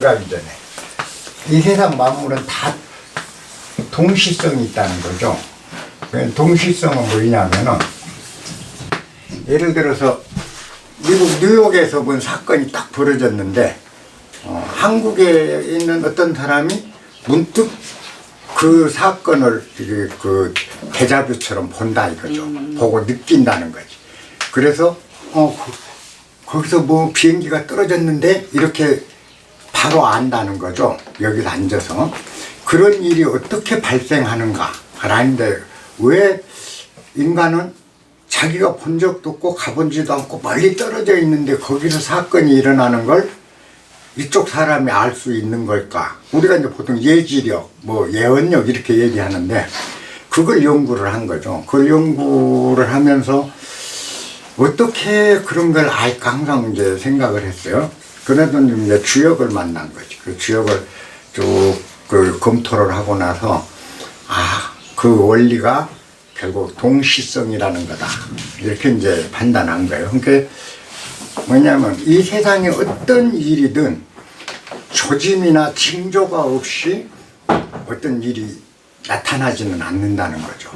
가기 전에 이 세상 만물은 다 동시성이 있다는 거죠. 동시성은 뭐냐면은 예를 들어서 미국 뉴욕에서 본 사건이 딱 벌어졌는데 한국에 있는 어떤 사람이 문득 그 사건을 그 데자뷰처럼 본다 이거죠. 보고 느낀다는 거지. 그래서 거기서 뭐 비행기가 떨어졌는데 이렇게 바로 안다는 거죠. 여기서 앉아서. 그런 일이 어떻게 발생하는가 라는데 왜 인간은 자기가 본 적도 없고 가본지도 않고 멀리 떨어져 있는데 거기서 사건이 일어나는 걸 이쪽 사람이 알 수 있는 걸까? 우리가 이제 보통 예지력, 뭐 예언력 이렇게 얘기하는데 그걸 연구를 한 거죠. 그걸 연구를 하면서 어떻게 그런 걸 알까 항상 이제 생각을 했어요. 그래도 이제 주역을 만난 거지. 그 주역을 쭉 그 검토를 하고 나서 그 원리가 결국 동시성이라는 거다. 이렇게 이제 판단한 거예요. 그러니까 뭐냐면 이 세상에 어떤 일이든 조짐이나 징조가 없이 어떤 일이 나타나지는 않는다는 거죠.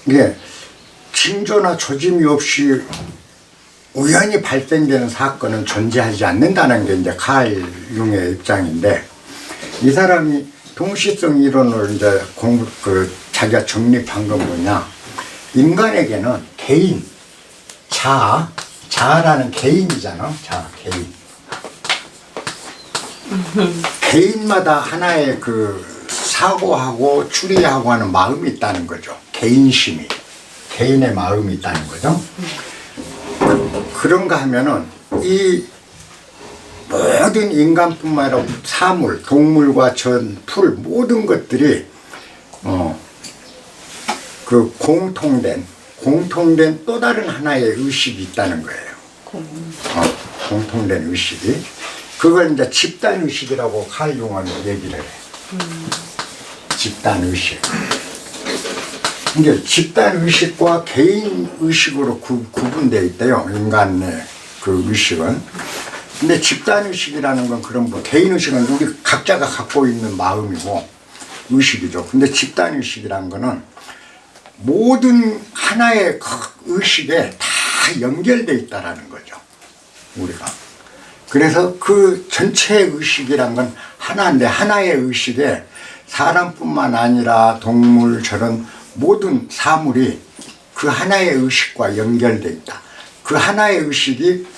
이게 징조나 조짐이 없이 우연히 발생되는 사건은 존재하지 않는다는 게 이제 칼 융의 입장인데, 이 사람이 동시성 이론을 이제 자기가 정립한 건 뭐냐, 인간에게는 개인, 자아라는 개인이잖아. 개인. 개인마다 하나의 그 사고하고 추리하고 하는 마음이 있다는 거죠. 개인심이. 개인의 마음이 있다는 거죠. 그런가 하면은 이 모든 인간뿐만 아니라 사물, 동물과 전, 풀 모든 것들이 그 공통된 또 다른 하나의 의식이 있다는 거예요. 공통된 의식이. 그걸 이제 집단의식이라고 칼 융은 얘기를 해요. 집단의식. 이게 집단의식과 개인의식으로 구분되어 있대요. 인간의 그 의식은. 근데 집단의식이라는 건 그런 거, 개인의식은 우리 각자가 갖고 있는 마음이고 의식이죠. 근데 집단의식이라는 거는 모든 하나의 의식에 다 연결되어 있다라는 거죠. 우리가. 그래서 그 전체 의식이란 건 하나인데, 하나의 의식에 사람뿐만 아니라 동물, 저런 모든 사물이 그 하나의 의식과 연결되어 있다. 그 하나의 의식이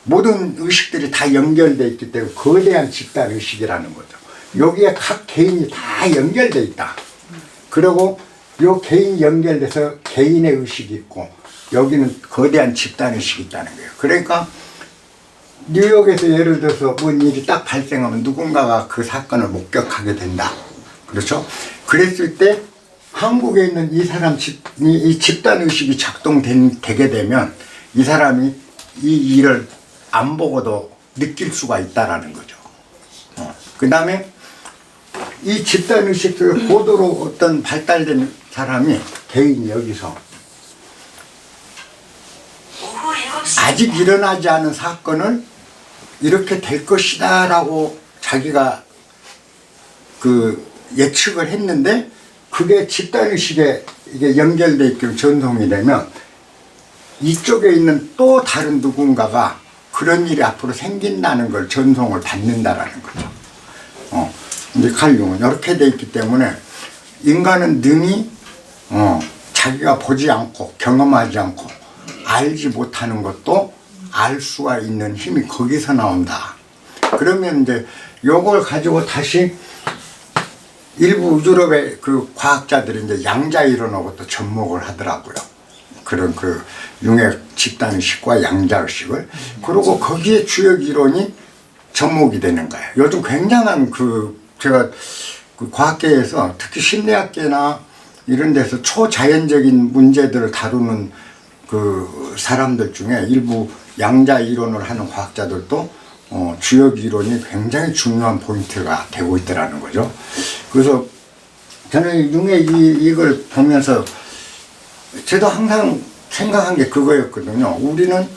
모든 의식들이 다 연결되어 있기 때문에 거대한 집단의식이라는 거죠. 여기에 각 개인이 다 연결되어 있다. 그리고 요 개인이 연결돼서 개인의 의식이 있고 여기는 거대한 집단의식이 있다는 거예요. 그러니까 뉴욕에서 예를 들어서 뭔 일이 딱 발생하면 누군가가 그 사건을 목격하게 된다. 그렇죠? 그랬을 때 한국에 있는 이 사람 이 집단의식이 작동되게 되면 이 사람이 이 일을 안 보고도 느낄 수가 있다라는 거죠. 그 다음에 이 집단의식을 고도로 어떤 발달된 사람이, 개인이 여기서 아직 일어나지 않은 사건을 이렇게 될 것이다 라고 자기가 그 예측을 했는데 그게 집단의식에 이게 연결되어 있게 전송이 되면 이쪽에 있는 또 다른 누군가가 그런 일이 앞으로 생긴다는 걸 전송을 받는다라는 거죠. 이제 칼 융은 이렇게 돼 있기 때문에 인간은 능히 자기가 보지 않고 경험하지 않고 알지 못하는 것도 알 수가 있는 힘이 거기서 나온다. 그러면 이제 요걸 가지고 다시 일부 유럽의 그 과학자들이 이제 양자 이론하고 또 접목을 하더라고요. 그런 그 융의 집단의식과 양자의식을. 그리고 거기에 주역 이론이 접목이 되는 거예요. 요즘 굉장한 제가 그 과학계에서 특히 심리학계나 이런 데서 초자연적인 문제들을 다루는 그 사람들 중에 일부 양자 이론을 하는 과학자들도 주역 이론이 굉장히 중요한 포인트가 되고 있더라는 거죠. 그래서 저는 융의 이걸 보면서 저도 항상 생각한 게 그거였거든요. 우리는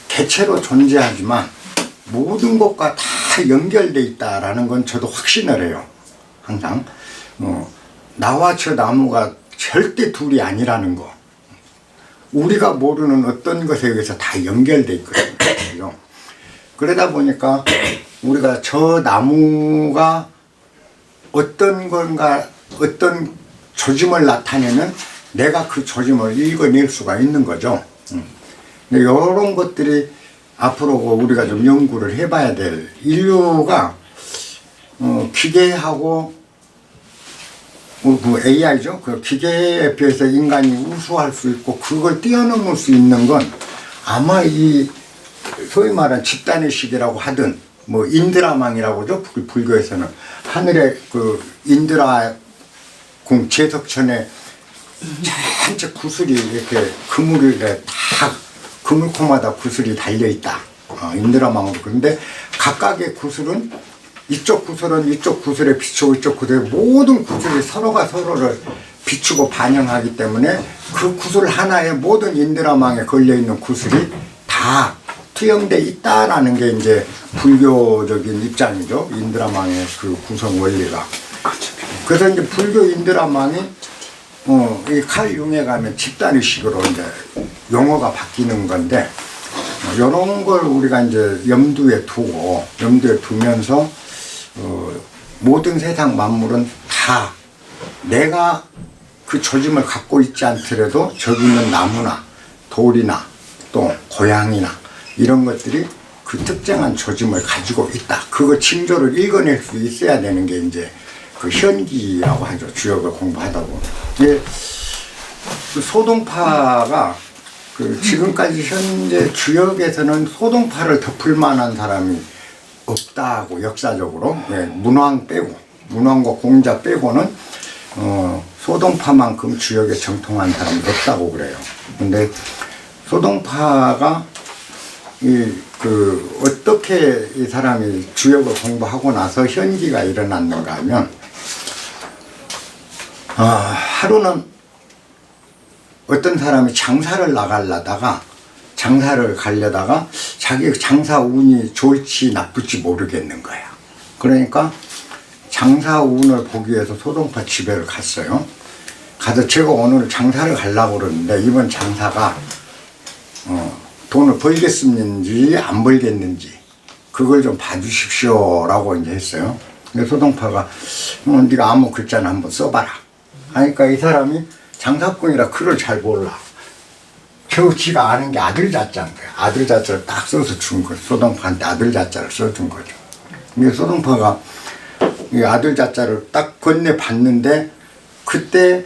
개체로 존재하지만 모든 것과 다 연결돼 있다라는 건 저도 확신을 해요. 항상 나와 저 나무가 절대 둘이 아니라는 거. 우리가 모르는 어떤 것에 의해서 다 연결돼 있거든요. 그러다 보니까 우리가 저 나무가 어떤 건가, 어떤 조짐을 나타내는 내가 그 조짐을 읽어낼 수가 있는 거죠. 근데 이런 것들이 앞으로 우리가 좀 연구를 해봐야 될, 인류가 기계하고 그 AI죠. 그 기계에 비해서 인간이 우수할 수 있고 그걸 뛰어넘을 수 있는 건 아마 이 소위 말하는 집단의식이라고 하든 뭐 인드라망이라고 하죠. 불교에서는 하늘에 그 인드라 궁 제석천에 전체 구슬이 이렇게 그물에 다 그물코마다 구슬이 달려있다. 인드라망으로. 그런데 각각의 구슬은 이쪽 구슬은 이쪽 구슬에 비추고 이쪽 구슬에 모든 구슬이 서로가 서로를 비추고 반영하기 때문에 그 구슬 하나에 모든 인드라망에 걸려있는 구슬이 다 투영돼 있다라는 게 이제 불교적인 입장이죠. 인드라망의 그 구성 원리가. 그래서 이제 불교 인드라망이 이 칼 융에 가면 집단의식으로 이제 용어가 바뀌는 건데 이런 걸 우리가 이제 염두에 두면서 모든 세상 만물은 다 내가 그 조짐을 갖고 있지 않더라도 저기 있는 나무나 돌이나 또 고양이나 이런 것들이 그 특정한 조짐을 가지고 있다. 그거 징조를 읽어낼 수 있어야 되는 게 이제 그 현기라고 하죠. 주역을 공부하다 보면. 예, 그 소동파가 그 지금까지 현재 주역에서는 소동파를 덮을 만한 사람이 없다고 역사적으로. 예, 문왕과 공자 빼고는 소동파만큼 주역에 정통한 사람이 없다고 그래요. 근데 소동파가 어떻게 이 사람이 주역을 공부하고 나서 현기가 일어났는가 하면 하루는 어떤 사람이 장사를 가려다가 자기 장사 운이 좋을지 나쁠지 모르겠는 거야. 그러니까 장사 운을 보기 위해서 소동파 집에를 갔어요. 가서 제가 오늘 장사를 가려고 그러는데 이번 장사가 돈을 벌겠는지 안 벌겠는지 그걸 좀 봐주십시오 라고 이제 했어요. 근데 소동파가 네가 아무 글자나 한번 써봐라 하니까 이 사람이 장사꾼이라 글을 잘 몰라. 겨우 지가 아는 게 아들 자자인 거야. 아들 자자를 딱 써서 준 거야. 소동파한테 아들 자자를 써준 거죠. 근데 소동파가 이 아들 자자를 딱 건네봤는데 그때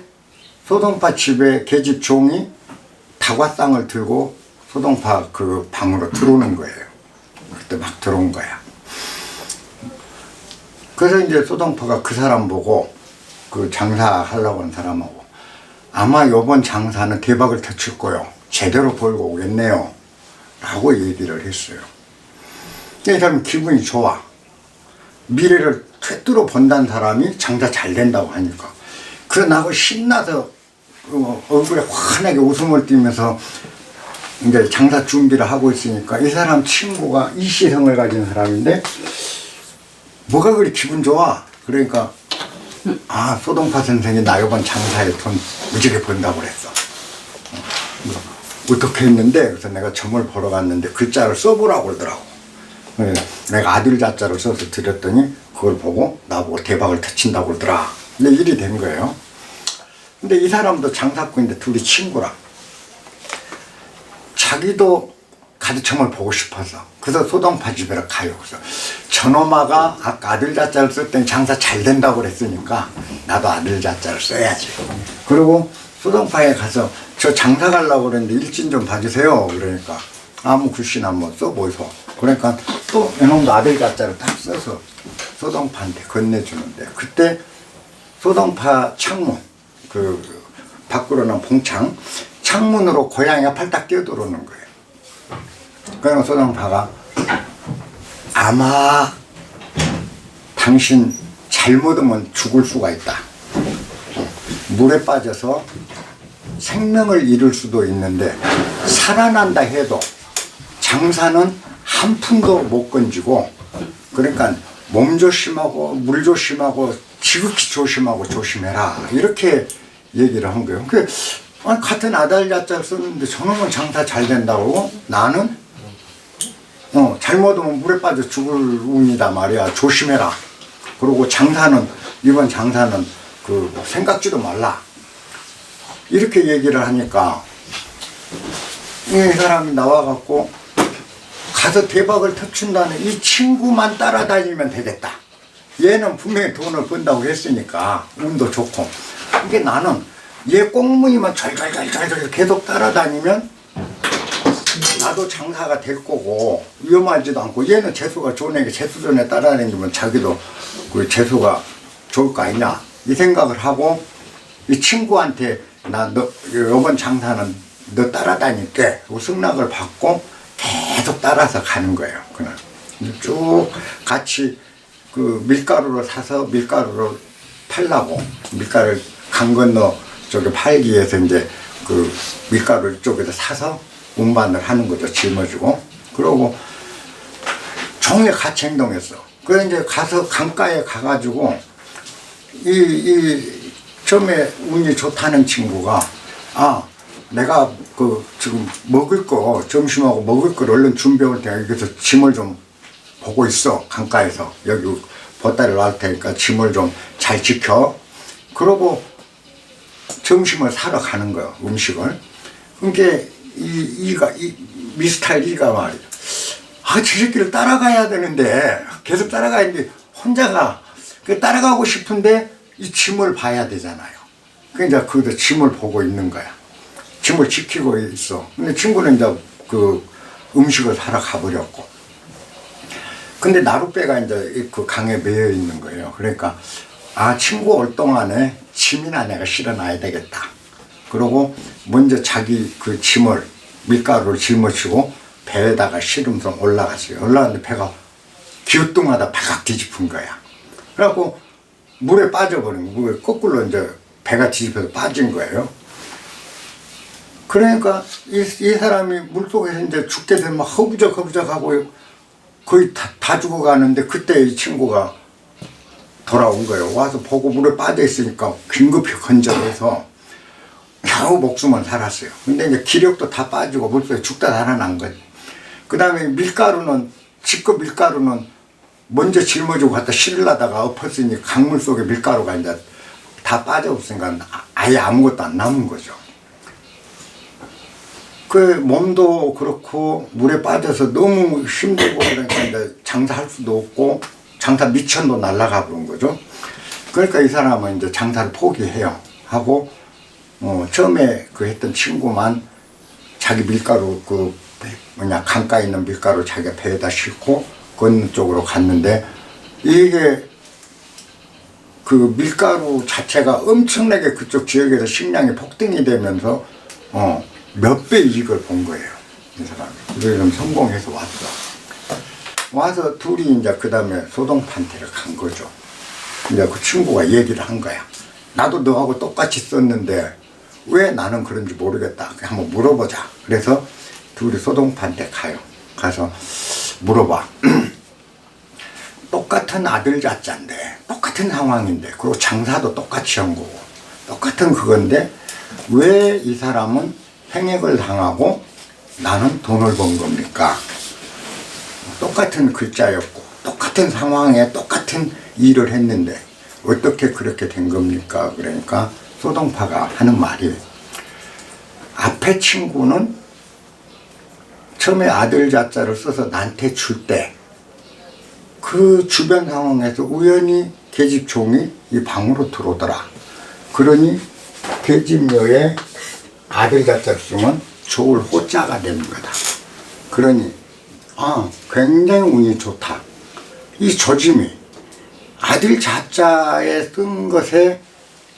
소동파 집에 계집 종이 다과상을 들고 소동파 그 방으로 들어오는 거예요. 그때 막 들어온 거야. 그래서 이제 소동파가 그 사람 보고 그 장사하려고 한 사람하고 아마 요번 장사는 대박을 터칠 거요. 제대로 벌고 오겠네요. 라고 얘기를 했어요. 이 사람 기분이 좋아. 미래를 꿰뚫어 본다는 사람이 장사 잘 된다고 하니까. 그래 나고 신나서 얼굴에 환하게 웃음을 띠면서 이제 장사 준비를 하고 있으니까 이 사람 친구가 이시성을 가진 사람인데 뭐가 그리 기분 좋아? 그러니까 소동파 선생이 나 이번 장사에 돈 무지개 번다고 그랬어. 어떻게 했는데 그래서 내가 점을 보러 갔는데 글자를 써보라고 그러더라고. 내가 아들 자자를 써서 드렸더니 그걸 보고 나보고 대박을 터친다고 그러더라. 근데 일이 된 거예요. 근데 이 사람도 장사꾼인데 둘이 친구라. 자기도 가지점을 보고 싶어서 그래서 소동파 집에를 가요. 그래서 저놈아가 아까 아들 자자를 썼더니 장사 잘 된다고 그랬으니까 나도 아들 자자를 써야지. 그리고 소동파에 가서 저 장사 가려고 그랬는데 일진 좀 봐주세요. 그러니까 아무 글씨나 한번 써보이소. 그러니까 또 이놈도 아들 자자를 딱 써서 소동파한테 건네주는데 그때 소동파 창문 그 밖으로는 봉창 창문으로 고양이가 팔딱 뛰어들어오는 거예요. 그러면 소동파가 아마 당신 잘못하면 죽을 수가 있다. 물에 빠져서 생명을 잃을 수도 있는데 살아난다 해도 장사는 한 푼도 못 건지고 그러니까 몸 조심하고 물 조심하고 지극히 조심하고 조심해라 이렇게 얘기를 한 거예요. 아니, 같은 아달 자자를 썼는데 저놈은 장사 잘 된다고 나는 잘못하면 물에 빠져 죽을 운이다 말이야. 조심해라. 그리고 장사는 이번 장사는 그 생각지도 말라. 이렇게 얘기를 하니까 이 사람이 나와갖고 가서 대박을 터춘다는 이 친구만 따라다니면 되겠다. 얘는 분명히 돈을 번다고 했으니까 운도 좋고. 이게 나는 얘 꽁무니만 절절절절 계속 따라다니면 나도 장사가 될 거고 위험하지도 않고 얘는 재수가 좋으니까 재수전에 따라다니면 자기도 그 재수가 좋을 거 아니냐 이 생각을 하고 이 친구한테 나 너 이번 장사는 너 따라다닐게 승낙을 받고 계속 따라서 가는 거예요. 그날 쭉 같이 그 밀가루를 사서 밀가루를 팔라고 밀가루를 강 건너 쪽에 팔기 위해서 이제 그 밀가루 쪽에서 사서 운반을 하는 거죠. 짊어지고. 그러고 종일 같이 행동했어. 그래서 이제 가서 강가에 가가지고 이 처음에 운이 좋다는 친구가 내가 그 지금 먹을 거 점심하고 먹을 걸 얼른 준비할 테니까 여기서 짐을 좀 보고 있어. 강가에서 여기 보따리를 할 테니까 짐을 좀 잘 지켜. 그러고 점심을 사러 가는 거예요. 음식을. 그러니까 이 미스탈 이가 말이야. 저 새끼를 따라가야 되는데 계속 따라가는데 혼자가 따라가고 싶은데 이 짐을 봐야 되잖아요. 그러니까 거기서 짐을 보고 있는 거야. 짐을 지키고 있어. 근데 친구는 이제 그 음식을 사러 가버렸고. 근데 나룻배가 이제 그 강에 매여 있는 거예요. 그러니까 친구 올 동안에 짐이나 내가 실어놔야 되겠다. 그러고 먼저 자기 그 짐을 밀가루를 짊어지고 배에다가 실으면서 올라갔어요. 올라갔는데 배가 기우뚱하다 바각 뒤집은 거야. 그래갖고 물에 빠져버린 거예요. 거꾸로 이제 배가 뒤집혀서 빠진 거예요. 그러니까 이 사람이 물속에서 이제 죽게 되면 막 허부적허부적하고 거의 다 죽어가는데 그때 이 친구가 돌아온 거예요. 와서 보고 물에 빠져 있으니까 긴급히 건져내서 겨우 목숨은 살았어요. 근데 이제 기력도 다 빠지고 물속에 죽다 살아난 거지. 그 다음에 밀가루는 직급 밀가루는 먼저 짊어지고 갖다 실으려다가 엎었으니 강물 속에 밀가루가 이제 다 빠져없으니까 아예 아무것도 안 남은 거죠. 그 몸도 그렇고 물에 빠져서 너무 힘들고 그러니까 이제 장사할 수도 없고 장사 미천도 날아가 버린 거죠. 그러니까 이 사람은 이제 장사를 포기해요. 하고 처음에 그 했던 친구만 자기 밀가루 강가에 있는 밀가루 자기가 배에다 싣고 건너 쪽으로 갔는데 이게 그 밀가루 자체가 엄청나게 그쪽 지역에서 식량이 폭등이 되면서 몇 배 이익을 본 거예요. 이 사람이. 그래서 성공해서 왔어. 와서 둘이 이제 그 다음에 소동판테를 간 거죠. 이제 그 친구가 얘기를 한 거야. 나도 너하고 똑같이 썼는데 왜 나는 그런지 모르겠다. 한번 물어보자. 그래서 둘이 소동판테 가요. 가서 물어봐. 똑같은 아들 자자인데 똑같은 상황인데 그리고 장사도 똑같이 한 거고 똑같은 그건데 왜 이 사람은 행액을 당하고 나는 돈을 번 겁니까? 똑같은 글자였고 똑같은 상황에 똑같은 일을 했는데 어떻게 그렇게 된 겁니까? 그러니까 소동파가 하는 말이 앞에 친구는 처음에 아들 자자를 써서 나한테 줄 때 그 주변 상황에서 우연히 계집종이 이 방으로 들어오더라. 그러니 계집녀의 아들 자자를 쓰면 좋을 호자가 되는 거다. 그러니 굉장히 운이 좋다. 이 조짐이 아들 자자에 쓴 것에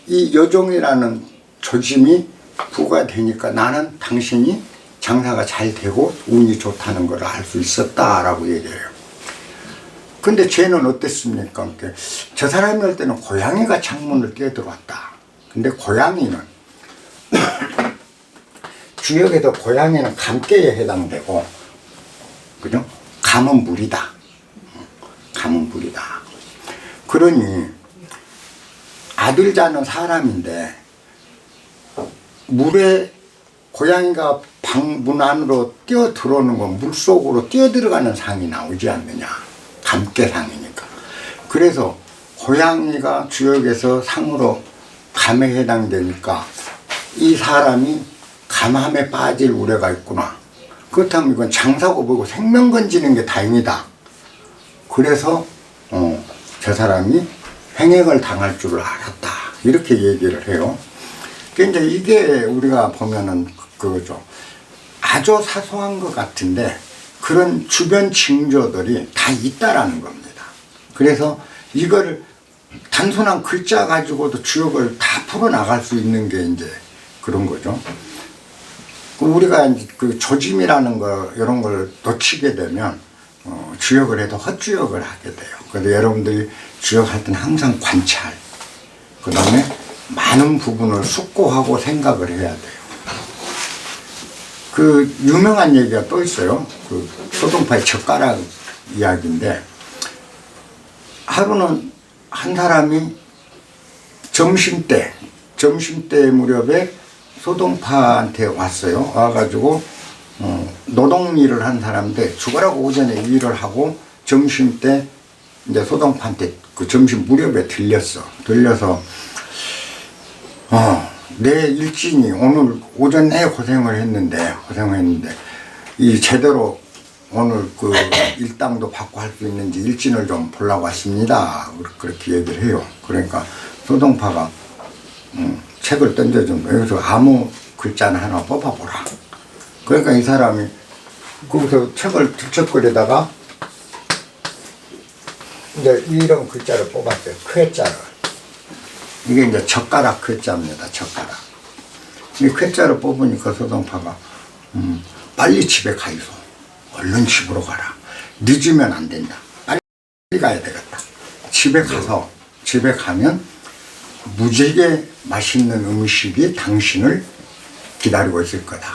이 여종이라는 조짐이 부과되니까 나는 당신이 장사가 잘 되고 운이 좋다는 걸 알 수 있었다라고 얘기해요. 근데 쟤는 어땠습니까? 저 사람이 할 때는 고양이가 창문을 깨들어왔다. 근데 고양이는 주역에서 고양이는 감깨에 해당되고, 그죠? 감은 물이다. 가문 불이다. 그러니 아들 자는 사람인데 물에 고양이가 방 문 안으로 뛰어 들어오는 건 물속으로 뛰어 들어가는 상이 나오지 않느냐. 감깨상이니까. 그래서 고양이가 주역에서 상으로 감에 해당되니까 이 사람이 감함에 빠질 우려가 있구나. 그렇다면 이건 장사고 보고 생명 건지는 게 다행이다. 그래서 저 사람이 횡행을 당할 줄을 알았다. 이렇게 얘기를 해요. 그러니까 이게 우리가 보면은 그거죠. 아주 사소한 것 같은데 그런 주변 징조들이 다 있다라는 겁니다. 그래서 이걸 단순한 글자 가지고도 주역을 다 풀어나갈 수 있는 게 이제 그런 거죠. 우리가 이제 그 조짐이라는 거, 이런 걸 놓치게 되면, 주역을 해도 헛주역을 하게 돼요. 그래서 여러분들이 주역할 때는 항상 관찰, 그 다음에 많은 부분을 숙고하고 생각을 해야 돼요. 그 유명한 얘기가 또 있어요. 그 소동파의 젓가락 이야기인데, 하루는 한 사람이 점심때 무렵에 소동파한테 왔어요. 와가지고 노동 일을 한 사람인데 죽으라고 오전에 일을 하고 점심때 이제 소동파한테 그 점심 무렵에 들려서 내 일진이 오늘 오전 내에 고생을 했는데 이 제대로 오늘 그 일당도 받고 할 수 있는지 일진을 좀 보려고 왔습니다. 그렇게 얘기를 해요. 그러니까 소동파가 책을 던져준 거예요. 여기서 아무 글자나 하나 뽑아보라. 그러니까 이 사람이 거기서 책을 들썩거리다가 이제 이런 글자를 뽑았어요. 쾌자를. 이게 이제 젓가락 쾌자입니다. 젓가락. 이 쾌자를 뽑으니까 소동파가 빨리 집에 가이소. 얼른 집으로 가라. 늦으면 안 된다. 빨리 가야 되겠다. 집에 가면 무지하게 맛있는 음식이 당신을 기다리고 있을 거다.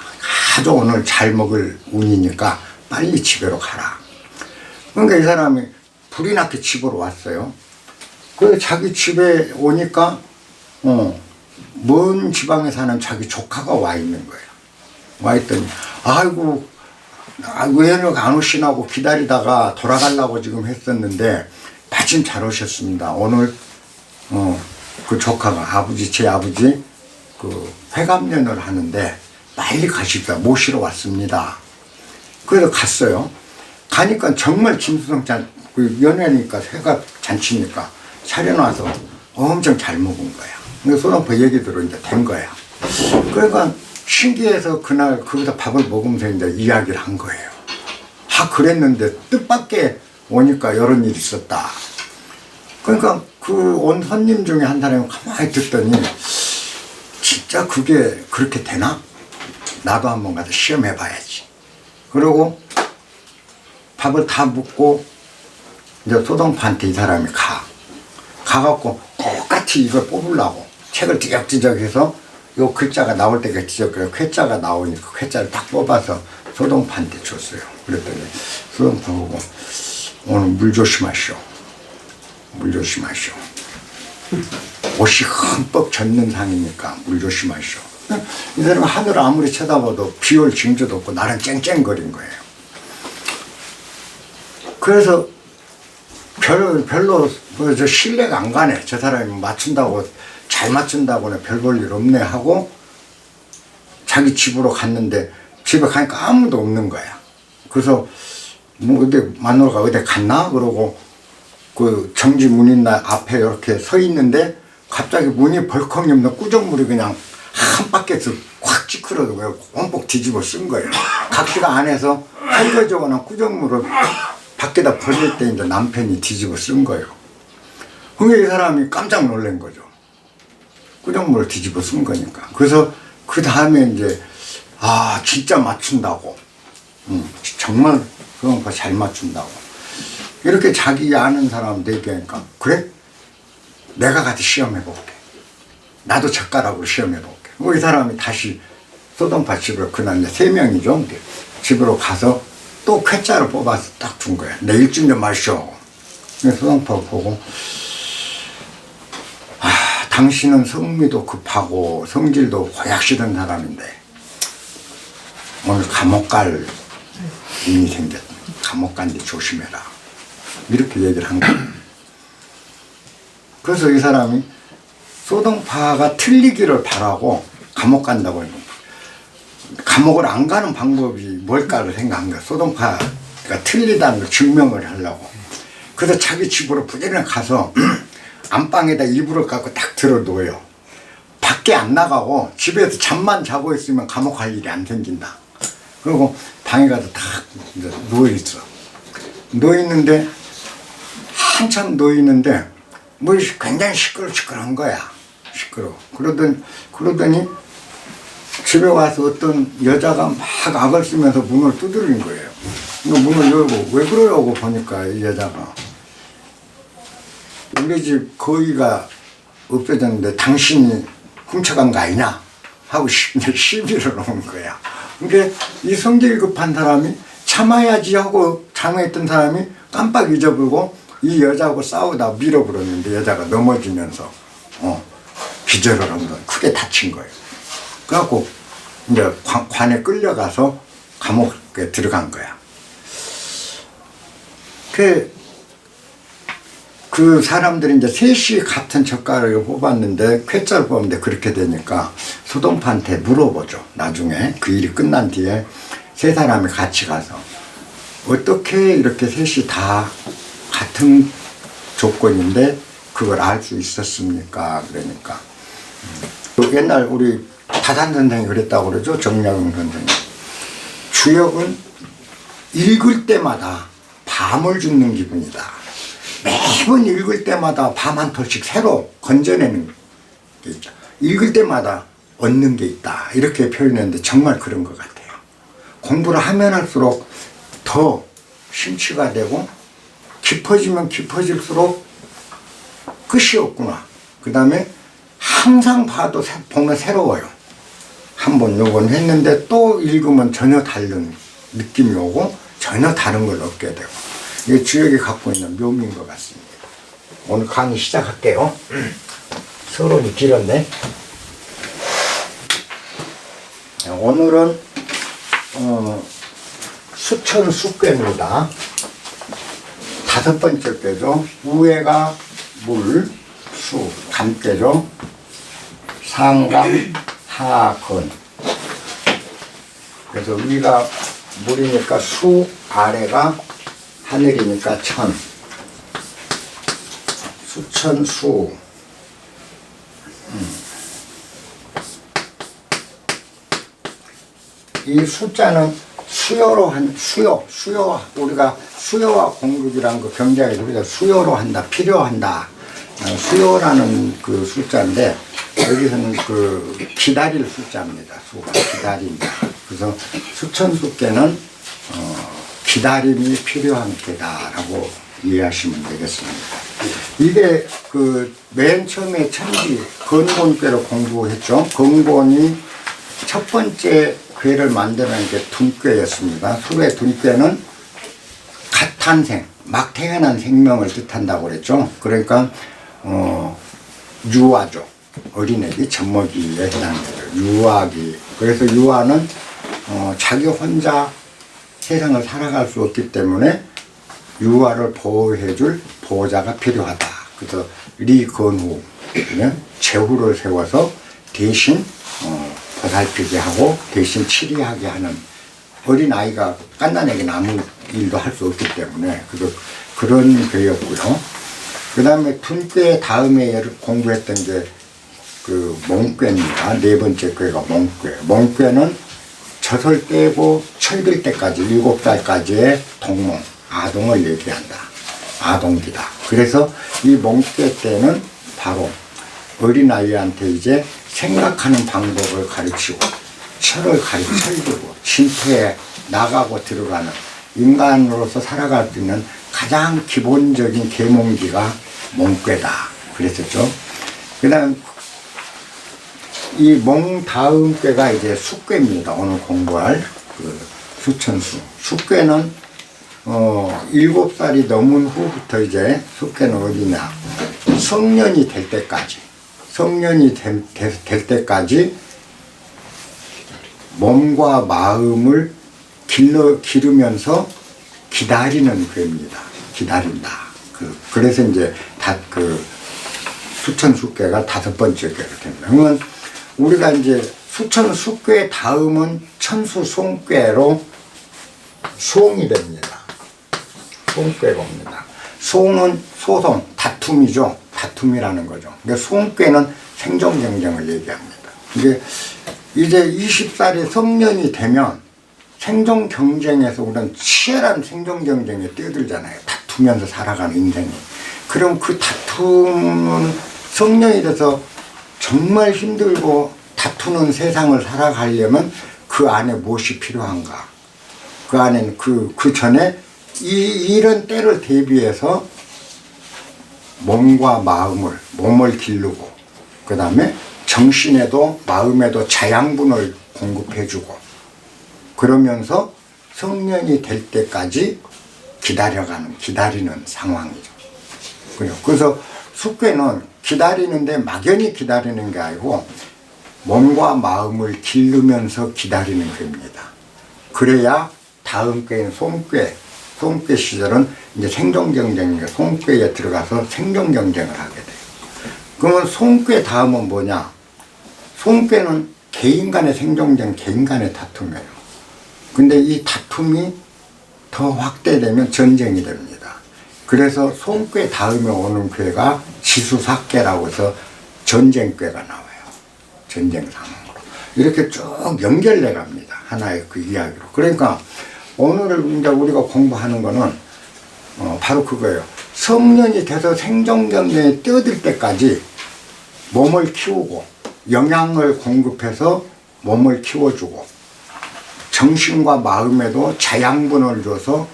아주 오늘 잘 먹을 운이니까 빨리 집으로 가라. 그러니까 이 사람이 불이 나게 집으로 왔어요. 그래서 자기 집에 오니까 먼 지방에 사는 자기 조카가 와 있는 거예요. 와 있더니 아이고 왜 안 오시나고 기다리다가 돌아가려고 지금 했었는데 마침 잘 오셨습니다. 오늘 그 조카가 제 아버지 그 회갑년을 하는데 빨리 가십시다. 모시러 왔습니다. 그래서 갔어요. 가니까 정말 김수성 그 연회니까 회갑 잔치니까 차려놔서 엄청 잘 먹은 거야. 그래서 소동파 얘기대로 이제 된 거야. 그러니까 신기해서 그날 거기서 밥을 먹으면서 이제 이야기를 한 거예요. 그랬는데 뜻밖의 오니까 이런 일이 있었다. 그러니까 그 온 손님 중에 한 사람이 가만히 듣더니 진짜 그게 그렇게 되나? 나도 한번 가서 시험해 봐야지. 그러고 밥을 다 먹고 이제 소동파한테 이 사람이 가갖고 똑같이 이걸 뽑으려고 책을 뒤적뒤적 해서 요 글자가 나올 때가 뒤적거려 쾌자가 나오니까 쾌자를 딱 뽑아서 소동파한테 줬어요. 그랬더니 소동파 보고 오늘 물 조심하시오. 옷이 흠뻑 젖는 상이니까 물 조심하시오. 이 사람은 하늘을 아무리 쳐다봐도 비올 징조도 없고 나는 쨍쨍거린 거예요. 그래서 별로 신뢰가 안 가네. 저 사람이 잘 맞춘다고는 별 볼 일 없네 하고 자기 집으로 갔는데 집에 가니까 아무도 없는 거야. 그래서 뭐 어디 마누라가 어디 갔나? 그러고 그 정지 문인 앞에 이렇게 서 있는데 갑자기 문이 벌컥 열면 꾸정물이 그냥 한 바퀴에서 확 찌그러져 원폭 뒤집어 쓴 거예요. 각시가 안에서 설거지하고 난 꾸정물을 밖에다 버릴 때 이제 남편이 뒤집어 쓴 거예요. 그게 이 사람이 깜짝 놀란 거죠. 꾸정물을 뒤집어 쓴 거니까. 그래서 그 다음에 이제 진짜 맞춘다고. 정말 그런 거 잘 맞춘다고. 이렇게 자기 아는 사람한테 얘기하니까 그래? 내가 가서 시험해볼게. 나도 젓가락으로 시험해볼게. 이 사람이 다시 소동파 집으로 그날 이제 3명이죠. 집으로 가서 또 쾌자를 뽑아서 딱 준 거야. 내 일진 좀 마시오. 소동파가 보고, 당신은 성미도 급하고 성질도 고약시던 사람인데 오늘 감옥 갈 일이 생겼다. 감옥 간데 조심해라. 이렇게 얘기를 한 거예요. 그래서 이 사람이 소동파가 틀리기를 바라고 감옥 간다고 해요. 감옥을 안 가는 방법이 뭘까를 생각한 거야. 소동파가 틀리다는 걸 증명을 하려고. 그래서 자기 집으로 부지런히 가서 안방에다 이불을 갖고 딱 들어 놓아요. 밖에 안 나가고 집에서 잠만 자고 있으면 감옥 갈 일이 안 생긴다. 그리고 방에 가서 딱 누워있어. 누워있는데 한참 누워있는데 뭐 굉장히 시끌시끌한 거야. 시끄러워. 그러더니 집에 와서 어떤 여자가 막 악을 쓰면서 문을 두드린 거예요. 문을 열고 왜 그러려고 보니까 이 여자가 우리 집 거위가 없어졌는데 당신이 훔쳐간 거 아니냐 하고 시비를 놓은 거야. 그러니까 이 성질 급한 사람이 참아야지 하고 참아했던 사람이 깜빡 잊어버리고 이 여자하고 싸우다 밀어버렸는데 여자가 넘어지면서 기절을 하면서 크게 다친 거예요. 그래갖고 이제 관에 끌려가서 감옥에 들어간 거야. 그 사람들이 이제 셋이 같은 젓가락을 뽑았는데 쾌짜를 뽑는데 그렇게 되니까 소동파한테 물어보죠. 나중에 그 일이 끝난 뒤에 세 사람이 같이 가서 어떻게 이렇게 셋이 다 같은 조건인데 그걸 알 수 있었습니까? 그러니까 옛날 우리 다산 선생이 그랬다고 그러죠. 정약용 선생이. 주역은 읽을 때마다 밤을 죽는 기분이다. 매번 읽을 때마다 밤 한 톨씩 새로 건져내는 게 있다. 읽을 때마다 얻는 게 있다. 이렇게 표현했는데 정말 그런 것 같아요. 공부를 하면 할수록 더 심취가 되고 깊어지면 깊어질수록 끝이 없구나. 그 다음에 항상 봐도 보면 새로워요. 한번 요건 했는데 또 읽으면 전혀 다른 느낌이 오고 전혀 다른 걸 얻게 되고 이게 주역이 갖고 있는 묘미인 것 같습니다. 오늘 강의 시작할게요. 서론이 길었네. 오늘은 수천수괴입니다. 5번째 꾀죠. 우회가 물, 수, 감깨죠. 상감, 하근. 그래서 위가 물이니까 수, 아래가 하늘이니까 천. 수천수. 이 숫자는 수요로 수요, 우리가 수요와 공급이라는 거 경제에 우리가 수요로 한다, 필요한다. 수요라는 그 숫자인데, 여기서는 그 기다릴 숫자입니다. 수가 기다린다. 그래서 수천수께는 기다림이 필요한 게다라고 이해하시면 되겠습니다. 이게 그 맨 처음에 천지 건곤괴로 공부했죠. 건곤이 첫 번째 괴를 만드는 게 둔괴였습니다. 술의 둔괴는 갓 탄생, 막 태어난 생명을 뜻한다고 그랬죠. 그러니까 유아죠. 어린애기 젖먹이에 해당돼요. 유아기. 그래서 유아는 자기 혼자 세상을 살아갈 수 없기 때문에 유아를 보호해줄 보호자가 필요하다. 그래서 리건후는 제후를 세워서 대신 보살피게 하고 대신 치리하게 하는 어린아이가 깐난에게는 아무 일도 할 수 없기 때문에 그런 괴였고요. 그 다음에 둔괴 다음에 공부했던 게 그 몽괴입니다. 네 번째 괴가 몽괴. 몽괴는 젖을 떼고 철들 때까지 7살까지의 동몽, 아동을 얘기한다. 아동기다. 그래서 이 몽괴 때는 바로 어린아이한테 이제 생각하는 방법을 가르치고 철을 철들고 진토에 나가고 들어가는 인간으로서 살아갈 수 있는 가장 기본적인 계몽기가 몽괴다. 그랬었죠. 그 다음 이 몽 다음 꾀가 이제 수괴입니다. 오늘 공부할 그 수천수. 수괴는 7살이 넘은 후부터 이제 숙계는 어디냐, 성년이 될 때까지, 성년이 될 때까지 몸과 마음을 기르면서 기다리는 괴입니다. 기다린다. 그래서 이제 수천숙괴가 5번째 괴가 됩니다. 그러면 우리가 이제 수천숙괴 다음은 천수송괴로 소홍이 됩니다. 송괴가 옵니다. 소홍은 소송, 다툼이죠. 다툼이라는 거죠. 그러니까 송괴는 생존 경쟁을 얘기합니다. 이제 20살이 성년이 되면 생존 경쟁에서 우리는 치열한 생존 경쟁에 뛰어들잖아요. 다투면서 살아가는 인생이. 그럼 그 다툼은 성년이 돼서 정말 힘들고 다투는 세상을 살아가려면 그 안에 무엇이 필요한가? 그 안에는 그 전에 이런 때를 대비해서 몸을 기르고, 그 다음에 정신에도 마음에도 자양분을 공급해주고, 그러면서 성년이 될 때까지 기다리는 상황이죠. 그래서 숙괴는 기다리는데 막연히 기다리는 게 아니고 몸과 마음을 기르면서 기다리는 괴입니다. 그래야 다음 괴인 송괴 시절은 이제 생존 경쟁이니까 송괴에 들어가서 생존 경쟁을 하게 돼요. 그러면 송괴 다음은 뭐냐? 송괴는 개인 간의 생존경, 개인 간의 다툼이에요. 근데 이 다툼이 더 확대되면 전쟁이 됩니다. 그래서 송괴 다음에 오는 괴가 지수삭괴라고 해서 전쟁괴가 나와요. 전쟁 상황으로. 이렇게 쭉 연결돼 갑니다. 하나의 그 이야기로. 그러니까 오늘 이제 우리가 공부하는 거는 바로 그거예요. 성년이 돼서 생존 경쟁에 뛰어들 때까지 몸을 키우고 영양을 공급해서 몸을 키워주고 정신과 마음에도 자양분을 줘서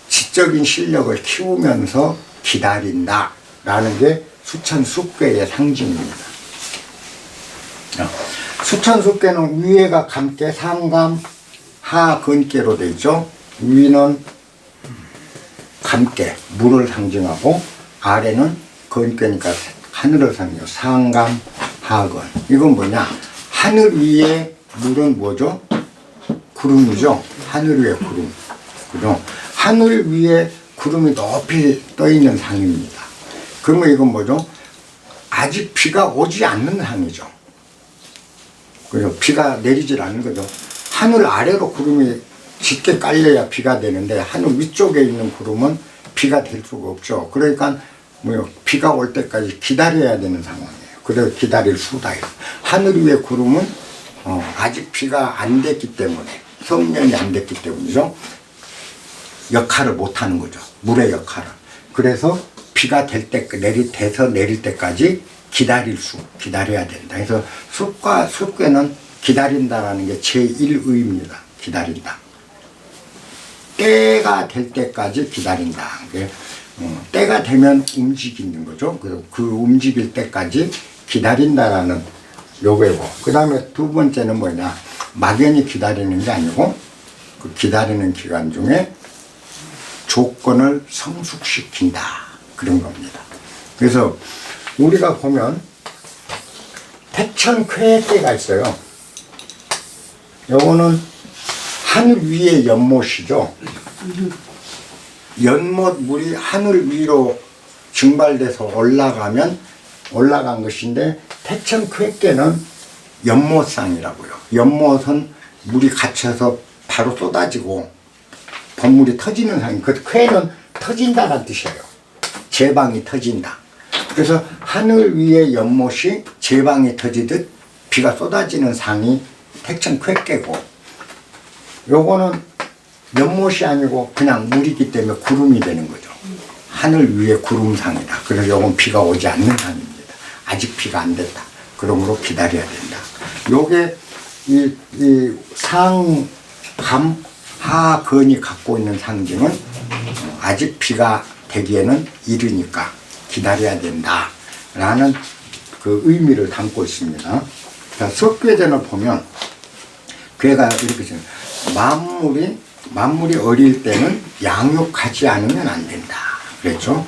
지적인 실력을 키우면서 기다린다 라는 게 수천숙괴의 상징입니다. 수천숙괴는 위에가 감깨, 상감, 하근깨로 되어 있죠. 위는 감깨, 물을 상징하고, 아래는 근깨니까 하늘을 상징하고, 상감, 하근. 이건 뭐냐? 하늘 위에 물은 뭐죠? 구름이죠. 하늘 위에 구름. 그죠? 하늘 위에 구름이 높이 떠 있는 상입니다. 그러면 이건 뭐죠? 아직 비가 오지 않는 상이죠. 그죠? 비가 내리질 않는 거죠. 하늘 아래로 구름이 짙게 깔려야 비가 되는데 하늘 위쪽에 있는 구름은 비가 될 수가 없죠. 그러니까 비가 올 때까지 기다려야 되는 상황이에요. 그래서 기다릴 수다예요. 하늘 위에 구름은 아직 비가 안 됐기 때문에, 성년이 안 됐기 때문이죠. 역할을 못 하는 거죠. 물의 역할을. 그래서 비가 내릴 때까지 기다려야 된다. 그래서 숙괴는 기다린다라는 게 제1의입니다. 기다린다. 때가 될 때까지 기다린다. 때가 되면 움직이는 거죠. 그래서 그 움직일 때까지 기다린다라는 요거고. 그 다음에 두 번째는 뭐냐? 막연히 기다리는 게 아니고 그 기다리는 기간 중에 조건을 성숙시킨다. 그런 겁니다. 그래서 우리가 보면 태천쾌 때가 있어요. 요거는 하늘 위의 연못이죠. 연못 물이 하늘 위로 증발돼서 올라간 것인데, 태천쾌 때는 연못상이라고요. 연못은 물이 갇혀서 바로 쏟아지고 번물이 터지는 상이, 그 쾌는 터진다는 뜻이에요. 제방이 터진다. 그래서 하늘 위의 연못이 제방이 터지듯 비가 쏟아지는 상이 태천쾌계고, 요거는 연못이 아니고 그냥 물이기 때문에 구름이 되는 거죠. 하늘 위의 구름상이다. 그래서 요건 비가 오지 않는 상입니다. 아직 비가 안 됐다. 그러므로 기다려야 된다. 요게 이 상, 감, 하, 근이 갖고 있는 상징은 아직 비가 되기에는 이르니까 기다려야 된다 라는 그 의미를 담고 있습니다. 자, 석괴전을 보면 괴가 이렇게 생겨요. 만물이 만물이 어릴 때는 양육하지 않으면 안 된다. 그랬죠?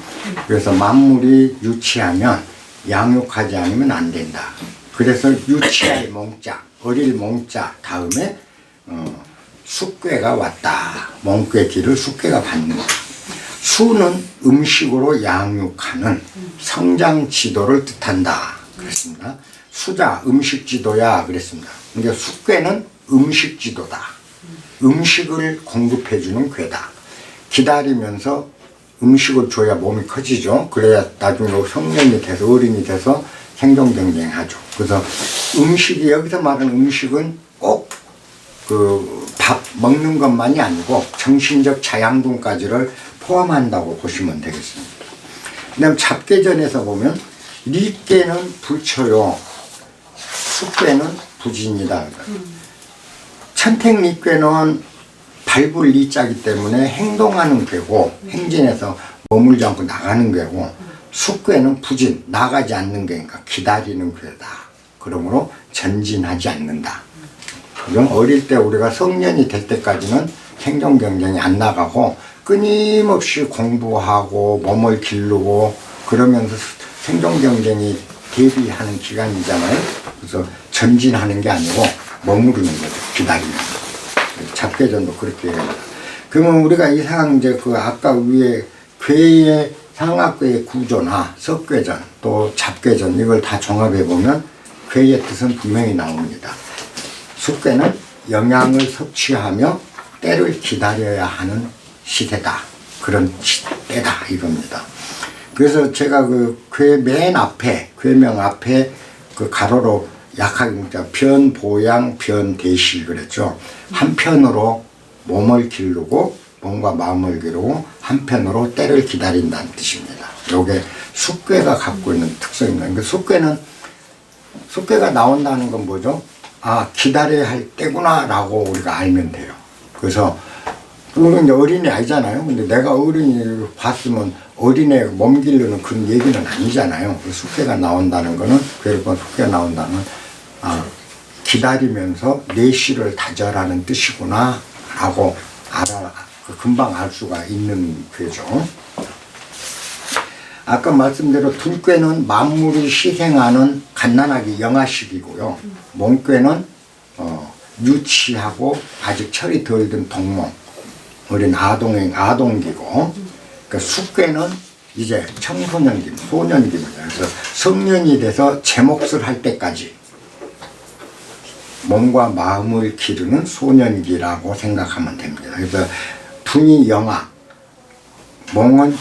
그래서 만물이 유치하면 양육하지 않으면 안 된다. 그래서 유치할 몽자, 어릴 몽자 다음에 숙괴가 왔다. 몽괴 뒤를 숙괴가 받는다. 수는 음식으로 양육하는 성장 지도를 뜻한다. 그랬습니다. 수자 음식 지도야 그랬습니다. 그러니까 숙괴는 음식 지도다. 음식을 공급해 주는 괴다. 기다리면서 음식을 줘야 몸이 커지죠. 그래야 나중에 성년이 돼서 어른이 돼서 생존 경쟁하죠. 그래서 음식이 여기서 말하는 음식은 꼭 그 밥 먹는 것만이 아니고 정신적 자양분까지를 포함한다고 보시면 되겠습니다. 그다음 잡계전에서 보면 리께는 불초요, 숙괴는 부진이다. 천택리께는 발불 리자기 때문에 행동하는 괴고 행진해서 머물지 않고 나가는 괴고 숙괴는 부진, 나가지 않는 괴니까 기다리는 괴다. 그러므로 전진하지 않는다. 그럼 어릴 때 우리가 성년이 될 때까지는 생존 경쟁이 안 나가고 끊임없이 공부하고 몸을 기르고 그러면서 생존 경쟁이 대비하는 기간이잖아요. 그래서 전진하는 게 아니고 머무르는 거죠. 기다리면서. 잡계전도 그렇게 해요. 그러면 우리가 이상 이제 그 아까 위에 괴의 상하괴의 구조나 석괴전 또 잡계전 이걸 다 종합해 보면 괴의 뜻은 분명히 나옵니다. 숙괴는 영양을 섭취하며 때를 기다려야 하는 시대다. 그런 때다 이겁니다. 그래서 제가 그 괴 맨 앞에 괴명 앞에 그 가로로 약하게 문자 변보양 변대시 그랬죠. 한편으로 몸을 기르고 몸과 마음을 기르고 한편으로 때를 기다린다는 뜻입니다. 요게 숙괴가 갖고 있는 특성입니다. 그러니까 숙괴가 나온다는 건 뭐죠? 아, 기다려야 할 때구나 라고 우리가 알면 돼요. 그래서 우리는 어린애 아니잖아요. 근데 내가 어린이를 봤으면 어린애 몸 기르는 그런 얘기는 아니잖아요. 숙괴가 나온다는 거는 그래서 숙괴가 나온다는 건 기다리면서 내실을 다져라는 뜻이구나 라고 금방 알 수가 있는 괴죠. 아까 말씀대로 둔괴는 만물이 시행하는 갓난아기 영아식이고요. 몽괴는 유치하고 아직 철이 덜 든 동몽 어린 아동기고 그러니까 숙괴는 이제 청소년기 소년기입니다. 그래서 성년이 돼서 제 몫을 할 때까지 몸과 마음을 기르는 소년기라고 생각하면 됩니다. 그래서 둔이 영아, 몽은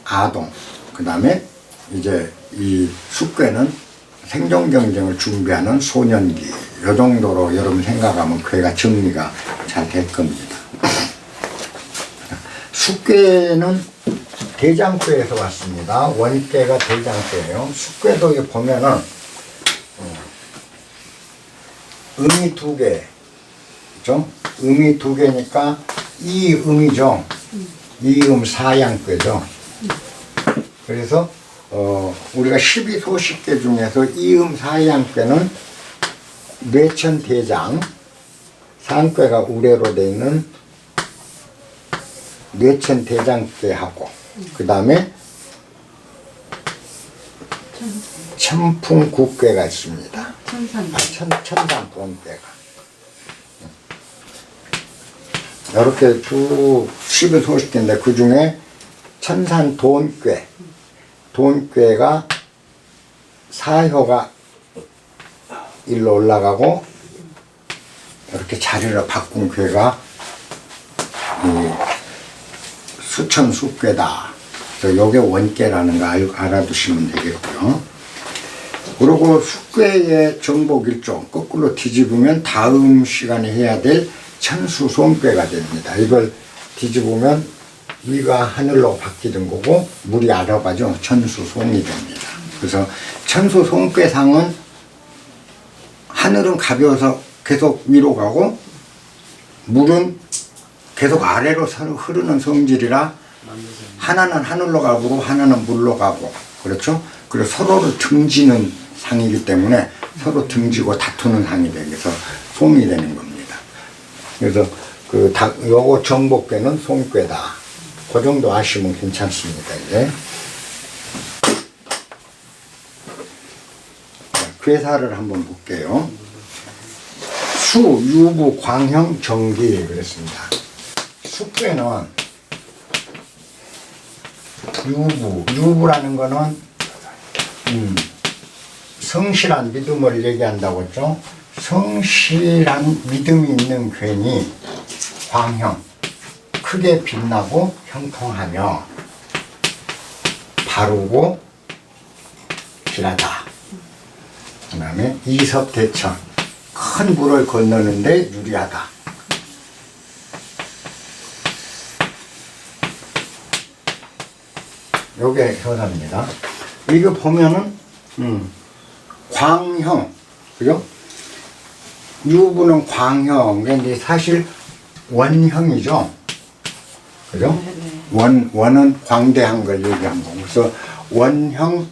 아동, 그 다음에 이제 이 숙괴는 생존 경쟁을 준비하는 소년기. 이 정도로 여러분 생각하면 괴가 정리가 잘 될 겁니다. 숙괴는 대장괴에서 왔습니다. 원괴가 대장괴예요. 숙괴도 보면은 음이 두 개, 그죠? 음이 두 개니까 이음이죠. 이음 사양괴죠. 그래서 우리가 12소식괴 중에서 이음 사양괴는 뇌천대장, 상괴가 우레로 되어 있는 뇌천대장괴하고 그 다음에 천풍국괴가 있습니다. 천산본괴가 이렇게 쭉 12소식괴인데 그 중에 천산돈괴, 돈괴가 사효가 일로 올라가고 이렇게 자리를 바꾼 괴가 이 수천숙괴다. 그래서 요게 원괴라는 거 알아두시면 되겠고요. 그리고 숙괴의 정복일종 거꾸로 뒤집으면 다음 시간에 해야 될 천수송괴가 됩니다. 이걸 뒤집으면 위가 하늘로 바뀌는 거고 물이 아래가죠. 천수송이 됩니다. 그래서 천수송괴상은 하늘은 가벼워서 계속 위로 가고 물은 계속 아래로 흐르는 성질이라 하나는 하늘로 가고 하나는 물로 가고 그렇죠. 그래서 서로를 등지는 상이기 때문에 서로 등지고 다투는 상이 되면서 송이 되는 겁니다. 그래서 요거 정복괴는 손괴다. 그 정도 아시면 괜찮습니다. 이제 괴사를 한번 볼게요. 수, 유부, 광형, 정기 그랬습니다. 숙괴는 유부라는 거는 성실한 믿음을 얘기한다고 했죠. 성실한 믿음이 있는 괴니 광형, 크게 빛나고 형통하며 바르고 길하다. 그 다음에 이섭대천, 큰 물을 건너는데 유리하다. 요게 효사입니다. 이거 보면은 광형, 그죠? 유부는 광형, 근데 사실 원형이죠. 그죠? 원은 광대한 걸 얘기한 거고. 그래서 원형,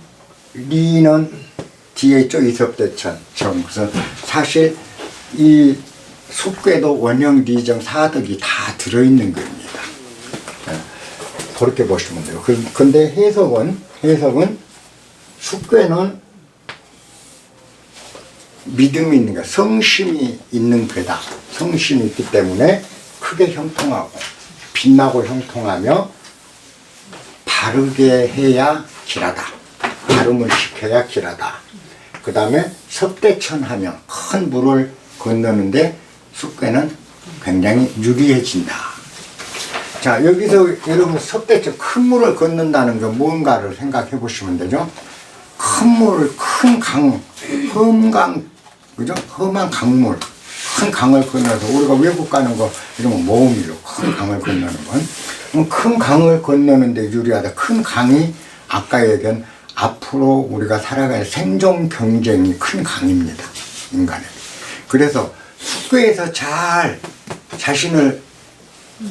리는 뒤에 있죠. 이섭대천. 그래서 사실 이 숙괴도 원형, 리정, 사덕이 다 들어있는 겁니다. 그렇게 보시면 돼요. 근데 해석은 숙괴는 믿음이 있는 거야. 성심이 있는 괴다. 성심이 있기 때문에 크게 형통하고 빛나고 형통하며 바르게 해야 길하다. 발음을 시켜야 길하다. 그 다음에 섭대천하며 큰 물을 건너는데 숙괴는 굉장히 유리해진다. 자, 여기서 여러분 섭대천, 큰 물을 건넌다는 건 뭔가를 생각해 보시면 되죠. 큰 물을, 큰 강, 험강, 그죠? 험한 강물, 큰 강을 건너서 우리가 외국 가는 거 이러면 모험이죠. 큰 강을 건너는 건. 큰 강을 건너는데 유리하다. 큰 강이 아까 얘기한 앞으로 우리가 살아갈 생존 경쟁이 큰 강입니다. 인간에게. 그래서 숙괴에서 잘 자신을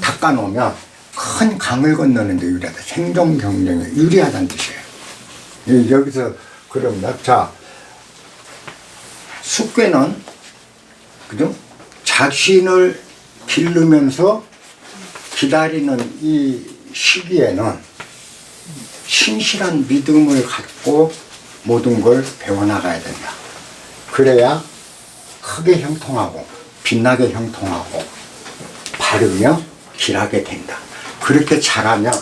닦아놓으면 큰 강을 건너는데 유리하다. 생존 경쟁에 유리하다는 뜻이에요. 여기서 그럽니다. 자, 숙괴는 그죠? 자신을 기르면서 기다리는 이 시기에는 신실한 믿음을 갖고 모든 걸 배워나가야 된다. 그래야 크게 형통하고 빛나게 형통하고 바르며 길하게 된다. 그렇게 잘하면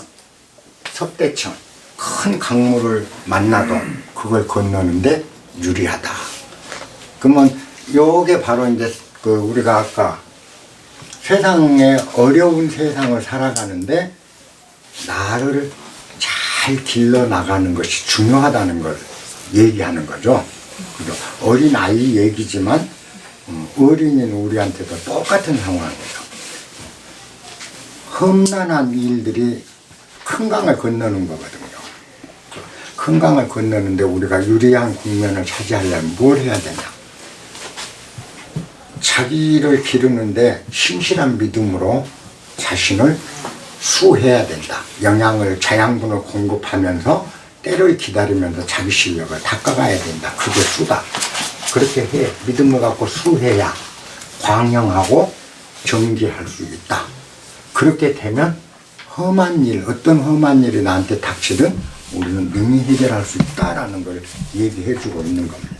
섭대천, 큰 강물을 만나도 그걸 건너는데 유리하다. 그러면 요게 바로 이제 우리가 아까 세상에 어려운 세상을 살아가는데 나를 잘 길러 나가는 것이 중요하다는 걸 얘기하는 거죠. 그죠? 어린 아이 얘기지만 어린이는 우리한테도 똑같은 상황이에요. 험난한 일들이 큰 강을 건너는 거거든요. 큰 강을 건너는데 우리가 유리한 국면을 차지하려면 뭘 해야 되냐? 자기를 기르는데 신실한 믿음으로 자신을 수해야 된다. 영양을, 자양분을 공급하면서 때를 기다리면서 자기 실력을 닦아가야 된다. 그게 수다. 그렇게 해. 믿음을 갖고 수해야 광영하고 정기할 수 있다. 그렇게 되면 험한 일, 어떤 험한 일이 나한테 닥치든 우리는 능히 해결할 수 있다라는 걸 얘기해 주고 있는 겁니다.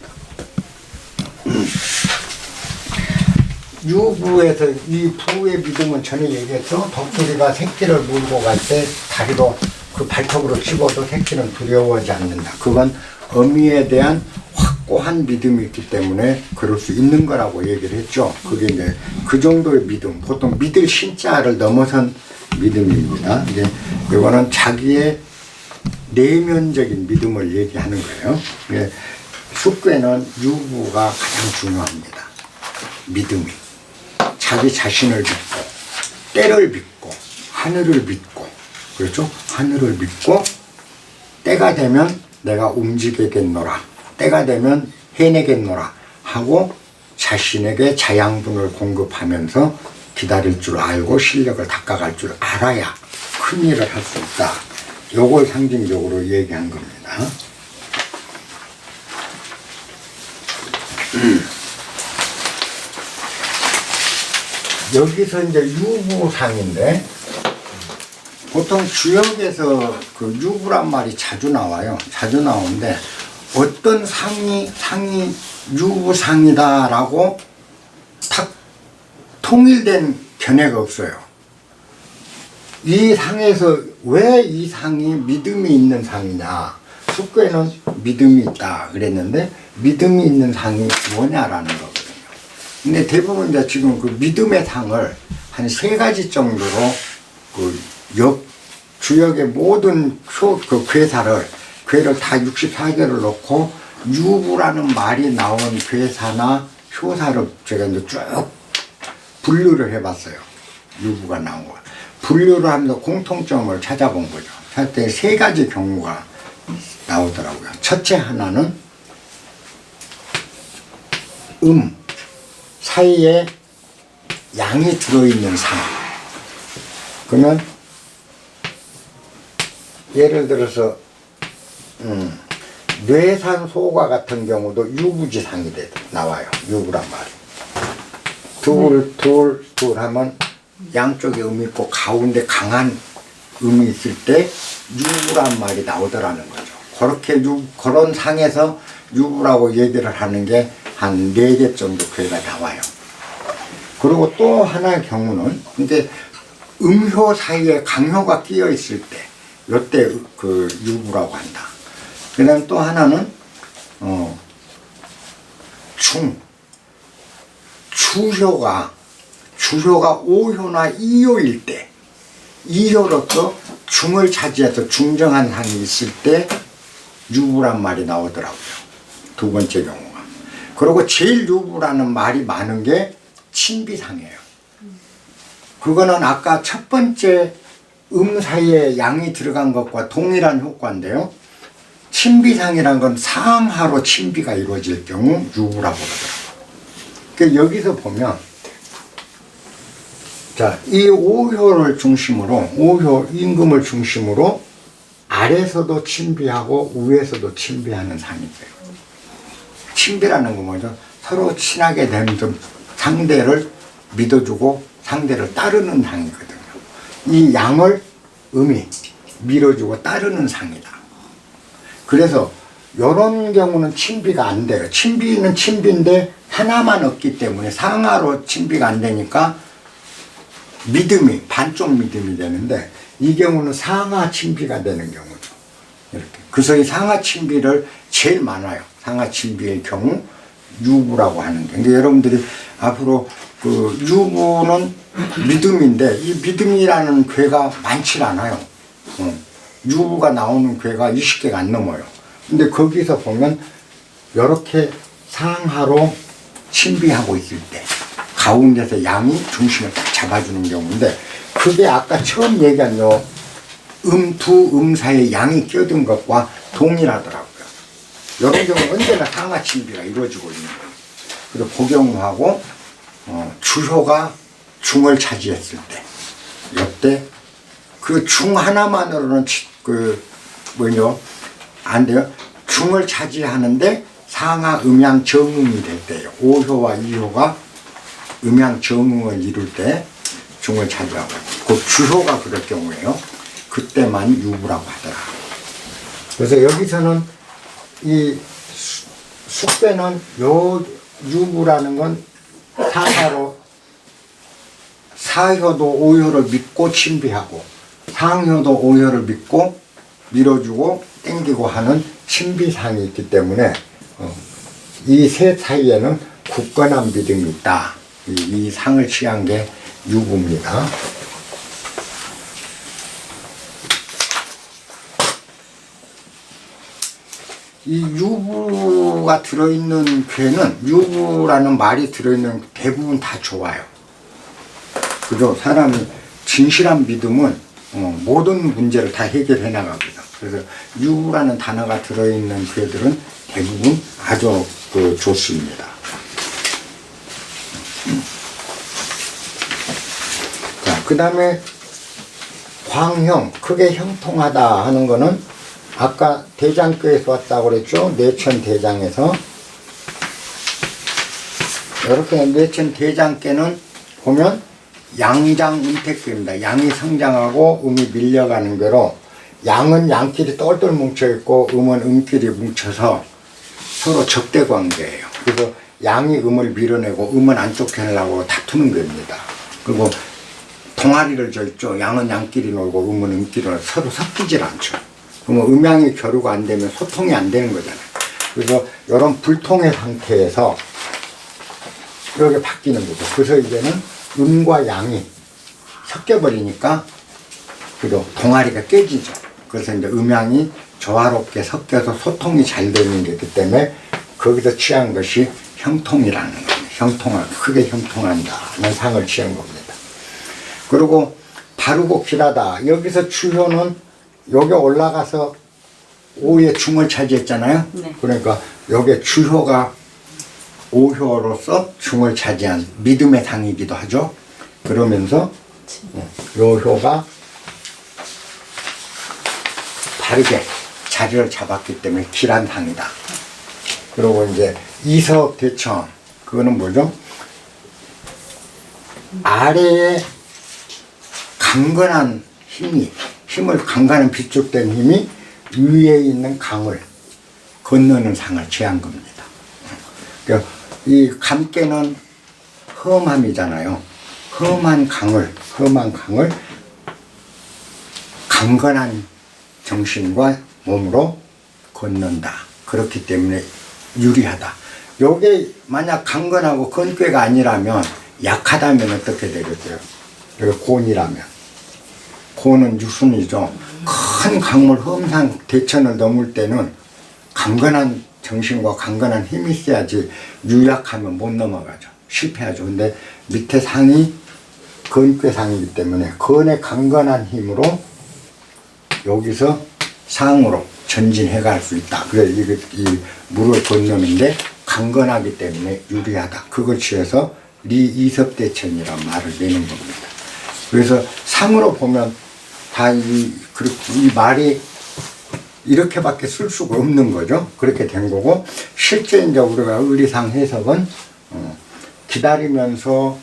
유부에서 이 부의 믿음은 전에 얘기했죠. 독수리가 새끼를 물고 갈 때 다리로 그 발톱으로 찝어도 새끼는 두려워하지 않는다. 그건 어미에 대한 확고한 믿음이 있기 때문에 그럴 수 있는 거라고 얘기를 했죠. 그게 이제 그 정도의 믿음, 보통 믿을 신자를 넘어선 믿음입니다. 이제 이거는 자기의 내면적인 믿음을 얘기하는 거예요. 숙괴는 유부가 가장 중요합니다. 믿음이. 자기 자신을 믿고, 때를 믿고, 하늘을 믿고, 그렇죠? 하늘을 믿고, 때가 되면 내가 움직이겠노라, 때가 되면 해내겠노라 하고 자신에게 자양분을 공급하면서 기다릴 줄 알고 실력을 닦아갈 줄 알아야 큰 일을 할 수 있다. 요걸 상징적으로 얘기한 겁니다. 여기서 이제 유부상인데, 보통 주역에서 그 유부란 말이 자주 나와요. 자주 나오는데, 어떤 상이 유부상이다라고 탁 통일된 견해가 없어요. 이 상에서 왜 이 상이 믿음이 있는 상이냐? 숙교에는 믿음이 있다 그랬는데, 믿음이 있는 상이 뭐냐라는 거거든요. 근데 대부분 이제 지금 그 믿음의 상을 한 3가지 정도로 주역의 모든 괴를 다 64개를 놓고 유부라는 말이 나온 괴사나 효사를 제가 이제 쭉 분류를 해봤어요. 유부가 나온 거. 분류를 하면서 공통점을 찾아본 거죠. 찾을 때 3가지 경우가 나오더라고요. 첫째 하나는 사이에 양이 들어있는 상. 그러면 예를 들어서 뇌산 소가 같은 경우도 유부지상이 나와요. 유부란 말이. 둘 하면 양쪽에 음이 있고 가운데 강한 음이 있을 때 유부란 말이 나오더라는 거죠. 그런 상에서 유부라고 얘기를 하는 게 한 4개 정도 괴가 나와요. 그리고 또 하나의 경우는 이제 음효 사이에 강효가 끼어 있을 때, 이때 그 유부라고 한다. 그 다음 또 하나는 주효가 5효나 2효일 때, 2효로서 중을 차지해서 중정한 상이 있을 때 유부란 말이 나오더라고요. 2번째 경우가. 그리고 제일 유부라는 말이 많은 게 친비상이에요. 그거는 아까 첫 번째 사이에 양이 들어간 것과 동일한 효과인데요. 친비상이란 건 상하로 친비가 이루어질 경우 유부라고 그러더라고요. 그러니까 여기서 보면, 자, 이 5효를 중심으로, 5효 임금을 중심으로 아래서도 친비하고 위에서도 친비하는 상이 있어요. 친비라는 건 뭐죠? 서로 친하게 되면서 상대를 믿어주고 상대를 따르는 상이거든요. 이 양을 음이 밀어주고 따르는 상이다. 그래서 이런 경우는 친비가 안 돼요. 친비는 친비인데 하나만 없기 때문에 상하로 친비가 안 되니까 믿음이 반쪽 믿음이 되는데, 이 경우는 상하 친비가 되는 경우죠. 이렇게. 그래서 이 상하 친비를 제일 많아요. 상하 친비의 경우 유부라고 하는 게. 근데 여러분들이 앞으로 그 유부는 믿음인데 이 믿음이라는 괴가 많지 않아요. 유부가 나오는 괴가 20개가 안 넘어요. 근데 거기서 보면 이렇게 상하로 친비하고 있을 때 가운데서 양이 중심을 딱 잡아주는 경우인데, 그게 아까 처음 얘기한 두 사이에 양이 껴든 것과 동일하더라고요. 이런 경우는 언제나 상하 친비가 이루어지고 있는 거예요. 그리고 복용하고 주효가 중을 차지했을 때, 이때 그 중 하나만으로는 안 돼요. 중을 차지하는데 상하 음양 정음이 될 때요. 5효와 2효가 음양 정음을 이룰 때 중을 차지하고, 그 주효가 그럴 경우에요. 그때만 유부라고 하더라. 그래서 여기서는 이 숙배는 요 유부라는 건 상하로 4효도 5효를 믿고 친비하고, 상효도 5효를 믿고 밀어주고 땡기고 하는 친비상이 있기 때문에 이 셋 사이에는 굳건한 믿음이 있다. 이 상을 취한 게 유부입니다. 이 유부가 들어있는 괴는, 유부라는 말이 들어있는 대부분 다 좋아요. 그죠? 사람이 진실한 믿음은 모든 문제를 다 해결해 나가거든요. 그래서 유부라는 단어가 들어있는 괴들은 대부분 아주 좋습니다. 자, 그 다음에 광형, 크게 형통하다 하는 거는 아까 대장교에서 왔다고 그랬죠? 내천 대장에서. 이렇게 내천 대장께는 보면 양장 은택교입니다. 양이 성장하고 음이 밀려가는 거로 양은 양끼리 똘똘 뭉쳐있고 음은 음끼리 뭉쳐서 서로 적대 관계예요. 그래서 양이 음을 밀어내고 음은 안쪽 하려고 다투는 겁니다. 그리고 동아리를 져있죠. 양은 양끼리 놀고 음은 음끼리 놀고 서로 섞이질 않죠. 그러면 음양이 교류가 안 되면 소통이 안 되는 거잖아요. 그래서 이런 불통의 상태에서 이렇게 바뀌는 거죠. 그래서 이제는 음과 양이 섞여버리니까 그리고 동아리가 깨지죠. 그래서 이제 음양이 조화롭게 섞여서 소통이 잘 되는 게 있기 때문에 거기서 취한 것이 형통이라는 겁니다. 형통한, 크게 형통한다는 상을 취한 겁니다. 그리고 바르고 길하다. 여기서 주효는 여기 올라가서 오의 중을 차지했잖아요. 네. 그러니까 여기 주효가 오효로서 중을 차지한 믿음의 상이기도 하죠. 그러면서 요 효가 바르게 자리를 잡았기 때문에 길한 상이다. 그리고 이제 이석 대천, 그거는 뭐죠? 아래에 강건한 힘을 강건한 비축된 힘이 위에 있는 강을 건너는 상을 취한 겁니다. 그러니까 이 감깨는 험함이잖아요. 험한 강을 강건한 정신과 몸으로 건넌다. 그렇기 때문에 유리하다. 요게 만약 강건하고 건괴가 아니라면 약하다면 어떻게 되겠어요? 곤이라면. 곤은 유순이죠. 큰 강물 험산 대천을 넘을 때는 강건한 정신과 강건한 힘이 있어야지 유약하면 못 넘어가죠. 실패하죠. 근데 밑에 상이 건괴상이기 때문에 건의 강건한 힘으로 여기서 상으로 전진해 갈 수 있다. 그래 이 물을 건너는데 강건하기 때문에 유리하다. 그걸 취해서 리이섭대천이란 말을 내는 겁니다. 그래서 상으로 보면 다 이 말이 이렇게밖에 쓸 수가 없는 거죠. 그렇게 된 거고, 실제 이제 우리가 의리상 해석은 기다리면서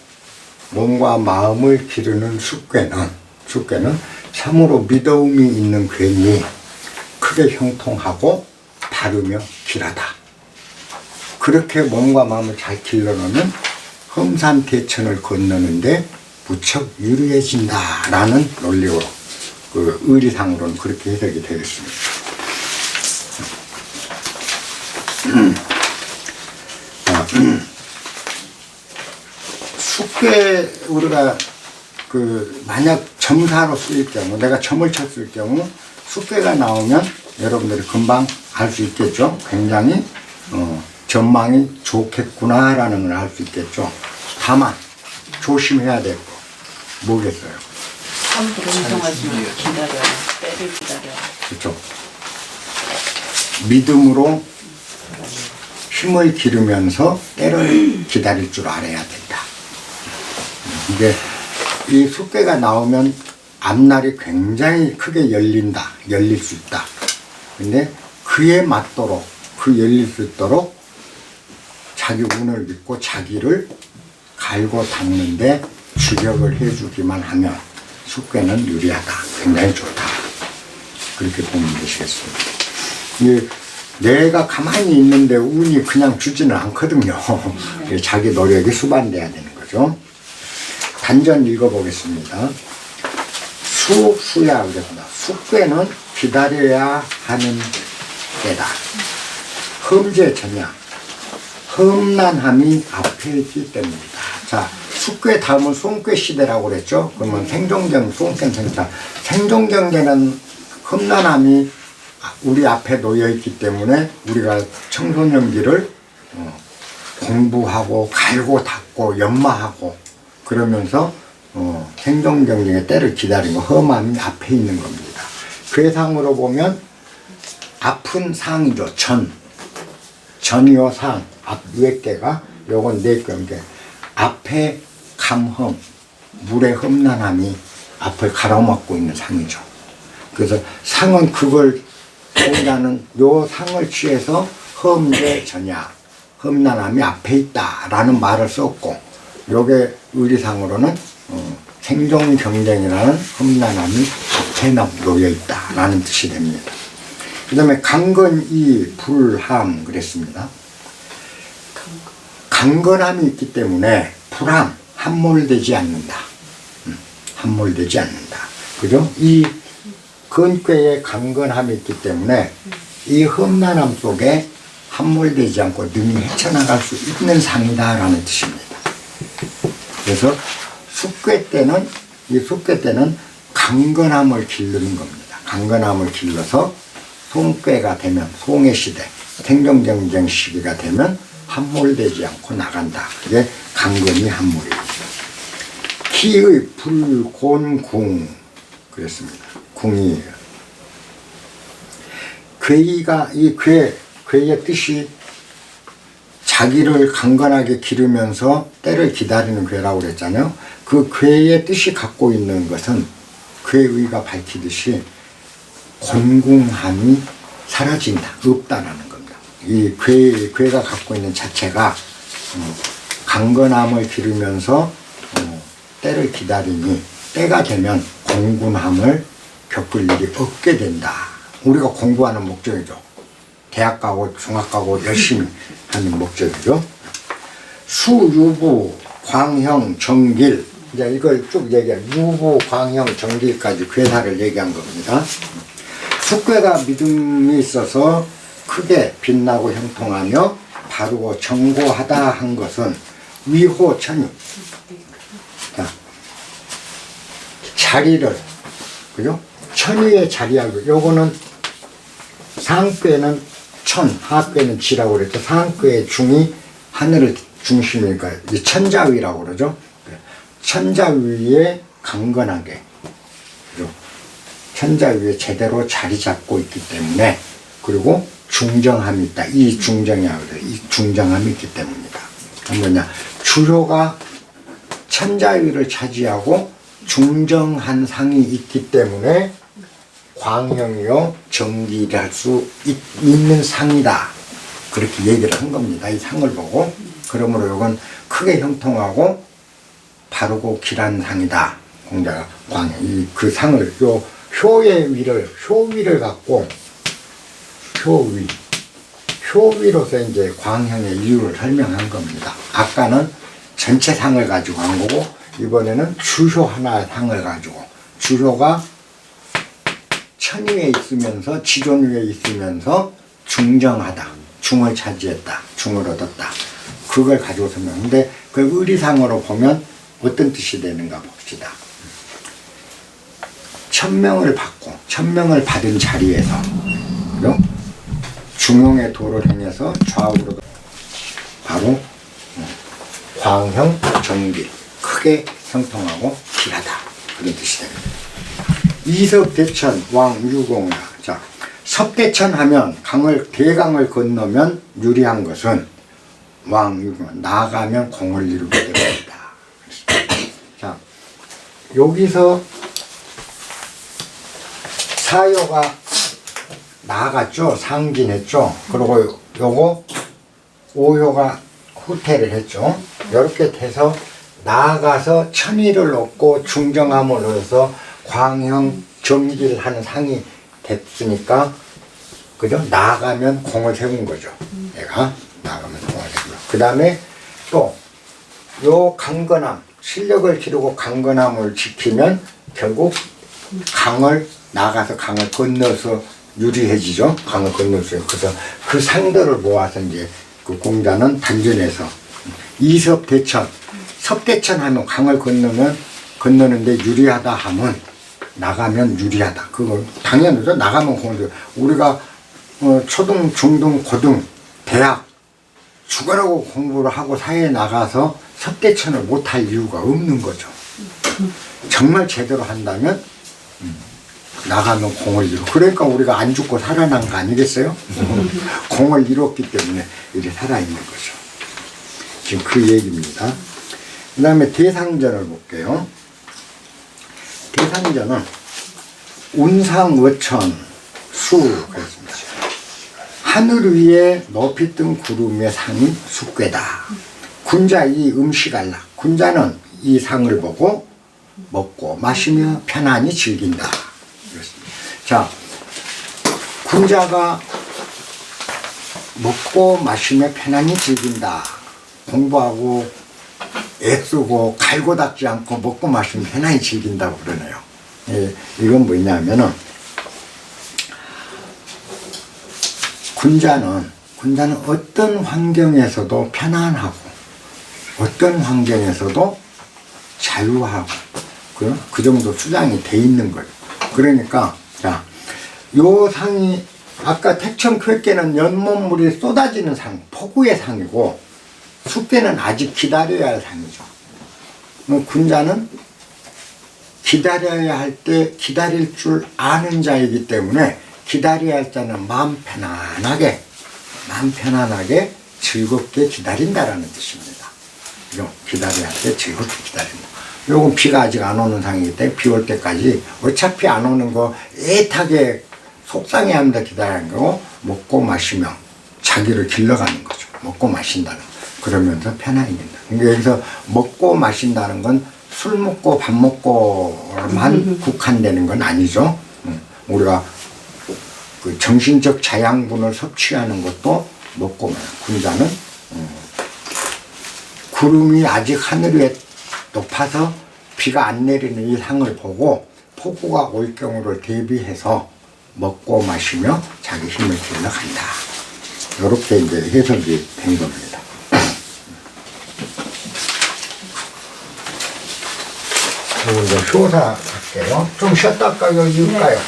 몸과 마음을 기르는 숙괴는 참으로 믿음이 있는 괜히 크게 형통하고 바르며 길하다. 그렇게 몸과 마음을 잘 길러놓으면 험산 대천을 건너는데 무척 유리해진다라는 논리로 그 의리상으로는 그렇게 해석이 되겠습니다. 숙괴 우리가 만약 점사로 쓰일 경우, 내가 점을 쳤을 경우 숙괴가 나오면 여러분들이 금방 알 수 있겠죠. 굉장히 전망이 좋겠구나라는 걸 알 수 있겠죠. 다만 조심해야 될 거 뭐겠어요? 함부로 운동하지 마. 기다려. 때를 기다려. 그렇죠. 믿음으로 힘을 기르면서 때를 기다릴 줄 알아야 된다. 이게 이 숙괴가 나오면 앞날이 굉장히 크게 열릴 수 있다. 근데 그에 맞도록, 열릴 수 있도록 자기 운을 믿고 자기를 갈고 닦는데 주력을 해주기만 하면 숙괴는 유리하다. 굉장히 좋다. 그렇게 보면 되시겠습니다. 내가 가만히 있는데 운이 그냥 주지는 않거든요. 자기 노력이 수반돼야 되는 거죠. 단전 읽어보겠습니다. 수야 그랬구나. 숙괴는 기다려야 하는 때다. 험제전야. 험난함이 앞에 있기 때문이다. 자, 숙괴 다음은 송괴 시대라고 그랬죠. 그러면 생존경, 송괴 생자. 생존경제는 험난함이 우리 앞에 놓여 있기 때문에 우리가 청소년기를 공부하고 갈고 닦고 연마하고 그러면서 생존경쟁의 때를 기다리고 험함이 앞에 있는 겁니다. 그 상으로 보면 아픈 상이죠. 전이요 상, 앞 위에 개가 요건 네 개인데 앞에 감험, 물의 험난함이 앞을 가로막고 있는 상이죠. 그래서 상은 그걸 보자는 요 상을 취해서 험제전야, 험난함이 앞에 있다라는 말을 썼고 요게 의리상으로는 생존 경쟁이라는 험난함이 앞에 놓여 있다라는 뜻이 됩니다. 그 다음에 강건이 불함 그랬습니다. 강건함이 있기 때문에 불함, 함몰되지 않는다. 함몰되지 않는다. 그죠? 이 근꾀에 강건함이 있기 때문에 이 험난함 속에 함몰되지 않고 능히 헤쳐나갈 수 있는 상이다라는 뜻입니다. 그래서 숙괴 때는, 이 숙괴 때는 강건함을 기르는 겁니다. 강건함을 길러서 송괴가 되면, 송해 시대, 생존경쟁 시기가 되면 함몰되지 않고 나간다. 그게 강건이 함몰입니다. 기의 불곤궁 그랬습니다. 궁이에요. 괴이가, 이 괴의 뜻이 자기를 강건하게 기르면서 때를 기다리는 괴라고 그랬잖아요. 그 괴의 뜻이 갖고 있는 것은 괴의가 밝히듯이 곤궁함이 사라진다, 없다라는 겁니다. 이 괴가 갖고 있는 자체가 강건함을 기르면서 때를 기다리니 때가 되면 곤궁함을 겪을 일이 없게 된다. 우리가 공부하는 목적이죠. 대학 가고 중학 가고 열심히 하는 목적이죠. 수유부 광형 정길, 이제 이걸 쭉 얘기해. 유부 광형 정길까지 괴사를 얘기한 겁니다. 숙괴가 믿음이 있어서 크게 빛나고 형통하며 바르고 정고하다 한 것은 위호천이, 자, 자리를, 그죠? 천위의 자리하고, 요거는 상괴는 천, 하괴는 지라고 그랬죠. 상괴의 중이 하늘을 중심이니까 이 천자위라고 그러죠. 천자위에 강건하게, 그죠? 천자위에 제대로 자리 잡고 있기 때문에, 그리고 중정함이 있다. 이 중정이라고 그래요. 이 중정함이 있기 때문이다. 뭐냐? 주효가 천자위를 차지하고 중정한 상이 있기 때문에 광형이요 정기할 수 있는 상이다. 그렇게 얘기를 한 겁니다. 이 상을 보고. 그러므로 이건 크게 형통하고 바르고 길한 상이다. 공자가 광형, 그 상을, 요 효의 위를, 효위를 갖고, 효위로서 이제 광형의 이유를 설명한 겁니다. 아까는 전체 상을 가지고 한 거고, 이번에는 주효 하나의 상을 가지고, 주효가 천위에 있으면서, 지존 위에 있으면서 중정하다. 중을 차지했다. 중을 얻었다. 그걸 가지고 설명하는데, 그 의리상으로 보면 어떤 뜻이 되는가 봅시다. 천명을 받고, 천명을 받은 자리에서, 그죠? 중용의 도를 행해서 좌우로 바로 광형 정길, 크게 형통하고 길하다. 그런 뜻이 됩니다. 이섭대천 왕유공이다. 자, 섭대천 하면 대강을 건너면 유리한 것은 왕유공, 나아가면 공을 이루게 됩니다. 자, 여기서 사요가 나아갔죠. 상진했죠. 그리고 요거 오효가 후퇴를 했죠. 이렇게 돼서 나아가서 천위를 얻고 중정함을 얻어서 광형 정길하는 상이 됐으니까, 그죠? 나아가면 공을 세운 거죠. 얘가 나아가면 공을 세우고. 그 다음에 또 요 강건함, 실력을 기르고 강건함을 지키면 결국 강을 나가서 강을 건너서 유리해지죠. 강을 건널 수 있어요. 그래서 그 상들을 모아서 이제 그 공자는 단전해서 이섭대천, 섭대천 하면 강을 건너는데 유리하다 하면 나가면 유리하다. 그거 당연하죠. 나가면 공을. 우리가 초등, 중등, 고등, 대학 죽어라고 공부를 하고 사회에 나가서 섭대천을 못할 이유가 없는 거죠. 정말 제대로 한다면 나가면 공을 이루. 그러니까 우리가 안 죽고 살아난 거 아니겠어요? 공을 이뤘기 때문에 이렇게 살아있는 거죠. 지금 그 얘기입니다. 그 다음에 대상전을 볼게요. 대상전은 운상어천 수 그랬습니다. 하늘 위에 높이 뜬 구름의 상이 숙괴다. 군자 이 음식알라. 군자는 이 상을 보고 먹고 마시며 편안히 즐긴다. 자, 군자가 먹고 마시며 편안히 즐긴다. 공부하고 애쓰고 갈고 닦지 않고 먹고 마시며 편안히 즐긴다고 그러네요. 예, 이건 뭐냐면은 군자는 어떤 환경에서도 편안하고 어떤 환경에서도 자유하고 그 정도 수장이 돼 있는 거예요. 그러니까 자, 요 상이 아까 택천쾌께는 연못물이 쏟아지는 상, 폭우의 상이고 숙대는 아직 기다려야 할 상이죠. 군자는 기다려야 할 때 기다릴 줄 아는 자이기 때문에 기다려야 할 자는 마음 편안하게 즐겁게 기다린다라는 뜻입니다. 기다려야 할 때 즐겁게 기다린다. 요건 비가 아직 안 오는 상이기 때문에 비 올 때까지 어차피 안 오는 거 애타게 속상해하면서 기다리는 거고 먹고 마시며 자기를 길러가는 거죠. 먹고 마신다는 거. 그러면서 편안히 된다. 그러니까 여기서 먹고 마신다는 건 술 먹고 밥 먹고만 국한되는 건 아니죠. 우리가 그 정신적 자양분을 섭취하는 것도 먹고 군자는 구름이 아직 하늘 위에 높아서 비가 안 내리는 이 상을 보고 폭우가 올 경우를 대비해서 먹고 마시며 자기 힘을 길러간다. 이렇게 이제 해석이 된 겁니다. 그리고 이제 효사 할게요. 좀 쉬었다 할까요? 이을까요?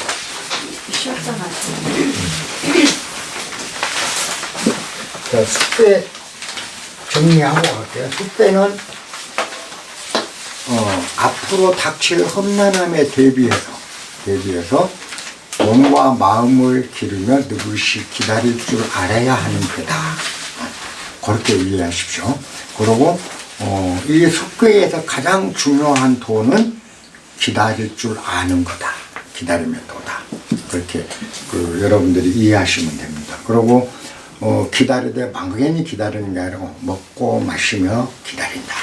쉬었다 가세요. 자, 숙배 정리하고 갈게요. 숙배는 앞으로 닥칠 험난함에 대비해서 몸과 마음을 기르며 느긋이 기다릴 줄 알아야 하는 거다. 그렇게 이해하십시오. 그리고 이 숙배에서 가장 중요한 도는 기다릴 줄 아는 거다. 기다리면 도다. 그렇게 여러분들이 이해하시면 됩니다. 그리고 기다리되 막연히 기다리는 게 아니고 먹고 마시며 기다린다.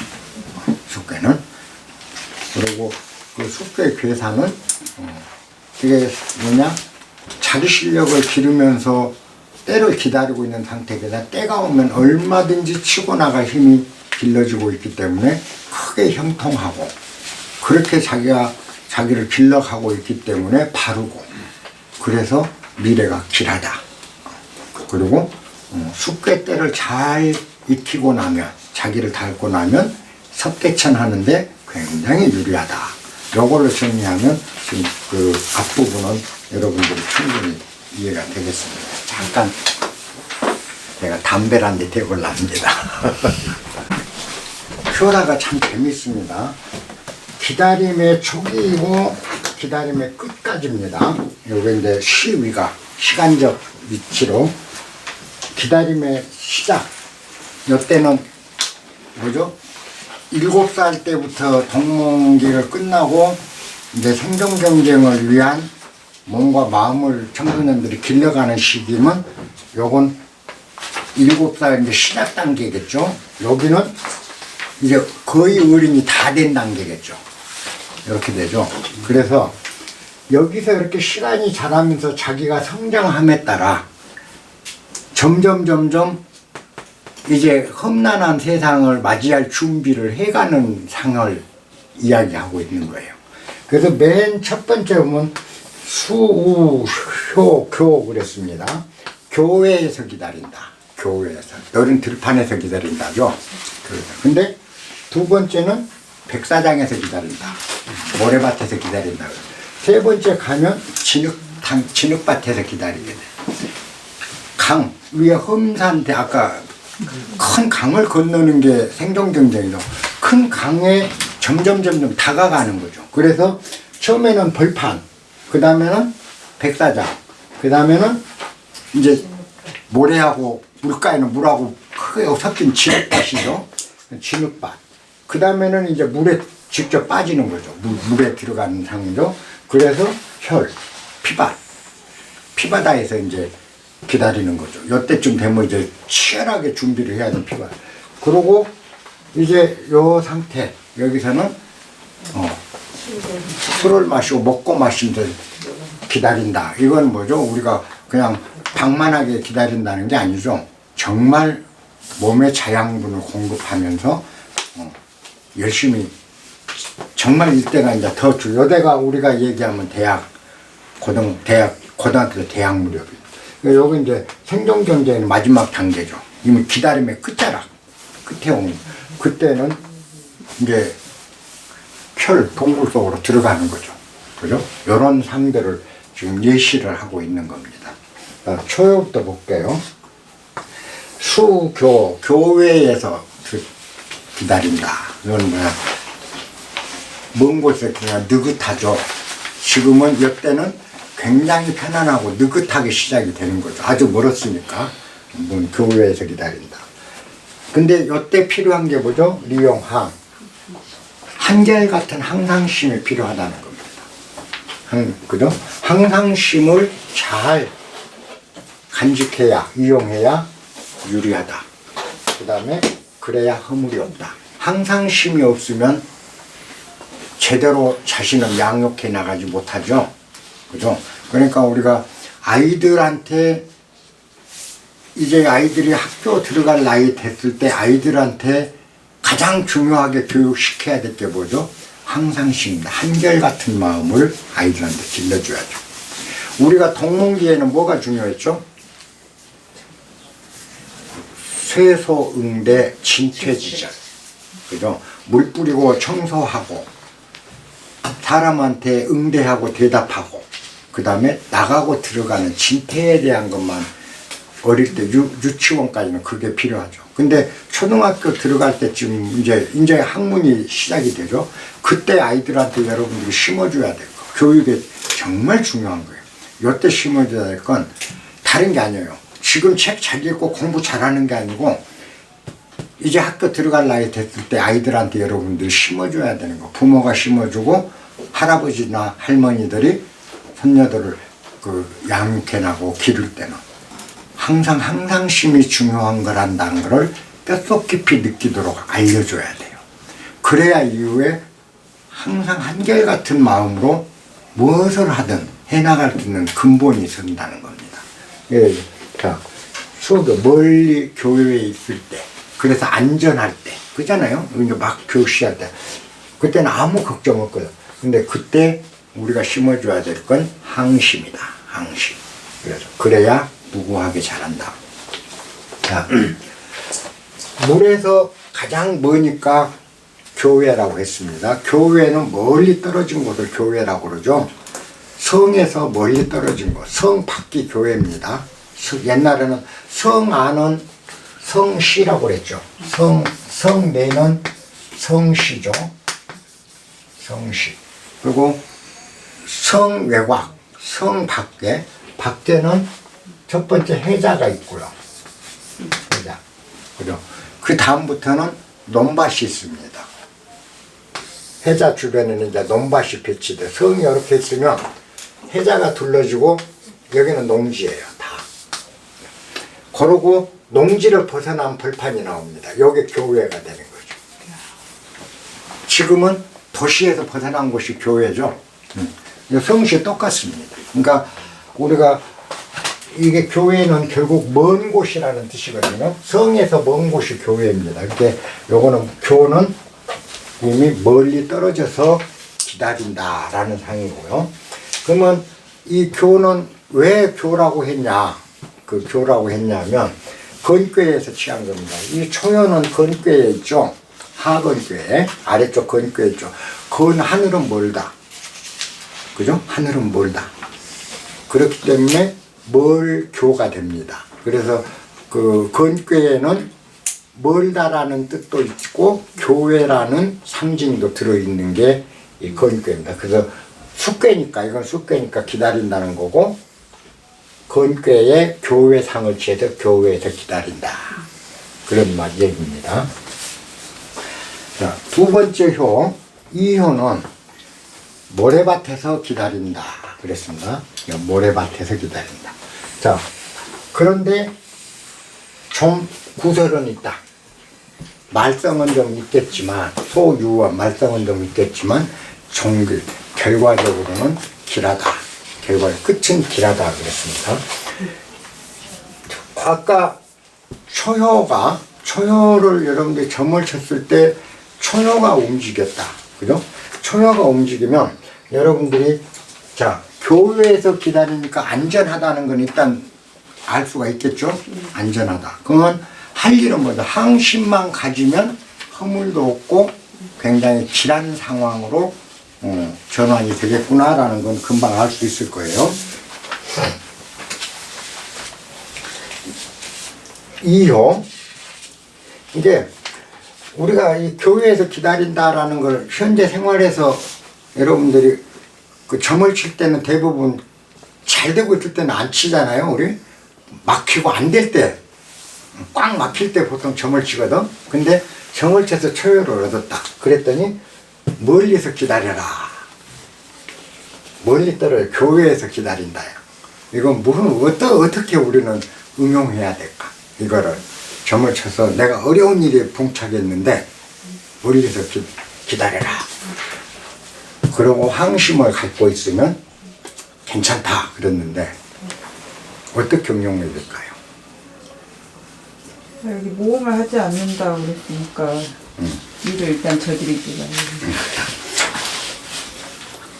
숙배는. 그리고 그 숙배의 괴사는 이게 뭐냐? 자기 실력을 기르면서 때를 기다리고 있는 상태에다 때가 오면 얼마든지 치고 나갈 힘이 길러지고 있기 때문에 크게 형통하고 그렇게 자기를 길러가고 있기 때문에 바르고 그래서 미래가 길하다. 그리고 숙괴 때를 잘 익히고 나면 자기를 닳고 나면 섭대천 하는데 굉장히 유리하다. 요걸로 정리하면 지금 그 앞부분은 여러분들이 충분히 이해가 되겠습니다. 잠깐 제가 담배를 한 대 대고 납니다. 효라가 참 재밌습니다. 기다림의 초기이고 기다림의 끝까지입니다. 요게 이제 시위가 시간적 위치로 기다림의 시작. 요때는 뭐죠? 7살 때부터 동문기를 끝나고 이제 생존 경쟁을 위한 몸과 마음을 청소년들이 길러가는 시기면 요건 7살 이제 시작 단계겠죠. 여기는 이제 거의 어른이 다 된 단계겠죠. 이렇게 되죠. 그래서 여기서 이렇게 시간이 자라면서 자기가 성장함에 따라 점점 이제 험난한 세상을 맞이할 준비를 해가는 상을 이야기하고 있는 거예요. 그래서 맨 첫 번째 보면 수, 우, 효, 교 그랬습니다. 교회에서 기다린다. 교회에서. 너른 들판에서 기다린다죠. 근데 두 번째는 백사장에서 기다린다. 모래밭에서 기다린다. 세 번째 가면 진흙밭에서 기다리게 돼. 강 위에 험산대 아까 큰 강을 건너는 게 생존 경쟁이죠. 큰 강에 점점 다가가는 거죠. 그래서 처음에는 벌판, 그 다음에는 백사장, 그 다음에는 이제 모래하고 물가에는 물하고 크게 섞인 진흙밭이죠. 진흙밭. 그 다음에는 이제 물에 직접 빠지는 거죠. 물에 들어가는 상이죠. 그래서 피밭. 피바다에서 이제 기다리는 거죠. 이때쯤 되면 이제 치열하게 준비를 해야 되는 피바. 그러고 이제 요 상태, 여기서는 술을 마시고 먹고 마시면서 기다린다. 이건 뭐죠? 우리가 그냥 방만하게 기다린다는 게 아니죠. 정말 몸에 자양분을 공급하면서 열심히 정말 이때가 이제 더 요때가 우리가 얘기하면 고등학교 대학 무렵이에요. 여기 이제 생존 경쟁의 마지막 단계죠. 이미 기다림의 끝자락 끝에 오는 그때는 이제 동굴 속으로 들어가는 거죠. 그죠? 이런 상대를 지금 예시를 하고 있는 겁니다. 초요부터 볼게요. 교회에서 기다린다. 이건 뭐야? 먼 곳에 그냥 느긋하죠. 지금은 이때는 굉장히 편안하고 느긋하게 시작이 되는 거죠. 아주 멀었으니까. 교회에서 기다린다. 근데 이때 필요한 게 뭐죠? 리용항. 한결같은 항상심이 필요하다는 겁니다. 그죠? 항상심을 잘 간직해야, 이용해야 유리하다. 그 다음에 그래야 허물이 없다. 항상심이 없으면 제대로 자신을 양육해 나가지 못하죠. 그죠? 그러니까 우리가 아이들한테 이제 아이들이 학교 들어갈 나이 됐을 때 아이들한테 가장 중요하게 교육시켜야 될 게 뭐죠? 항상심, 한결같은 마음을 아이들한테 길러줘야죠. 우리가 동문기에는 뭐가 중요했죠? 쇠소응대 진퇴지절. 그죠? 물 뿌리고 청소하고 사람한테 응대하고 대답하고 그 다음에 나가고 들어가는 진퇴에 대한 것만 어릴 때 유치원까지는 그게 필요하죠. 근데 초등학교 들어갈 때쯤 이제 학문이 시작이 되죠. 그때 아이들한테 여러분들이 심어줘야 될 거. 교육에 정말 중요한 거예요. 이때 심어줘야 될 건 다른 게 아니에요. 지금 책 잘 읽고 공부 잘하는 게 아니고 이제 학교 들어갈 나이 됐을 때 아이들한테 여러분들이 심어줘야 되는 거. 부모가 심어주고 할아버지나 할머니들이 손녀들을 양육해나고 기를 때는 항상 항상심이 중요한 거란다는 것을 뼛속 깊이 느끼도록 알려줘야 돼요. 그래야 이후에 항상 한결같은 마음으로 무엇을 하든 해나갈 수 있는 근본이 선다는 겁니다. 예, 자, 수업에 멀리 교회에 있을 때, 그래서 안전할 때, 그잖아요. 이제 막 교육 시작할 때, 그때는 아무 걱정 없거든. 근데 그때 우리가 심어줘야 될 건 항심이다. 항심. 그래서 그래야 무고하게 자란다. 자, 물에서 가장 머니까 교회라고 했습니다. 교회는 멀리 떨어진 곳을 교회라고 그러죠. 성에서 멀리 떨어진 곳, 성 밖이 교회입니다. 옛날에는 성 안은 성시라고 그랬죠. 성 내는 성시죠. 성시. 그리고 성 외곽, 성 밖에는 첫 번째 해자가 있고요. 해자. 그죠? 그 다음부터는 논밭이 있습니다. 해자 주변에는 이제 논밭이 배치돼. 성이 이렇게 있으면 해자가 둘러지고 여기는 농지예요. 다. 그러고 농지를 벗어난 벌판이 나옵니다. 여기 교회가 되는 거죠. 지금은 도시에서 벗어난 곳이 교회죠. 성시 똑같습니다. 그러니까 우리가 이게 교회는 결국 먼 곳이라는 뜻이거든요. 성에서 먼 곳이 교회입니다. 이렇게 요거는 교는 이미 멀리 떨어져서 기다린다라는 상이고요. 그러면 이 교는 왜 교라고 했냐? 그 교라고 했냐면 건교에서 취한 겁니다. 이 초연은 건교에 있죠. 하건교에 아래쪽 건교에 있죠. 건 하늘은 멀다. 그죠? 하늘은 멀다. 그렇기 때문에 멀교가 됩니다. 그래서 그 건교에는 멀다라는 뜻도 있고 교회라는 상징도 들어있는 게 이 건교입니다. 그래서 숙괴니까 이건 숙괴니까 기다린다는 거고 건교에 교회상을 취해서 교회에서 기다린다. 그런 말 얘기입니다. 자, 두 번째 효, 이 효는 모래밭에서 기다린다. 그랬습니다. 모래밭에서 기다린다. 자, 그런데 좀 구설은 있다. 말썽은 좀 있겠지만, 소유와 말썽은 좀 있겠지만, 종길, 결과적으로는 길하다. 끝은 길하다 그랬습니다. 아까 초효를 여러분들이 점을 쳤을 때 초효가 움직였다. 그죠? 초효가 움직이면 여러분들이 자, 교회에서 기다리니까 안전하다는 건 일단 알 수가 있겠죠? 안전하다. 그러면 할 일은 뭐죠? 항심만 가지면 허물도 없고 굉장히 길한 상황으로 전환이 되겠구나라는 건 금방 알 수 있을 거예요. 2호. 이게 우리가 이 교회에서 기다린다라는 걸 현재 생활에서 여러분들이 그 점을 칠 때는 대부분 잘 되고 있을 때는 안 치잖아요. 우리 막히고 안 될 때, 꽉 막힐 때 보통 점을 치거든. 근데 점을 쳐서 초효를 얻었다. 그랬더니 멀리서 기다려라. 멀리 떨어져. 교회에서 기다린다. 이건 어떻게 우리는 응용해야 될까? 이거를 점을 쳐서 내가 어려운 일에 봉착했는데 멀리서 기다려라. 그러고 항심을 갖고 있으면 괜찮다 그랬는데 어떻게 응용해야 될까요? 여기 모험을 하지 않는다 그랬으니까 일을 일단 저지르기가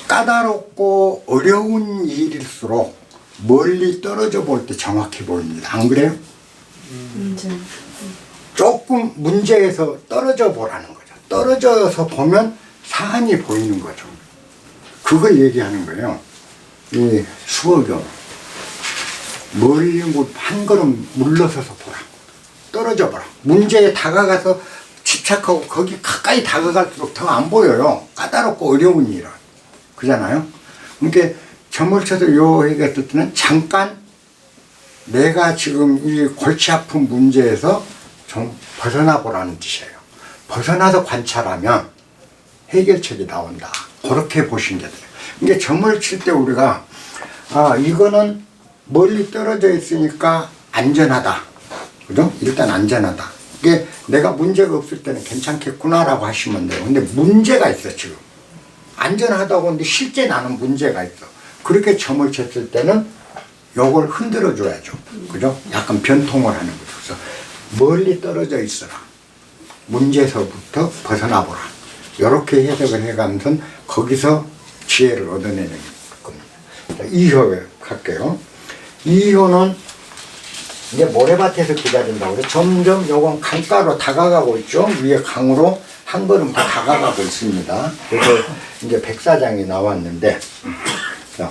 까다롭고 어려운 일일수록 멀리 떨어져 볼 때 정확히 보입니다. 안 그래요? 조금 문제에서 떨어져 보라는 거죠. 떨어져서 보면 사안이 보이는 거죠. 그걸 얘기하는 거예요. 이 수어경 멀리 한 걸음 물러서서 보라. 떨어져 보라. 문제에 다가가서 집착하고 거기 가까이 다가갈수록 더 안 보여요. 까다롭고 어려운 일은. 그잖아요. 그러니까 점을 쳐서 요 얘기했을 때는 잠깐 내가 지금 이 골치 아픈 문제에서 좀 벗어나 보라는 뜻이에요. 벗어나서 관찰하면 해결책이 나온다. 그렇게 보시면 돼요. 이게 점을 칠 때 우리가 이거는 멀리 떨어져 있으니까 안전하다. 그죠? 일단 안전하다. 이게 내가 문제가 없을 때는 괜찮겠구나라고 하시면 돼요. 근데 문제가 있어 지금. 안전하다고 하는데 실제 나는 문제가 있어. 그렇게 점을 쳤을 때는 요걸 흔들어 줘야죠. 그죠? 약간 변통을 하는 거죠. 그래서 멀리 떨어져 있어라. 문제서부터 벗어나 보라. 이렇게 해석을 해가면서 거기서 지혜를 얻어내는 겁니다. 자, 2효에 갈게요. 2효는 이제 모래밭에서 기다린다고 그래. 점점 요건 강가로 다가가고 있죠. 위에 강으로 한 걸음 더 다가가고 있습니다. 그래서 이제 백사장이 나왔는데, 자,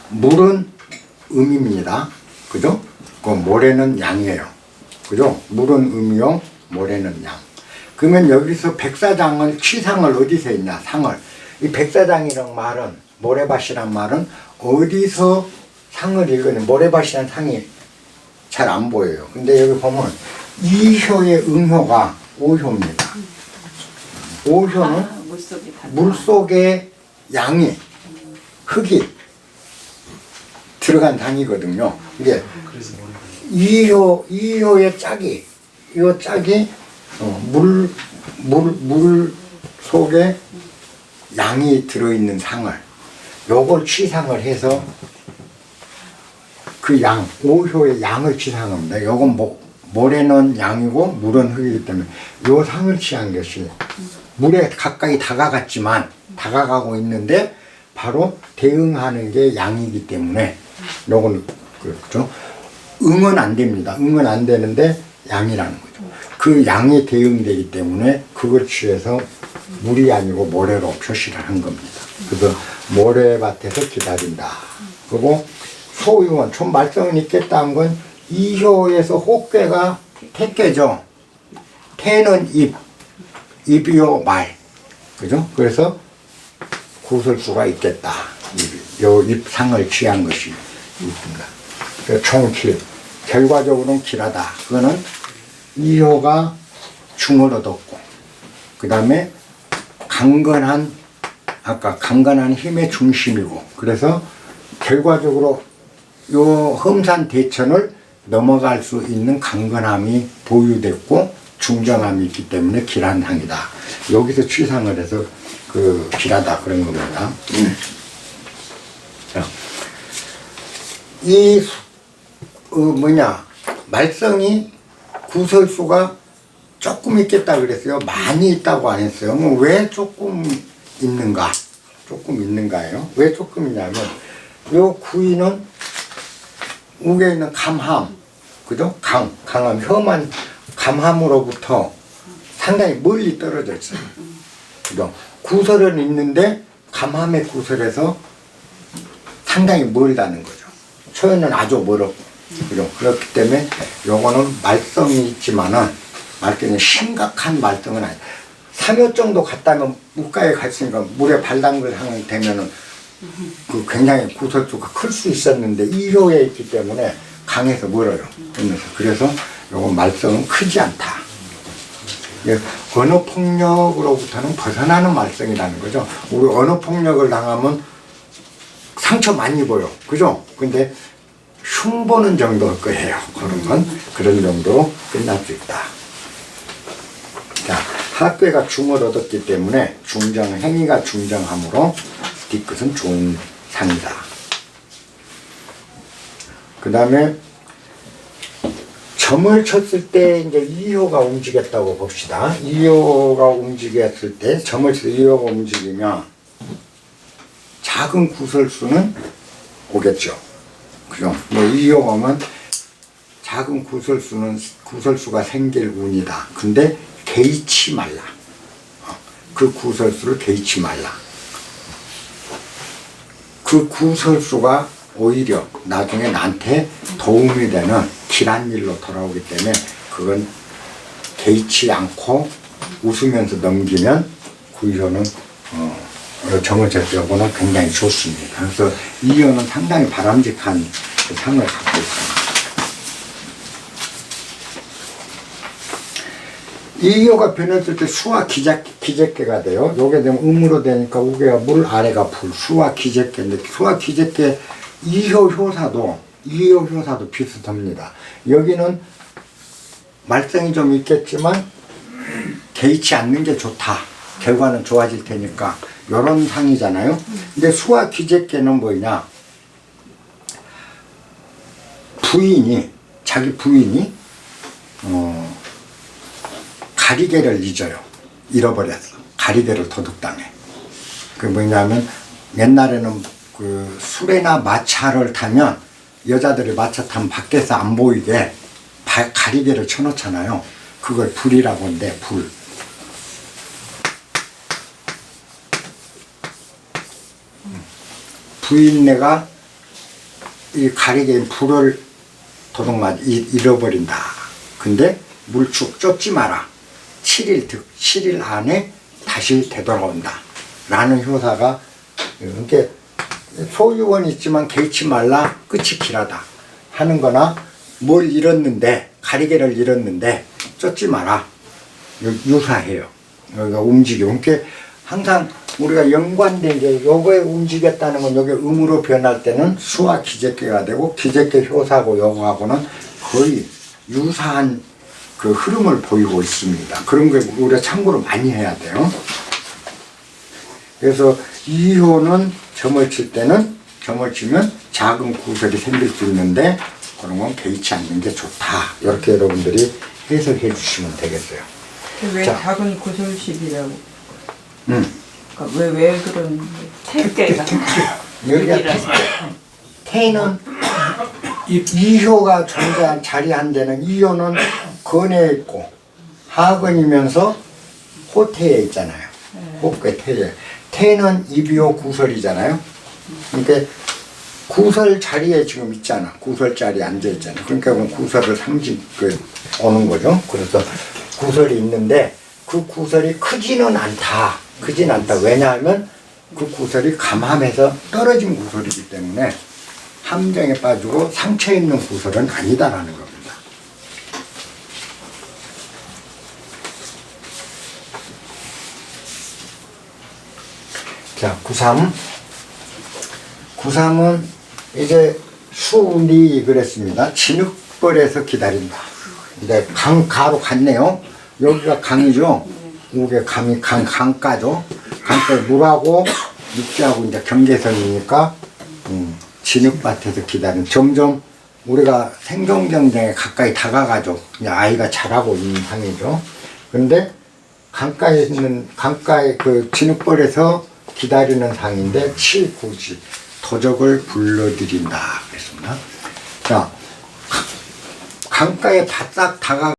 물은 음입니다. 그죠? 그 모래는 양이에요. 그죠? 물은 음이요, 모래는 양. 그러면 여기서 백사장을, 치상을 어디서 했냐, 상을. 이 백사장이란 말은, 모래밭이란 말은 어디서 상을 읽으냐, 모래밭이란 상이 잘 안 보여요. 근데 여기 보면 2효의 응효가 5효입니다. 5효는 물속에 양이, 흙이 들어간 당이거든요. 이게 2효의 짝이, 이 짝이 물 속에 양이 들어있는 상을, 요걸 치상을 해서 그 양, 5효의 양을 치상합니다. 요건 모래는 양이고 물은 흙이기 때문에 요 상을 취한 것이 물에 가까이 다가갔지만 다가가고 있는데 바로 대응하는 게 양이기 때문에 요건 그렇죠. 응은 안 됩니다. 응은 안 되는데 양이라는 거죠. 그 양이 대응되기 때문에 그걸 취해서 물이 아니고 모래로 표시를 한 겁니다. 그래서 모래밭에서 기다린다. 그리고 소유원, 좀 말썽은 있겠다 한 건 2효에서 호꾀가 택괴죠. 태는 입, 입이요 말. 그죠? 그래서 구설 수가 있겠다. 요 입상을 취한 것이 있습니다. 총길, 결과적으로는 길하다. 그거는 2효가 중을 얻었고, 그 다음에 아까 강건한 힘의 중심이고, 그래서 결과적으로 요 험산 대천을 넘어갈 수 있는 강건함이 보유됐고 중정함이 있기 때문에 길한 상이다. 여기서 취상을 해서 그 길하다 그런 겁니다. 자, 이 말썽이 구설수가 조금 있겠다 그랬어요. 많이 있다고 안 했어요. 왜 조금 있는가? 조금 있는가요? 왜 조금 있냐면 요 구이는 우에 있는 감함, 그죠? 강함, 혐한 감함으로부터 상당히 멀리 떨어져 있어요. 그죠? 구설은 있는데 감함의 구설에서 상당히 멀다는 거죠. 초연은 아주 멀었고, 그죠? 그렇기 때문에 요거는 말썽이 있지만은 말썽이 심각한 말썽은 아니에요. 3여 정도 갔다면 물가에 갔으니까 물에 발 담글 상황이 되면은 그 굉장히 구설수가 클 수 있었는데 2호에 있기 때문에 강에서 멀어요. 그래서 요건 말썽은 크지 않다. 언어폭력으로부터는 벗어나는 말썽이라는 거죠. 우리 언어폭력을 당하면 상처 많이 입어요. 그죠? 근데 흉보는 정도일 거예요. 그런 건 그런 정도로 끝날 수 있다. 자, 학괴가 중을 얻었기 때문에 행위가 중정함으로 뒤끝은 좋은 상이다. 그 다음에 점을 쳤을 때 이제 2호가 움직였다고 봅시다. 2호가 움직였을 때 점을 쳐서 2호가 움직이면 작은 구설수는 오겠죠. 그죠? 2호가 오면 작은 구설수가 생길 운이다. 근데 개의치 말라. 그 구설수를 개의치 말라. 그 구설수가 오히려 나중에 나한테 도움이 되는 길한 일로 돌아오기 때문에 그건 개의치 않고 웃으면서 넘기면 구이호는 정을 제때하고는 굉장히 좋습니다. 그래서 이호는 상당히 바람직한 상을 갖고 있습니다. 이호가 변했을 때 수와 기재께가 돼요. 요게 되면 음으로 되니까 우게가 물, 아래가 불, 수와 기재께인데 수와 기재께 이호 효사도 비슷합니다. 여기는 말썽이 좀 있겠지만 개의치 않는 게 좋다. 결과는 좋아질 테니까 요런 상이잖아요. 근데 수와 기재께는 뭐냐? 자기 부인이 가리개를 잃어버렸어. 가리개를 도둑당해. 그 뭐냐면 옛날에는 그 술이나 마차를 타면 여자들이 마차 타면 밖에서 안 보이게 가리개를 쳐놓잖아요. 그걸 불이라고 하는데 불. 부인네가 이 가리개인 불을 잃어버린다. 근데 물축 쫓지 마라. 7일 안에 다시 되돌아온다. 라는 효사가 이렇게 소유원 있지만 개의치 말라. 끝이 길하다. 하는 거나 뭘 잃었는데 가리개를 잃었는데 쫓지 마라. 유사해요. 여기가 움직여. 그러니까 항상 우리가 연관된 게 요거에 움직였다는 건 여기 음으로 변할 때는 수와 기재께가 되고 기재께 효사고 요거하고는 거의 유사한 그 흐름을 보이고 있습니다. 그런 거 우리가 참고로 많이 해야 돼요. 그래서 2호는 점을 치면 작은 구설이 생길 수 있는데 그런 건 개의치 않는 게 좋다. 이렇게 여러분들이 해석해 주시면 되겠어요. 왜 자. 작은 구설식이라고? 그러니까 왜 그런 택배가 여기가 태는 2호가 자리한 데는 2호는 건에 있고 하근이면서 호태에 있잖아요. 호께 태에. 태는 입이호 구설이잖아요. 그러니까 구설 자리에 지금 있잖아. 구설 자리에 앉아 있잖아. 그러니까 구설을 오는 거죠. 그래서 구설이 있는데 그 구설이 크지는 않다. 왜냐하면 그 구설이 감함에서 떨어진 구설이기 때문에 함정에 빠지고 상처 있는 구설은 아니다라는 겁니다. 자, 93은 이제 수운이 그랬습니다. 진흙벌에서 기다린다. 이제 가로 갔네요. 여기가 강이죠. 우게 감이 강가죠. 강가에 물하고 육지하고 이제 경계선이니까 진흙밭에서 기다리는 점점 우리가 생존 경쟁에 가까이 다가가죠. 그냥 아이가 자라고 있는 상이죠. 그런데 강가에 있는 강가에 그 진흙벌에서 기다리는 상인데 칠구지 도적을 불러들인다 그랬습니다. 자, 강가에 바싹 다가가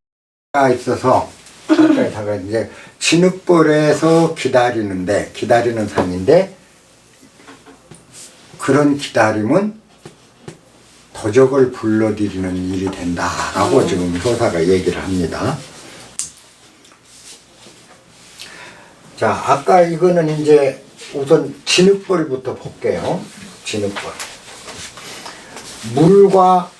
있어서 강가에 다가 이제 진흙벌에서 기다리는 상인데 그런 기다림은 도적을 불러들이는 일이 된다라고 지금 효사가 얘기를 합니다. 자, 아까 이거는 이제 우선 진흙벌부터 볼게요. 진흙벌. 물과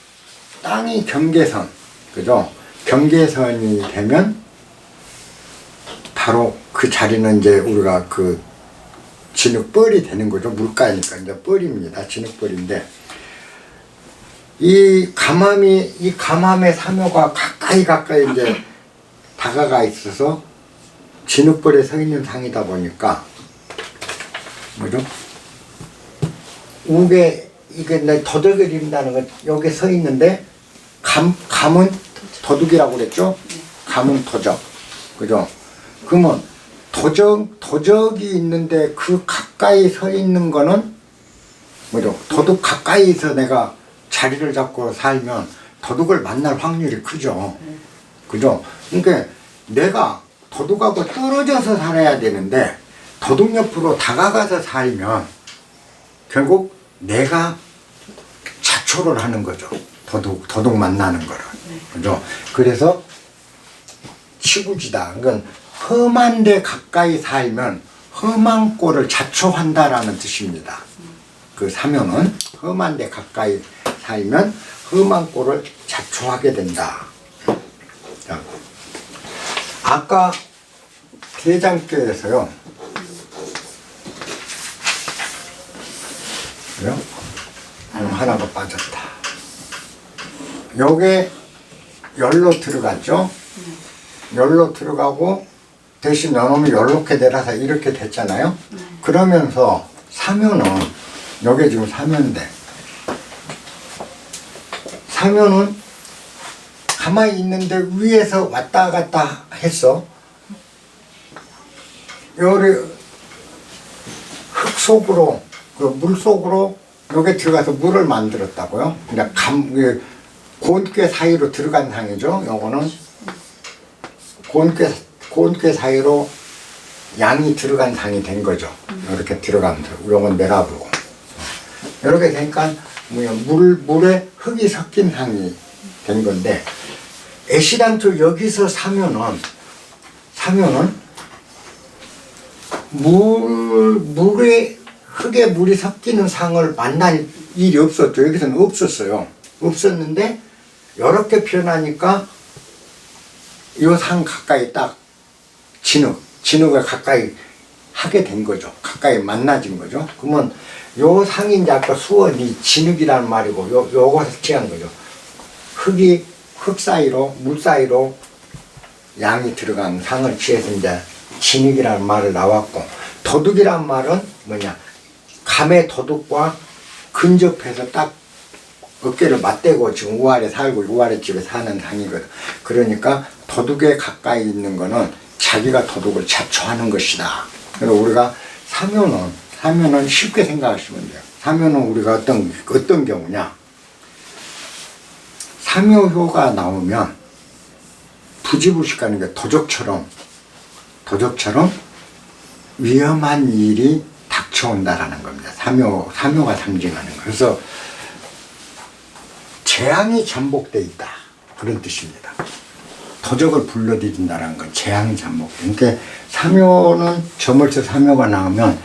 땅이 경계선, 그죠? 경계선이 되면 바로 그 자리는 이제 우리가 그 진흙벌이 되는 거죠. 물가니까 이제 뻘입니다. 진흙벌인데 이 감암의 사묘가 가까이 이제 다가가 있어서 진흙벌에 서 있는 상이다 보니까 뭐죠? 우게 이게 내 도둑을 이룬다는 건 여기 서 있는데 감은 도둑이라고 그랬죠? 감은 도적, 그죠? 그러면 도적이 있는데 그 가까이 서 있는 거는 뭐죠? 도둑 가까이서 내가 자리를 잡고 살면 도둑을 만날 확률이 크죠. 그죠? 그러니까 내가 도둑하고 떨어져서 살아야 되는데 도둑 옆으로 다가가서 살면 결국 내가 자초를 하는 거죠. 도둑 만나는 거를. 그죠? 그래서 치구지다. 그건 험한 데 가까이 살면 험한 꼴을 자초한다라는 뜻입니다. 그 사면은 험한 데 가까이 살면 험한 꼴을 자초하게 된다. 자, 아까 대장교에서요. 그래요? 하나가 빠졌다. 요게 열로 들어갔죠? 열로 들어가고 대신 요놈이 요렇게 내려서 이렇게 됐잖아요? 그러면서 사면은 요게 지금 사면인데 사면은 가만히 있는데 위에서 왔다 갔다 했어. 요리 흙 속으로 그 물 속으로 요게 들어가서 물을 만들었다고요. 그냥 곤괴 사이로 들어간 상이죠. 요거는 곤괴 사이로 양이 들어간 상이 된 거죠. 이렇게 들어가면서 요건 내라보고 이렇게 되니까 물에 흙이 섞인 상이 된 건데 애시당초 여기서 사면은 흙에 물이 섞이는 상을 만날 일이 없었죠. 여기서는 없었어요. 없었는데 이렇게 표현하니까 이 상 가까이 딱 진흙을 가까이 하게 된 거죠. 가까이 만나진 거죠. 그러면 요 상이 이제 아까 수원이 진흙이라는 말이고 요것을 취한 거죠. 흙 사이로 물 사이로 양이 들어간 상을 취해서 이제 진흙이라는 말을 나왔고 도둑이란 말은 뭐냐? 감의 도둑과 근접해서 딱 어깨를 맞대고 지금 우아래 살고 우아래 집에 사는 상이거든. 그러니까 도둑에 가까이 있는 거는 자기가 도둑을 자초하는 것이다. 그래서 우리가 사면은 쉽게 생각하시면 돼요. 사면은 우리가 어떤 경우냐? 사묘효가 나오면 부지불식하는 게 도적처럼 위험한 일이 닥쳐온다라는 겁니다. 사묘가 상징하는 거. 그래서 재앙이 잠복돼 있다. 그런 뜻입니다. 도적을 불러들인다라는 건 재앙이 잠복돼. 그러니까 사묘는 저물서 사묘가 나오면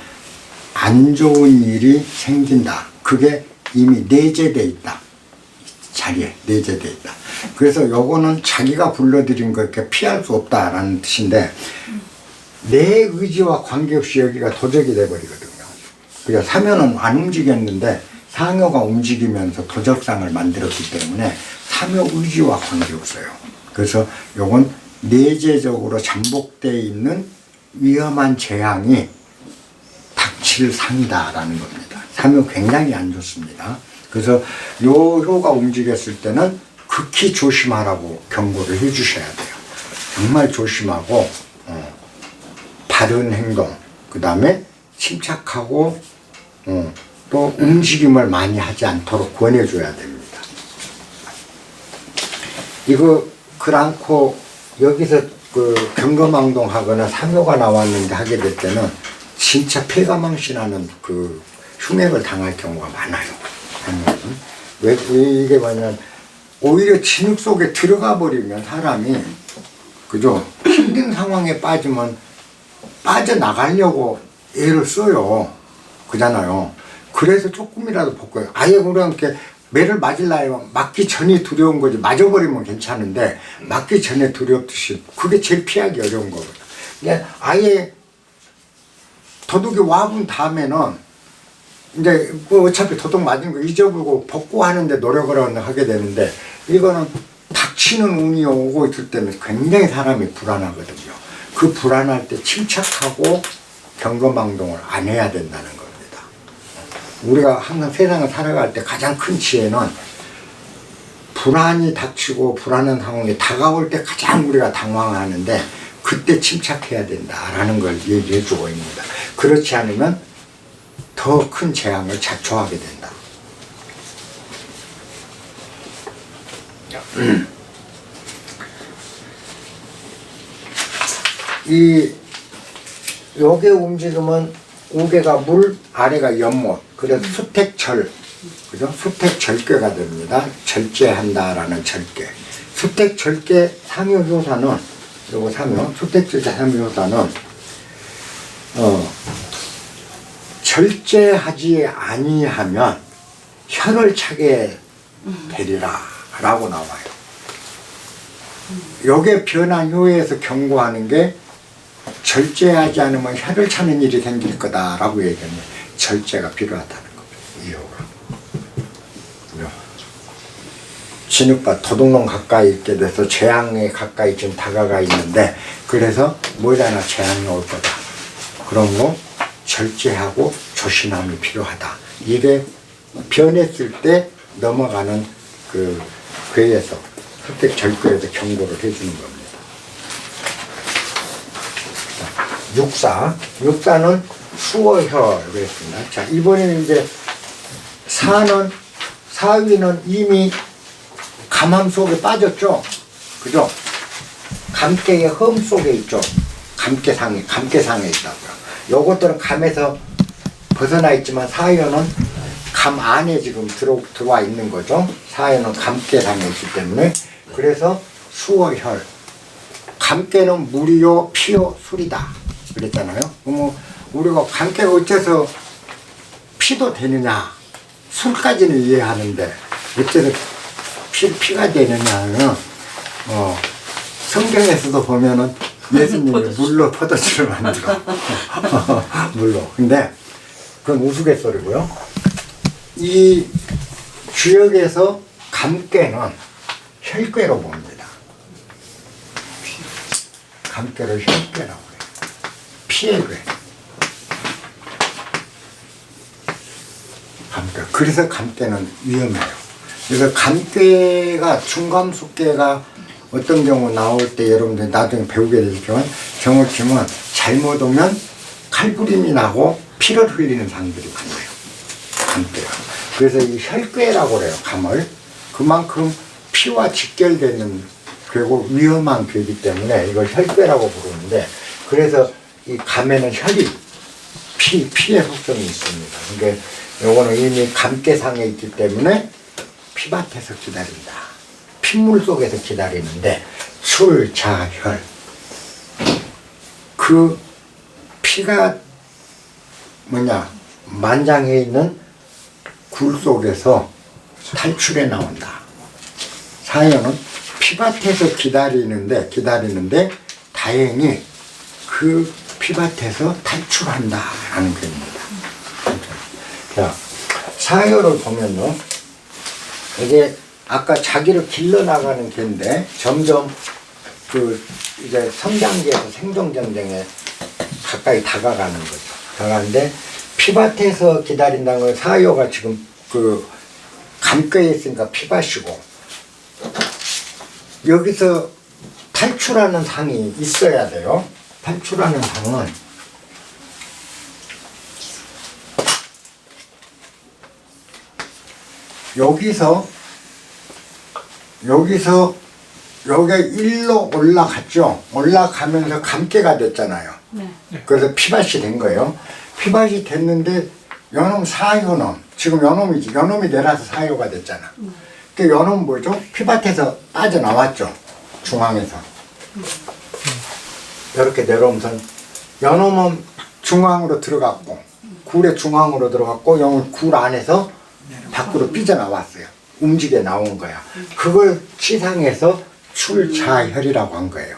안 좋은 일이 생긴다. 그게 이미 내재돼 있다. 자리에 내재돼 있다. 그래서 요거는 자기가 불러들인 거 이렇게 피할 수 없다라는 뜻인데 내 의지와 관계없이 여기가 도적이 돼버리거든요. 그래서 사묘는 안 움직였는데 상효가 움직이면서 도적상을 만들었기 때문에 사묘 의지와 관계없어요. 그래서 요건 내재적으로 잠복되어 있는 위험한 재앙이 닥칠 상이다라는 겁니다. 상이 굉장히 안 좋습니다. 그래서 요 효가 움직였을 때는 극히 조심하라고 경고를 해 주셔야 돼요. 정말 조심하고 바른 행동, 그 다음에 침착하고 또 움직임을 많이 하지 않도록 권해줘야 됩니다. 이거 그렇고 여기서 그 경거망동하거나 상효가 나왔는데 하게 될 때는 진짜 폐가망신하는 그 흉액을 당할 경우가 많아요. 왜 이게 뭐냐면 오히려 진흙 속에 들어가 버리면 사람이 그죠? 힘든 상황에 빠지면 빠져나가려고 애를 써요. 그잖아요. 그래서 조금이라도 벗고요. 아예 그냥 이렇게 매를 맞으려면 맞기 전이 두려운 거지, 맞아버리면 괜찮은데 맞기 전에 두렵듯이 그게 제일 피하기 어려운 거거든요. 그러니까 아예 도둑이 와본 다음에는 이제 뭐 어차피 도둑 맞은 거 잊어버리고 벗고 하는데 노력을 하게 되는데, 이거는 닥치는 운이 오고 있을 때는 굉장히 사람이 불안하거든요. 그 불안할 때 침착하고 경거망동을 안 해야 된다는 겁니다. 우리가 항상 세상을 살아갈 때 가장 큰 지혜는 불안이 닥치고 불안한 상황이 다가올 때 가장 우리가 당황하는데 그때 침착해야 된다라는 걸 얘기해 주고 있습니다. 그렇지 않으면 더 큰 재앙을 자초하게 된다. 요게 움직이면 우개가 물, 아래가 연못, 그래서 수택절, 그죠? 수택절괴가 됩니다. 절제한다라는 절괴. 수택절괴 상효효사는, 요거 상효, 수택절괴 상효효사는, 절제하지 아니하면 혀를 차게 되리라 라고 나와요. 요게 변한 효에서 경고하는 게 절제하지 않으면 혀를 차는 일이 생길 거다라고 얘기합니다. 절제가 필요하다는 겁니다. 이 효가. 진흙밭 도둑놈 가까이 있게 돼서 재앙에 가까이 지금 다가가 있는데, 그래서 뭐라나 재앙이 올 거다. 그런 거 절제하고 조심함이 필요하다. 이게 변했을 때 넘어가는 그 괴에서, 그때 절괴에서 경고를 해주는 겁니다. 육사는 수어혀로 했습니다. 자, 이번에는 이제 사위는 이미 감함 속에 빠졌죠? 그죠? 감깨의 흠 속에 있죠? 감깨상에 있다고요. 요것들은 감에서 벗어나 있지만 사위는 감 안에 지금 들어와 있는 거죠? 사위는 감깨상에 있기 때문에. 그래서 수어혈. 감깨는 물이요, 피요, 술이다. 그랬잖아요. 그럼 우리가 감깨가 어째서 피도 되느냐, 술까지는 이해하는데 어째서 피가 되느냐는 성경에서도 보면은 예수님이 물로 포도주를 만들어. 물로. 근데 그건 우스갯소리고요. 이 주역에서 감깨는 혈괴로 봅니다. 감깨를 혈괴라고 해요. 피해괴. 감깨. 그래서 감깨는 위험해요. 그래서 감깨가, 중감숙깨가 어떤 경우 나올 때 여러분들 나중에 배우게 되지만, 정을 치면 잘못 오면 칼부림이 나고 피를 흘리는 상들이 많아요. 감깨가. 그래서 이 혈괴라고 그래요. 감을. 그만큼 피와 직결되는 괴고 위험한 괴이기 때문에 이걸 혈괴라고 부르는데, 그래서 이 감에는 혈이 피의 속성이 있습니다. 그러니까 요거는 이미 감깨상에 있기 때문에 피밭에서 기다린다. 핏물 속에서 기다리는데, 술, 자, 혈. 그 피가 만장해 있는 굴 속에서 탈출해 나온다. 사연은 피밭에서 기다리는데 다행히 그 피밭에서 탈출한다라는 겁니다. 자, 사연을 보면요. 이게 아까 자기를 길러나가는 개인데 점점 그 이제 성장기에서 생존 경쟁에 가까이 다가가는 거죠. 다가가는데 피밭에서 기다린다는 건 사요가 지금 그 감겨에 있으니까 피밭이고 여기서 탈출하는 상이 있어야 돼요. 탈출하는 상은 여기가 일로 올라갔죠. 올라가면서 감개가 됐잖아요. 네. 그래서 피밭이 된 거예요. 피밭이 됐는데 요놈 사요는 지금 요놈이지. 요놈이 내려서 사요가 됐잖아. 그 요놈은 뭐죠? 피밭에서 빠져나왔죠. 중앙에서. 이렇게 내려오면서 요놈은 중앙으로 들어갔고 굴의 중앙으로 들어갔고 요놈은 굴 안에서 밖으로 삐져나왔어요. 움직여 나온 거야. 그걸 치상해서 출자혈이라고 한 거예요.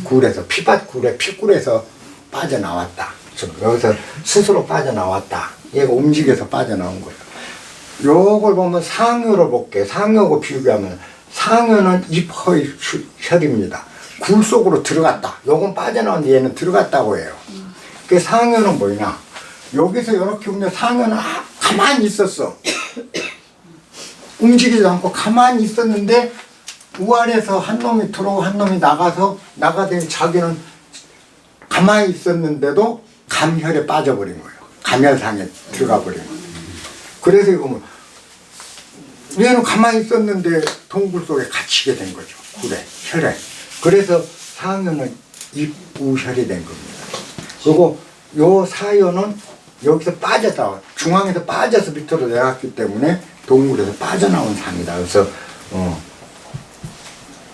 굴에서 피밭 굴에 피굴에서 빠져나왔다. 여기서 스스로 빠져나왔다. 얘가 움직여서 빠져나온 거예요. 요걸 보면 상효로 볼게요. 상효하고 비교하면 상효는 입허의 혈입니다. 굴 속으로 들어갔다. 요건 빠져나왔는데 얘는 들어갔다고 해요. 그 상효는 뭐냐? 여기서 이렇게 보면 상효는 가만히 있었어. 움직이지 않고 가만히 있었는데 우아래서 한 놈이 들어오고 한 놈이 나가더니 자기는 가만히 있었는데도 감혈에 빠져버린 거예요. 감혈상에 들어가 버린 거예요. 그래서 이거 뭐 얘는 가만히 있었는데 동굴 속에 갇히게 된 거죠. 굴에, 혈에. 그래서 상효는 입우혈이 된 겁니다. 그리고 요 사효는 여기서 빠졌다. 중앙에서 빠져서 밑으로 내려갔기 때문에 동굴에서 빠져나온 상이다. 그래서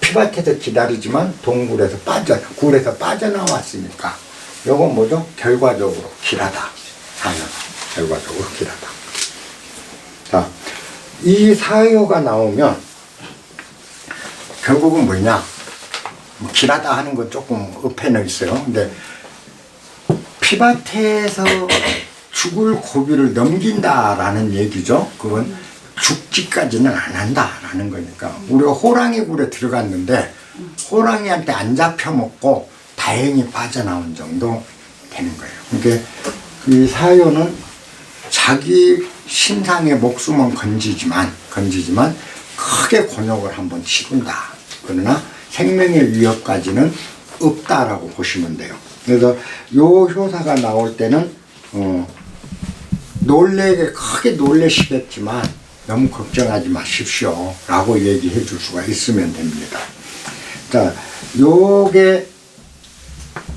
피밭에서 기다리지만 동굴에서 굴에서 빠져나왔으니까 요건 뭐죠? 결과적으로 길하다. 상효는 결과적으로 길하다. 자, 이 사효가 나오면 결국은 뭐냐? 길하다 하는 건 조금 어폐는 있어요. 근데 피밭에서 죽을 고비를 넘긴다라는 얘기죠. 그건 죽지까지는 안 한다라는 거니까. 우리가 호랑이 굴에 들어갔는데 호랑이한테 안 잡혀먹고 다행히 빠져나온 정도 되는 거예요. 그러니까 이 사효는 자기 신상의 목숨은 건지지만 크게 곤욕을 한번 치른다. 그러나 생명의 위협까지는 없다라고 보시면 돼요. 그래서 요 효사가 나올 때는 크게 놀래시겠지만 너무 걱정하지 마십시오 라고 얘기해 줄 수가 있으면 됩니다. 자, 요게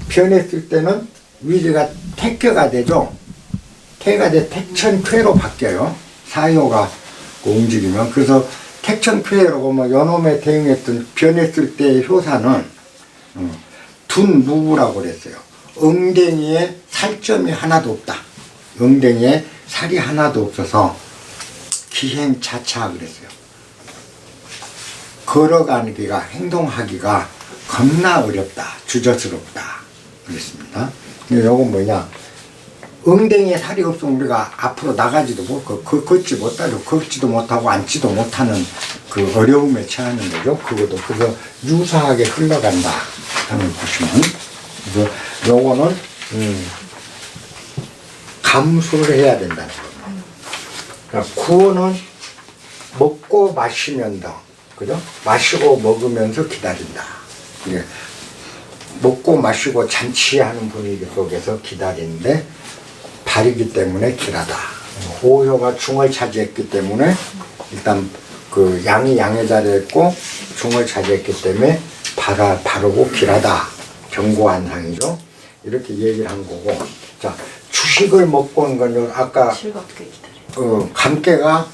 변했을 때는 위리가 택교가 되죠. 태가 돼 택천쾌로 바뀌어요. 사효가 움직이면. 그래서 택천쾌라고 뭐 연홈에 대응했던 변했을 때의 효사는 둔무부라고 그랬어요. 엉덩이에 살점이 하나도 없다. 엉덩이에 살이 하나도 없어서 기행차차 그랬어요. 걸어가기가 행동하기가 겁나 어렵다. 주저스럽다. 그랬습니다. 근데 요건 뭐냐? 엉덩이에 살이 없으면 우리가 앞으로 나가지도 못하고 걷지도 못하고 앉지도 못하는 그 어려움에 처하는 거죠. 그것도 그래서 유사하게 흘러간다 하는 보시면 그래서 요거는 감수를 해야 된다는 거예요. 그러니까 구호는 먹고 마시면서 그죠? 마시고 먹으면서 기다린다. 예. 먹고 마시고 잔치하는 분위기 속에서 기다리는데 발이기 때문에 길하다. 호효가 중을 차지했기 때문에 일단 그 양이 양의 자리에 있고 중을 차지했기 때문에 바르고 길하다. 견고한 상이죠. 이렇게 얘기를 한 거고. 자, 주식을 먹고 온 건 아까 즐겁게 기다려. 감개가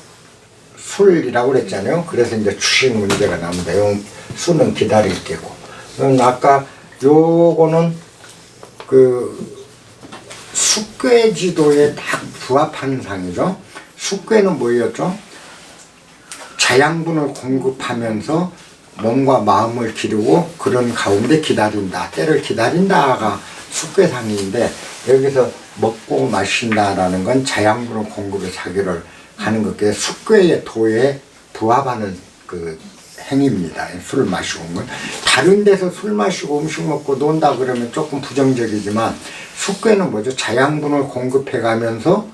술이라고 그랬잖아요. 그래서 이제 주식 문제가 나옵니다. 술은 기다릴 게고. 아까 요거는 그 숙괴지도에 딱 부합하는 상이죠. 숙괴는 뭐였죠? 자양분을 공급하면서 몸과 마음을 기르고 그런 가운데 기다린다. 때를 기다린다가 숙괴상인데 여기서 먹고 마신다라는 건 자양분을 공급해 자기를 하는 것께 숙괴의 도에 부합하는 그 행위입니다. 술 마시고 온 건. 다른 데서 술 마시고 음식 먹고 논다 그러면 조금 부정적이지만 숙괴는 뭐죠? 자양분을 공급해 가면서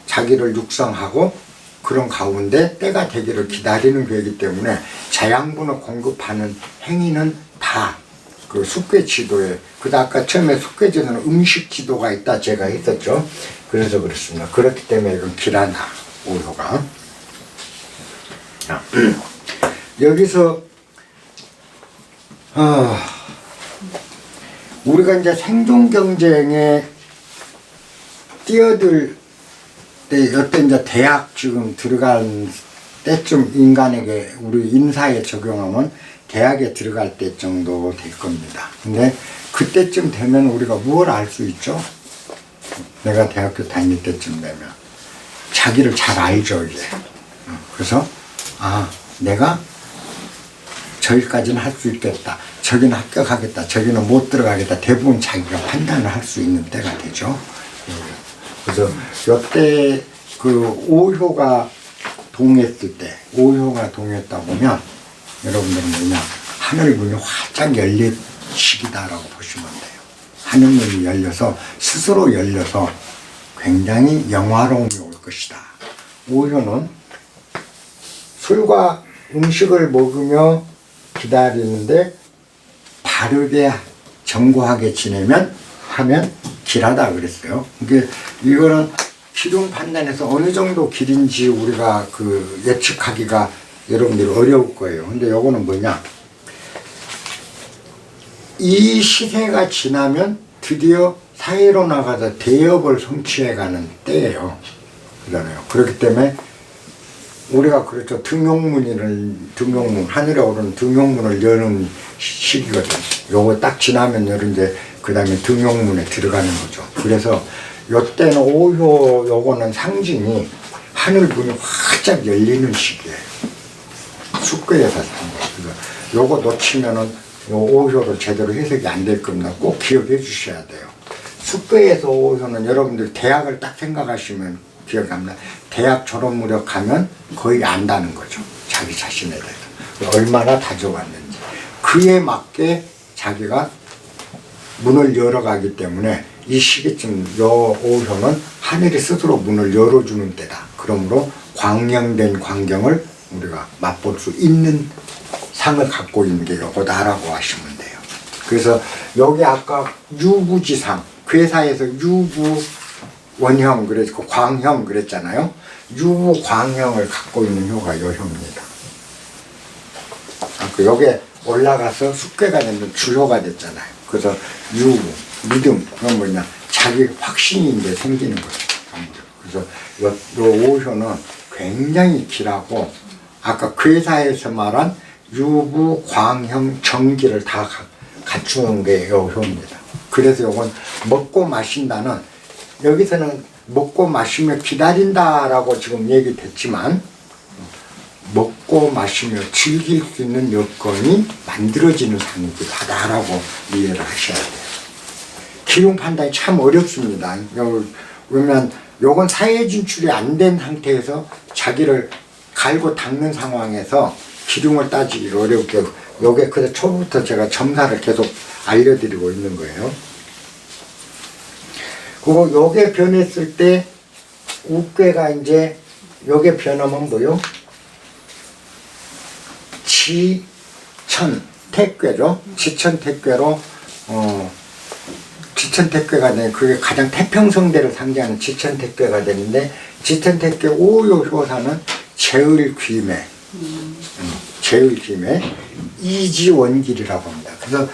자기를 육성하고 그런 가운데 때가 되기를 기다리는 거이기 때문에 자양분을 공급하는 행위는 다 그 숙괴 지도에, 그다 아까 처음에 숙괴 지도는 음식 지도가 있다 제가 했었죠. 그래서 그렇습니다. 그렇기 때문에 이건 길하다, 오효가. 여기서 우리가 이제 생존 경쟁에 뛰어들 때, 여태 이제 대학 지금 들어간 때쯤 인간에게 우리 인사에 적용하면 대학에 들어갈 때 정도 될 겁니다. 근데 그때쯤 되면 우리가 무엇을 알 수 있죠? 내가 대학교 다닐 때쯤 되면 자기를 잘 알죠, 이제. 그래서 내가 저기까지는 할 수 있겠다, 저기는 합격하겠다, 저기는 못 들어가겠다, 대부분 자기가 판단을 할 수 있는 때가 되죠. 그래서 이때 그 오효가 동했을 때, 오효가 동했다 보면 여러분들은 뭐냐, 하늘문이 활짝 열린 시기다라고 보시면 돼요. 하늘문이 열려서, 스스로 열려서 굉장히 영화로움이 올 것이다. 오효는 술과 음식을 먹으며 기다리는데 바르게 정고하게 지내면 하면 길하다 그랬어요. 이게 이거는 기둥 판단에서 어느 정도 길인지 우리가 그 예측하기가 여러분들이 어려울 거예요. 근데 요거는 뭐냐, 이 시세가 지나면 드디어 사회로 나가서 대업을 성취해가는 때예요. 그러잖아요. 그렇기 때문에 우리가 그렇죠. 등용문, 하늘에 오르는 등용문을 여는 시기거든요. 요거 딱 지나면 이제 그 다음에 등용문에 들어가는 거죠. 그래서 요때는 오효, 요거는 상징이 하늘문이 활짝 열리는 시기예요. 숙괴에서 산 거. 그래서 요거 놓치면은 요 오효를 제대로 해석이 안 될 겁니다. 꼭 기억해 주셔야 돼요. 숙괴에서 오효는 여러분들 대학을 딱 생각하시면 기억합니다. 대학 졸업 무렵하면 거의 안다는 거죠. 자기 자신에 대해서. 얼마나 다져왔는지. 그에 맞게 자기가 문을 열어가기 때문에 이 시기쯤 요 오효는 하늘이 스스로 문을 열어주는 때다. 그러므로 광명된 광경을 우리가 맛볼 수 있는 상을 갖고 있는 게 요거다라고 하시면 돼요. 그래서 여기 아까 유부지상, 괴사에서 유부 원형 그랬고 광형 그랬잖아요. 유부 광형을 갖고 있는 효가 요 효입니다. 여기에 올라가서 숙괴가 되면 주효가 됐잖아요. 그래서 유부, 믿음, 그건 뭐냐, 자기 확신이 이제 생기는 거죠. 그래서 요 오효는 굉장히 길하고 아까 괴사에서 말한 유부, 광형, 정기를 다 갖추는 게 요 효입니다. 그래서 요건 먹고 마신다는, 여기서는 먹고 마시며 기다린다라고 지금 얘기됐지만 먹고 마시며 즐길 수 있는 여건이 만들어지는 상이기도 하다라고 이해를 하셔야 돼요. 기용 판단이 참 어렵습니다. 왜냐면 요건 사회 진출이 안 된 상태에서 자기를 갈고 닦는 상황에서 기둥을 따지기 어렵게, 요게 그래서 초부터 제가 점사를 계속 알려드리고 있는 거예요. 그리고 요게 변했을 때 우괴가 이제 요게 변하면 뭐요? 지천택괴죠. 지천택괴로 지천택괴가 되는, 그게 가장 태평성대를 상징하는 지천택괴가 되는데, 지천택괴 오효효사는 제을귀매, 제을귀매 이지원길이라고 합니다. 그래서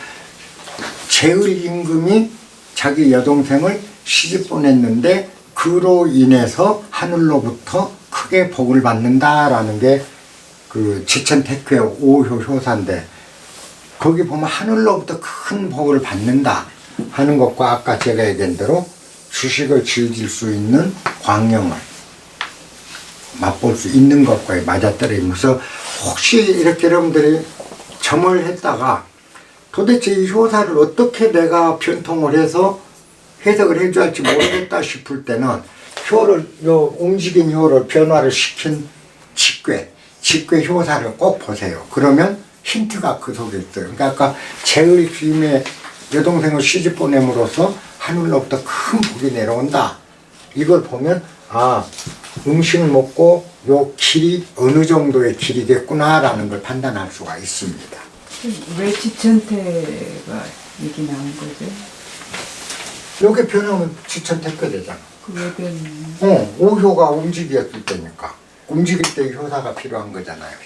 제을임금이 자기 여동생을 시집 보냈는데 그로 인해서 하늘로부터 크게 복을 받는다라는 게 그 지천택괴 오효효사인데, 거기 보면 하늘로부터 큰 복을 받는다 하는 것과 아까 제가 얘기한 대로 주식을 즐길 수 있는 광명을 맛볼 수 있는 것과 맞아떨어지면서, 혹시 이렇게 여러분들이 점을 했다가 도대체 이 효사를 어떻게 내가 변통을 해서 해석을 해줘야 할지 모르겠다 싶을 때는 효를, 요 움직인 효를 변화를 시킨 직괴 효사를 꼭 보세요. 그러면 힌트가 그 속에 있어요. 그러니까 아까 제을귀매 여동생을 시집 보냄으로써 하늘로부터 큰 복이 내려온다. 이걸 보면 아, 음식 먹고 요 길이 어느 정도의 길이겠구나라는 걸 판단할 수가 있습니다. 왜 지천태가 얘기 나온 거죠? 요게 변하면 지천택게 되잖아. 그거는 오효가 움직였을 때니까. 움직일 때 효사가 필요한 거잖아요.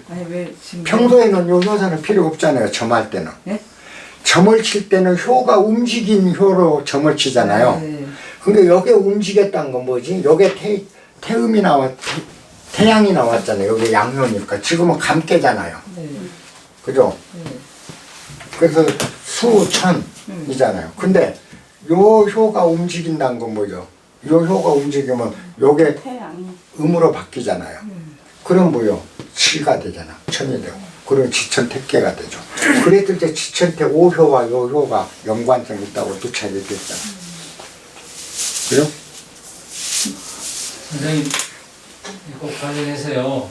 아니 왜 지금 평소에는 요 효사는 필요 없잖아요. 점할 때는. 네? 점을 칠 때는 효가 움직인 효로 점을 치잖아요. 네. 근데 여기 움직였다는 건 뭐지? 여기 태음이 태양이 나왔잖아요. 여기 양효니까. 지금은 감깨잖아요. 네. 그죠? 네. 그래서 수천이잖아요. 근데 요 효가 움직인다는 건 뭐죠? 요 효가 움직이면 요게 태양이. 음으로 바뀌잖아요. 그럼 뭐요? 치가 되잖아. 천이 되고. 그럼 지천택계가 되죠. 그랬을 때 지천택 오효와 요효가 연관성이 있다고 또 얘기했잖아. 그래요? 선생님, 꼭 관련해서요.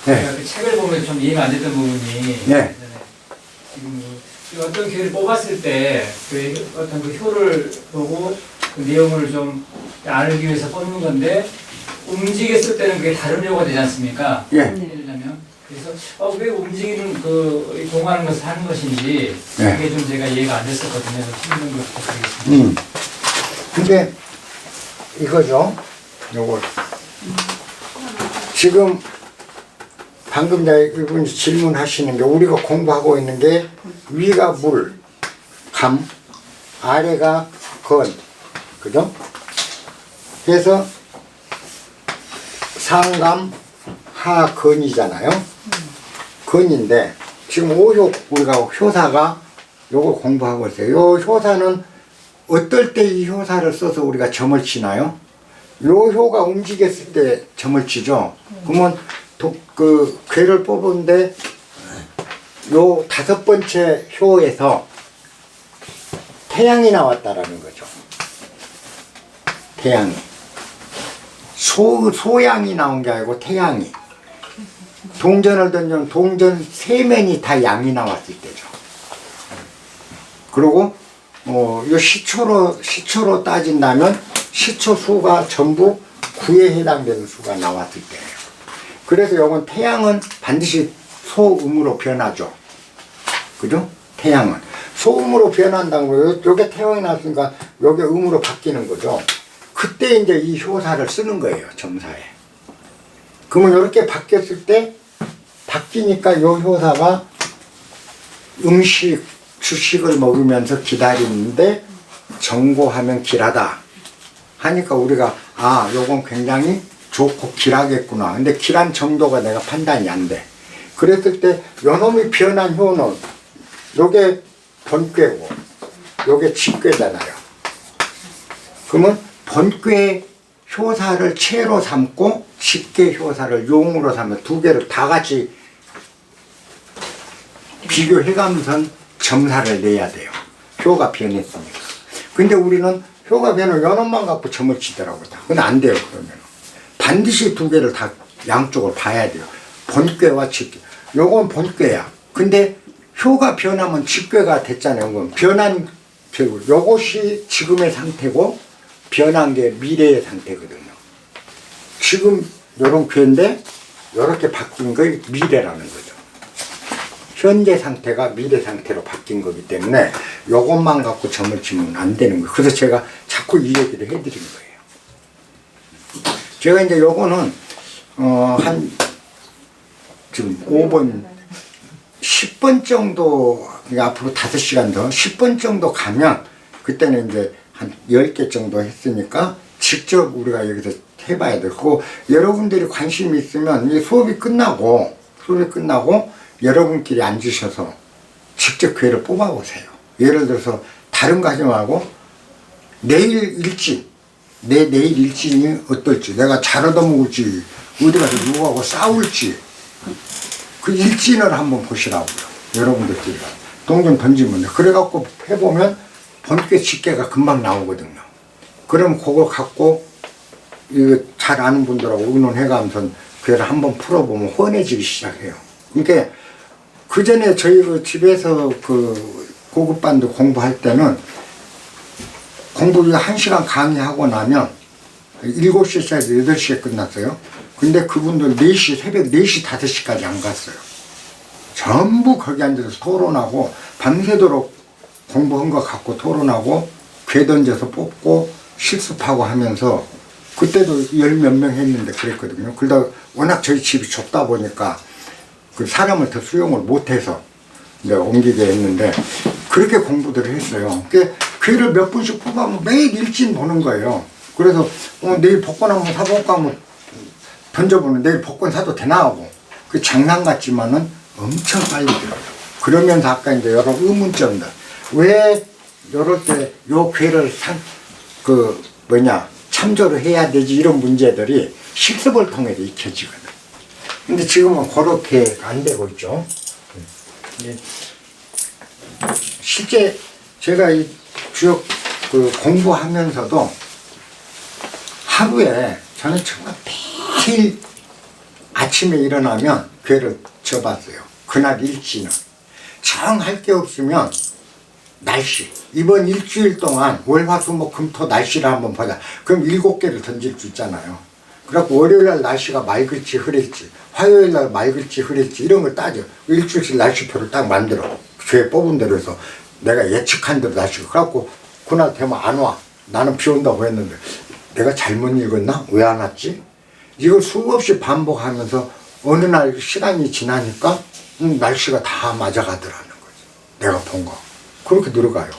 네. 제가 그 책을 보면 좀 이해가 안 됐던 부분이 네. 지금 그 어떤 교회를 뽑았을 때 그 어떤 그 효를 보고 그 내용을 좀 알기 위해서 뽑는 건데 움직였을 때는 그게 다른 효가 되지 않습니까? 예. 예를 들면 그래서 왜 움직이는 그 동하는 것을 하는 것인지 네. 그게 좀 제가 이해가 안 됐었거든요. 힘든 것 부탁드리겠습니다. 근데 이거죠. 요거 지금 방금 이분 질문하시는 게 우리가 공부하고 있는 게 위가 물, 감, 아래가 건, 그죠? 그래서 상감, 하건이잖아요. 건인데 지금 오효 우리가 효사가 요걸 공부하고 있어요. 요 효사는 어떨 때 이 효사를 써서 우리가 점을 치나요? 요 효가 움직였을 때 점을 치죠. 그러면 그 괴를 뽑은데 요 5번째 효에서 태양이 나왔다라는 거죠. 태양이. 소양이 나온 게 아니고 태양이. 동전을 던지면 동전 세면이 다 양이 나왔을 때죠. 그리고 요 시초로 따진다면 시초 수가 전부 9에 해당되는 수가 나왔을 때예요. 그래서 요건 태양은 반드시 소음으로 변하죠. 그죠? 태양은 소음으로 변한다고 요게 태양이 나왔으니까 요게 음으로 바뀌는 거죠. 그때 이제 이 효사를 쓰는 거예요. 점사에. 그러면 이렇게 바뀌었을 때 바뀌니까 요 효사가 음식 주식을 먹으면서 기다리는데 정고하면 길하다 하니까 우리가 아 요건 굉장히 좋고 길하겠구나. 근데 길한 정도가 내가 판단이 안 돼. 그랬을 때 요놈이 변한 효는 요게 번꾀고 요게 직꾀잖아요. 그러면 번꾀 효사를 체로 삼고 직괴 효사를 용으로 삼으면 두 개를 다 같이 비교해가면서 점사를 내야 돼요. 효가 변했으니까. 근데 우리는 효가 변한 요놈만 갖고 점을 치더라고요. 그건 안 돼요. 그러면 반드시 두 개를 다 양쪽을 봐야 돼요. 번꾀와 직괴. 요건 번꾀야. 근데 효가 변하면 직괴가 됐잖아요. 그건 변한 결국 요것이 지금의 상태고 변한 게 미래의 상태거든요. 지금 요런 괴인데 요렇게 바뀐 게 미래라는 거죠. 현재 상태가 미래 상태로 바뀐 거기 때문에 요것만 갖고 점을 치면 안 되는 거예요. 그래서 제가 자꾸 이 얘기를 해드린 거예요. 제가 이제 요거는 한 지금 5번 10번 정도 앞으로 5시간 더 10번 정도 가면 그때는 이제 한 10개 정도 했으니까 직접 우리가 여기서 해봐야 되고 여러분들이 관심이 있으면 이 수업이 끝나고 여러분끼리 앉으셔서 직접 괴를 뽑아보세요. 예를 들어서 다른 거 하지 말고 내일 일진 내일 일진이 어떨지 내가 잘 얻어먹을지 어디 가서 누구하고 싸울지 그 일진을 한번 보시라고요. 여러분들끼리 동전 던지면 그래갖고 해보면 번개 직계가 금방 나오거든요. 그럼 그걸 갖고 이거 잘 아는 분들하고 의논해가면서 괴를 한번 풀어보면 훤해지기 시작해요. 그러니까 그 전에 저희 그 집에서 그 고급반도 공부할 때는 공부를 1시간 강의하고 나면 7시에 시작해서 8시에 끝났어요. 근데 그분들 4시, 새벽 4시, 5시까지 안 갔어요. 전부 거기 앉아서 토론하고 밤새도록 공부한 거 갖고 토론하고 괴 던져서 뽑고 실습하고 하면서 그때도 10몇 명 했는데 그랬거든요. 그러다 워낙 저희 집이 좁다 보니까 그 사람을 더 수용을 못해서 이제 옮기게 했는데 그렇게 공부들을 했어요. 괴를 몇 분씩 뽑아면 매일 일진 보는 거예요. 그래서 내일 복권 한번 사볼까 하면 던져보는 내일 복권 사도 되나 하고 그 장난 같지만은 엄청 빨리 들어요. 그러면서 아까 이제 여러 의문점들 왜 이럴 때 요 괴를 참조를 해야 되지 이런 문제들이 실습을 통해서 익혀지거든. 근데 지금은 그렇게 안 되고 있죠. 실제 제가 이 주역 공부하면서도 하루에 저는 정말 매일 아침에 일어나면 괴를 접었어요. 그날 일지는. 정 할 게 없으면 날씨. 이번 일주일 동안 월화수목금토 날씨를 한번 보자. 그럼 7개를 던질 수 있잖아요. 그래갖고 월요일날 날씨가 맑을지 흐릴지 화요일날 맑을지 흐릴지 이런 걸 따져. 일주일씩 날씨표를 딱 만들어. 죄 뽑은 대로 해서 내가 예측한 대로 날씨가. 그래갖고 그날 되면 안 와. 나는 비 온다고 했는데 내가 잘못 읽었나? 왜 안 왔지? 이걸 수없이 반복하면서 어느 날 시간이 지나니까 날씨가 다 맞아가더라는 거죠. 내가 본 거. 그렇게 늘어가요.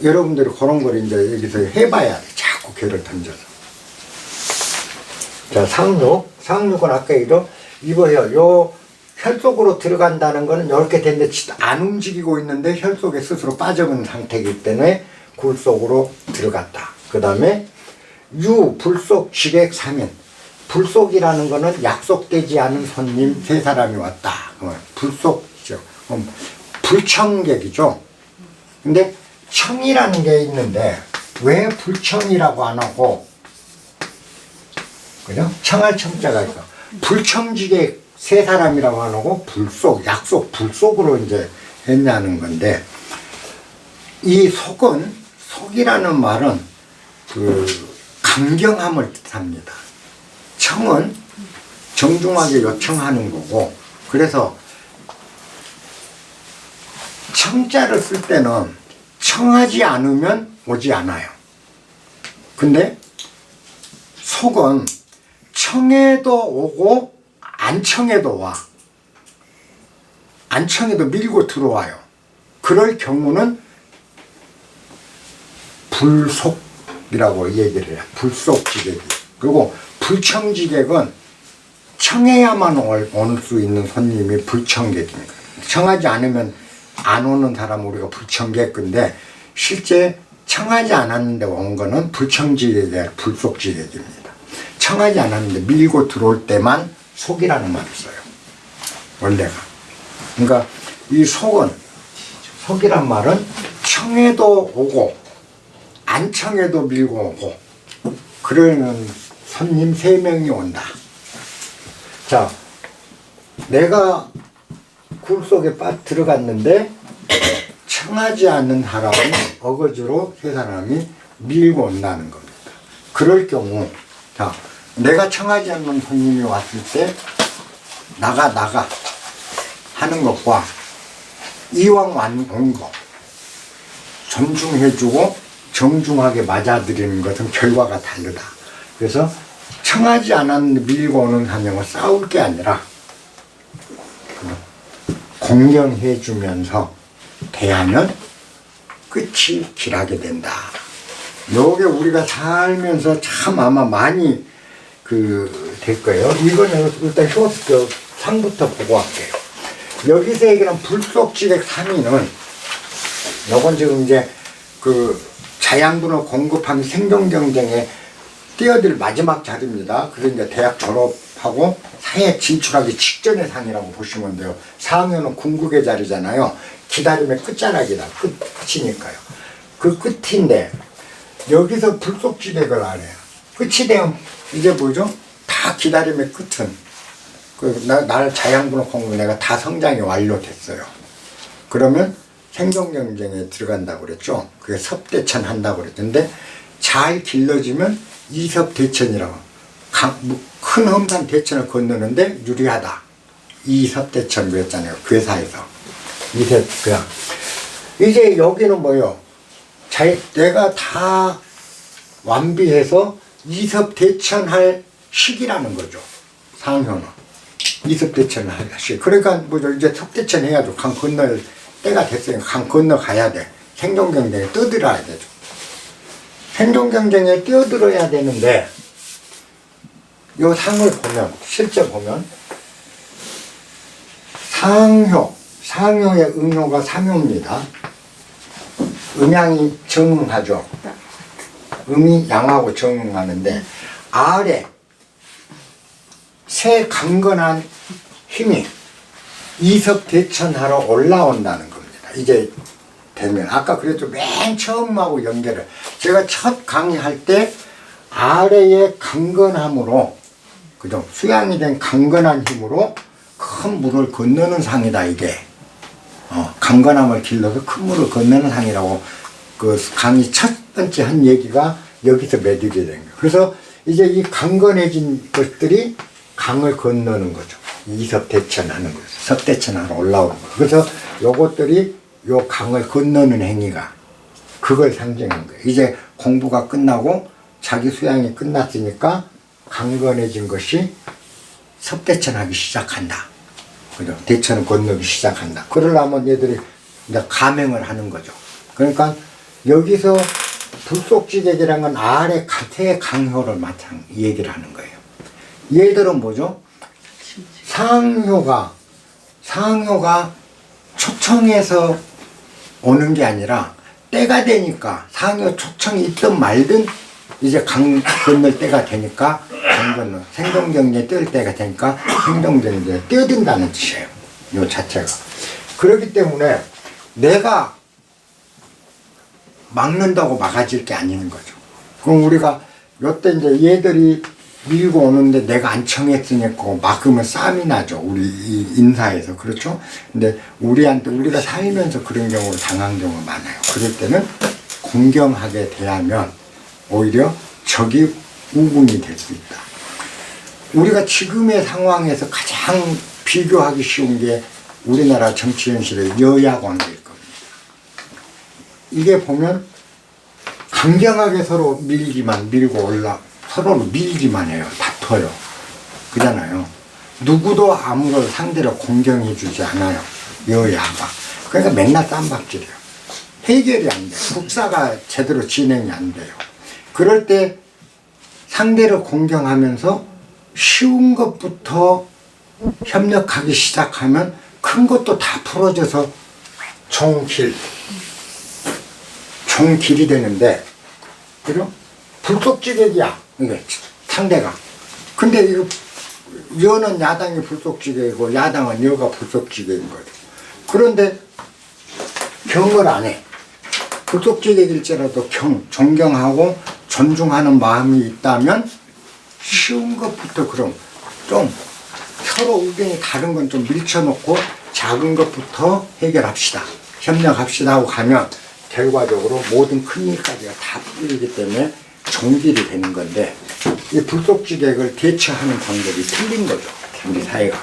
여러분들이 그런 걸 이제 여기서 해봐야 돼. 자꾸 괴를 던져서. 자, 상륙. 상륙은 아까 이거예요. 요 혈 속으로 들어간다는 거는 이렇게 됐는데 안 움직이고 있는데 혈 속에 스스로 빠져버린 상태이기 때문에 굴 속으로 들어갔다. 그 다음에 불속, 지객, 3인. 불속이라는 거는 약속되지 않은 손님 3사람이 왔다. 불속이죠. 불청객이죠. 근데 청이라는 게 있는데 왜 불청이라고 안 하고 그죠? 청할 청자가 있어. 불청지객 3사람이라고 안 하고 불속, 약속, 불속으로 이제 했냐는 건데 이 속이라는 말은 강경함을 뜻합니다. 청은 정중하게 요청하는 거고 그래서 청자를 쓸 때는 청하지 않으면 오지 않아요. 근데 속은 청해도 오고 안 청해도 와. 안 청해도 밀고 들어와요. 그럴 경우는 불속이라고 얘기를 해요. 불속지객이. 그리고 불청지객은 청해야만 올 수 있는 손님이 불청객입니다. 청하지 않으면 안 오는 사람 우리가 불청객인데 실제 청하지 않았는데 온 거는 불청지객이 아니라 불속지객입니다. 청하지 않았는데 밀고 들어올 때만 속이라는 말을 써요. 원래가. 그러니까 이 속이란 말은 청해도 오고 안 청해도 밀고 오고 그러는 손님 3명이 온다. 자, 내가 굴 속에 들어갔는데 청하지 않는 사람은 어거지로 3사람이 밀고 온다는 겁니다. 그럴 경우 자, 내가 청하지 않는 손님이 왔을 때 나가 하는 것과 이왕 온 거 존중해주고 정중하게 맞아들이는 것은 결과가 다르다. 그래서 청하지 않았는데 밀고 오는 사람과 싸울 게 아니라 공경해주면서 대하면 끝이 길하게 된다. 요게 우리가 살면서 참 아마 많이 될 거예요. 이거는 일단 상부터 보고 할게요. 여기서 얘기하는 불속지객 3인은 요건 지금 이제 자양분을 공급하는 생존경쟁에 뛰어들 마지막 자리입니다. 그래서 이제 대학 졸업하고 사회에 진출하기 직전의 상이라고 보시면 돼요. 4학년은 궁극의 자리잖아요. 기다림의 끝자락이다. 끝이니까요. 그 끝인데 여기서 불속지객을 안 해요. 끝이 되면 이제 뭐죠? 다 기다림의 끝은 나를 자양분을 공부 내가 다 성장이 완료됐어요. 그러면 생존 경쟁에 들어간다고 그랬죠. 그게 섭대천 한다고 그랬는데 잘 길러지면 이섭대천이라고. 큰 험산 대천을 건너는데 유리하다. 이섭대천 그랬잖아요. 괴사에서. 그냥. 이제 여기는 뭐요? 내가 다 완비해서 이섭대천할 시기라는 거죠. 상효는. 이섭대천을 할 시기. 그러니까 뭐죠? 이제 섭대천 해가지고 강 건널 때가 됐으니까 강 건너 가야 돼. 생존 경쟁에 뛰어들어야 되죠. 생존 경쟁에 뛰어들어야 되는데 요 상을 보면 실제 보면 상효의 음효가 상효입니다. 음양이 정응하죠. 음이 양하고 정응하는데 아래 새 강건한 힘이 이섭대천하러 올라온다는 겁니다. 이제 되면 아까 그랬죠. 맨 처음하고 연결을 제가 첫 강의할 때 아래의 강건함으로 그죠? 수양이 된 강건한 힘으로 큰 물을 건너는 상이다 이게. 강건함을 길러서 큰 물을 건너는 상이라고 그 강의 첫 번째 한 얘기가 여기서 매듭이 된 거예요. 그래서 이제 이 강건해진 것들이 강을 건너는 거죠. 이섭대천하는 거죠. 섭대천하러 올라오는 거죠. 그래서 요것들이 요 강을 건너는 행위가 그걸 상징한 거예요. 이제 공부가 끝나고 자기 수양이 끝났으니까 강건해진 것이 섭대천하기 시작한다. 그죠? 대천을 건너기 시작한다. 그러려면 얘들이 이제 감행을 하는 거죠. 그러니까 여기서 불속지객이라는 건 아래 새 강효를 마찬 얘기를 하는 거예요. 얘들은 뭐죠? 상효가 초청해서 오는 게 아니라 때가 되니까 상효 초청이 있든 말든 이제 강 건널 때가 되니까 강 건너 생존경제에 뛸 때가 되니까 생존경제에 뛰어든다는 뜻이에요. 요 자체가. 그렇기 때문에 내가 막는다고 막아질 게 아닌 거죠. 그럼 우리가 요때 이제 얘들이 밀고 오는데 내가 안 청했으니까 막으면 싸움이 나죠. 우리 이 인사에서. 그렇죠? 근데 우리가 살면서 그런 경우를 당한 경우가 많아요. 그럴 때는 공경하게 대하면 오히려 적이 우군이 될 수 있다. 우리가 지금의 상황에서 가장 비교하기 쉬운 게 우리나라 정치 현실의 여야 관계일 겁니다. 이게 보면 강경하게 서로 밀고 서로 밀기만 해요. 다퉈요. 그잖아요. 누구도 아무런 상대를 공경해 주지 않아요. 여야가. 그러니까 맨날 쌈박질이에요. 해결이 안 돼요. 국사가 제대로 진행이 안 돼요. 그럴 때 상대를 공경하면서 쉬운 것부터 협력하기 시작하면 큰 것도 다 풀어져서 종길이 되는데, 그죠? 불속지객이야, 이게 상대가. 근데 이거 여는 야당이 불속지객이고 야당은 여가 불속지객인 거죠. 그런데 경을 안 해. 불속지객일지라도 존경하고 존중하는 마음이 있다면 쉬운 것부터 그럼 좀 서로 의견이 다른 건 좀 밀쳐놓고 작은 것부터 해결합시다. 협력합시다 하고 가면 결과적으로 모든 큰 일까지가 다 풀리기 때문에 종길이 되는 건데 이 불속지객을 대처하는 방법이 틀린 거죠. 우리 사회가.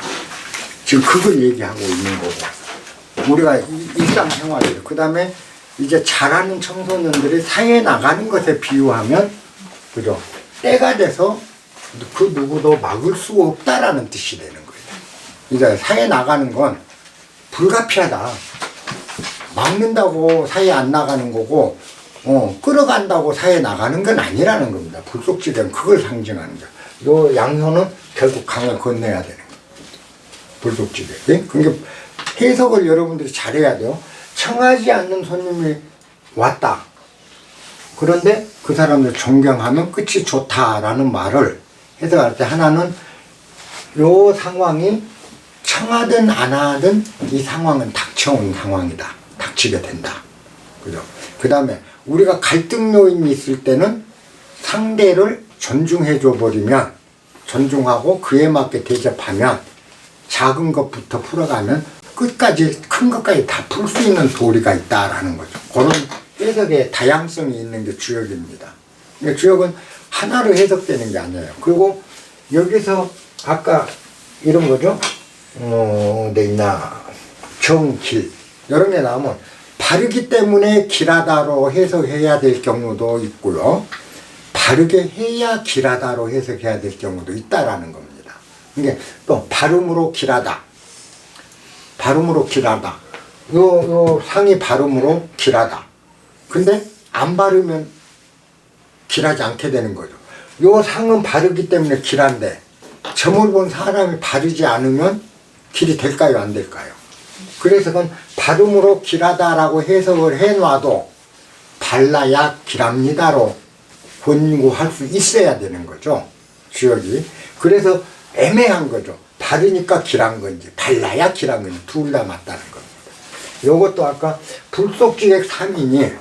지금 그걸 얘기하고 있는 거고. 우리가 일상생활이에요. 그 다음에 이제 잘하는 청소년들이 사회에 나가는 것에 비유하면, 그죠? 때가 돼서 그 누구도 막을 수 없다라는 뜻이 되는 거예요. 이제 사회에 나가는 건 불가피하다. 막는다고 사회에 안 나가는 거고, 끌어간다고 사회에 나가는 건 아니라는 겁니다. 불속지대는 그걸 상징하는 거예요. 요 양효는 결국 강을 건너야 되는 거예요. 불속지대. 네? 그러니까 해석을 여러분들이 잘해야 돼요. 청하지 않는 손님이 왔다. 그런데 그 사람들 존경하면 끝이 좋다라는 말을 해석할 때 하나는 요 상황이 청하든 안 하든 이 상황은 닥쳐온 상황이다. 닥치게 된다. 그죠? 그 다음에 우리가 갈등 요인이 있을 때는 상대를 존중해 줘 버리면, 존중하고 그에 맞게 대접하면 작은 것부터 풀어가면 끝까지 큰 것까지 다 풀 수 있는 도리가 있다라는 거죠. 그런 해석의 다양성이 있는 게 주역입니다. 그러니까 주역은 하나로 해석되는 게 아니에요. 그리고 여기서 아까 이런 거죠. 어디 있나 정길 이런 게 나오면 바르기 때문에 길하다로 해석해야 될 경우도 있고요. 바르게 해야 길하다로 해석해야 될 경우도 있다라는 겁니다. 이게 또 발음으로 길하다. 발음으로 길하다. 요 상이 발음으로 길하다. 근데 안 바르면 길하지 않게 되는 거죠. 요 상은 바르기 때문에 길한데 점을 본 사람이 바르지 않으면 길이 될까요? 안 될까요? 그래서 그건 발음으로 길하다라고 해석을 해놔도 발라야 길합니다로 권고할 수 있어야 되는 거죠. 주역이. 그래서 애매한 거죠. 바르니까 길한 건지 발라야 길한 건지 둘 다 맞다는 겁니다. 요것도 아까 불속지객 3인이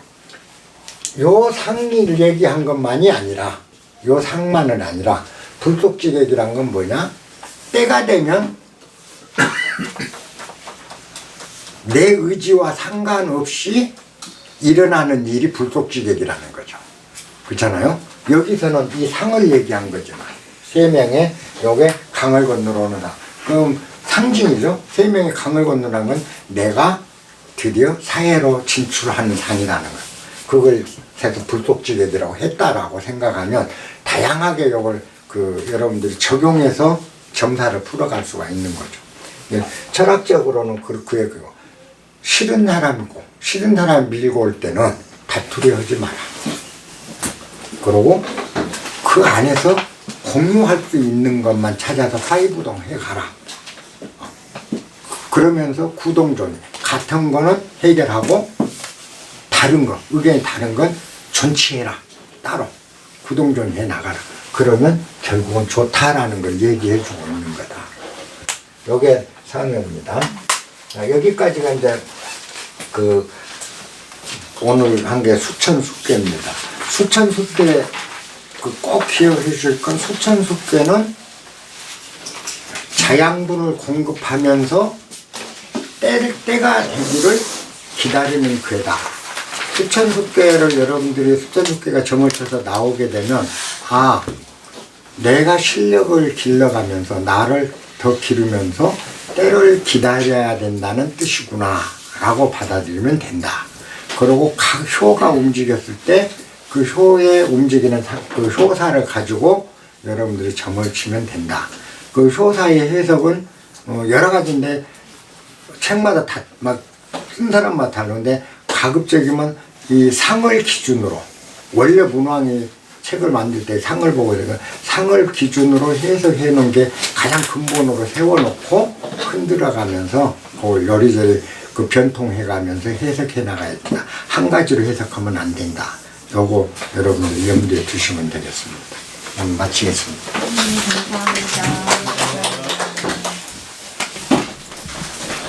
요 상을 얘기한 것만이 아니라 요 상만은 아니라 불속지객이란 건 뭐냐? 때가 되면 내 의지와 상관없이 일어나는 일이 불속지객이라는 거죠. 그렇잖아요? 여기서는 이 상을 얘기한 거지만 세 명의 요게 강을 건너러 오느라 그럼 상징이죠. 세 명의 강을 건너라는 건 내가 드디어 사회로 진출하는 상이라는 거예요. 그걸 해서 불속지객이라고 했다라고 생각하면 다양하게 요걸 여러분들이 적용해서 점사를 풀어갈 수가 있는 거죠. 철학적으로는 그렇고요. 싫은 사람이고 싫은 사람 밀고 올 때는 다투려 하지 마라. 그리고 그 안에서 공유할 수 있는 것만 찾아서 사이부동 해가라. 그러면서 구동존 같은 거는 해결하고 다른 거 의견이 다른 건 존치해라. 따로 구동존 해 나가라. 그러면 결국은 좋다라는 걸 얘기해 주고 있는 거다. 요게 상여입니다. 여기까지가 이제 오늘 한 게 수천숫개입니다. 수천숫개 꼭 기억해 주실 건 수천숫개는 자양분을 공급하면서 때가 되기를 기다리는 괴다. 수천숫개를 여러분들이 수천숫개가 점을 쳐서 나오게 되면 내가 실력을 길러가면서 나를 더 기르면서 때를 기다려야 된다는 뜻이구나 라고 받아들이면 된다. 그리고 각 효가 움직였을 때 그 효에 움직이는 그 효사를 가지고 여러분들이 점을 치면 된다. 그 효사의 해석은 여러 가지인데 책마다 다 막 쓴 사람마다 다른데 가급적이면 이 상을 기준으로 원래 문왕이 책을 만들 때 상을 보고 이러니까 상을 기준으로 해석해 놓은 게 가장 근본으로 세워놓고 흔들어가면서 그걸 여리저리 변통해 가면서 해석해 나가야 된다. 한 가지로 해석하면 안 된다. 요거 여러분들 염두에 두시면 되겠습니다. 마치겠습니다. 감사합니다.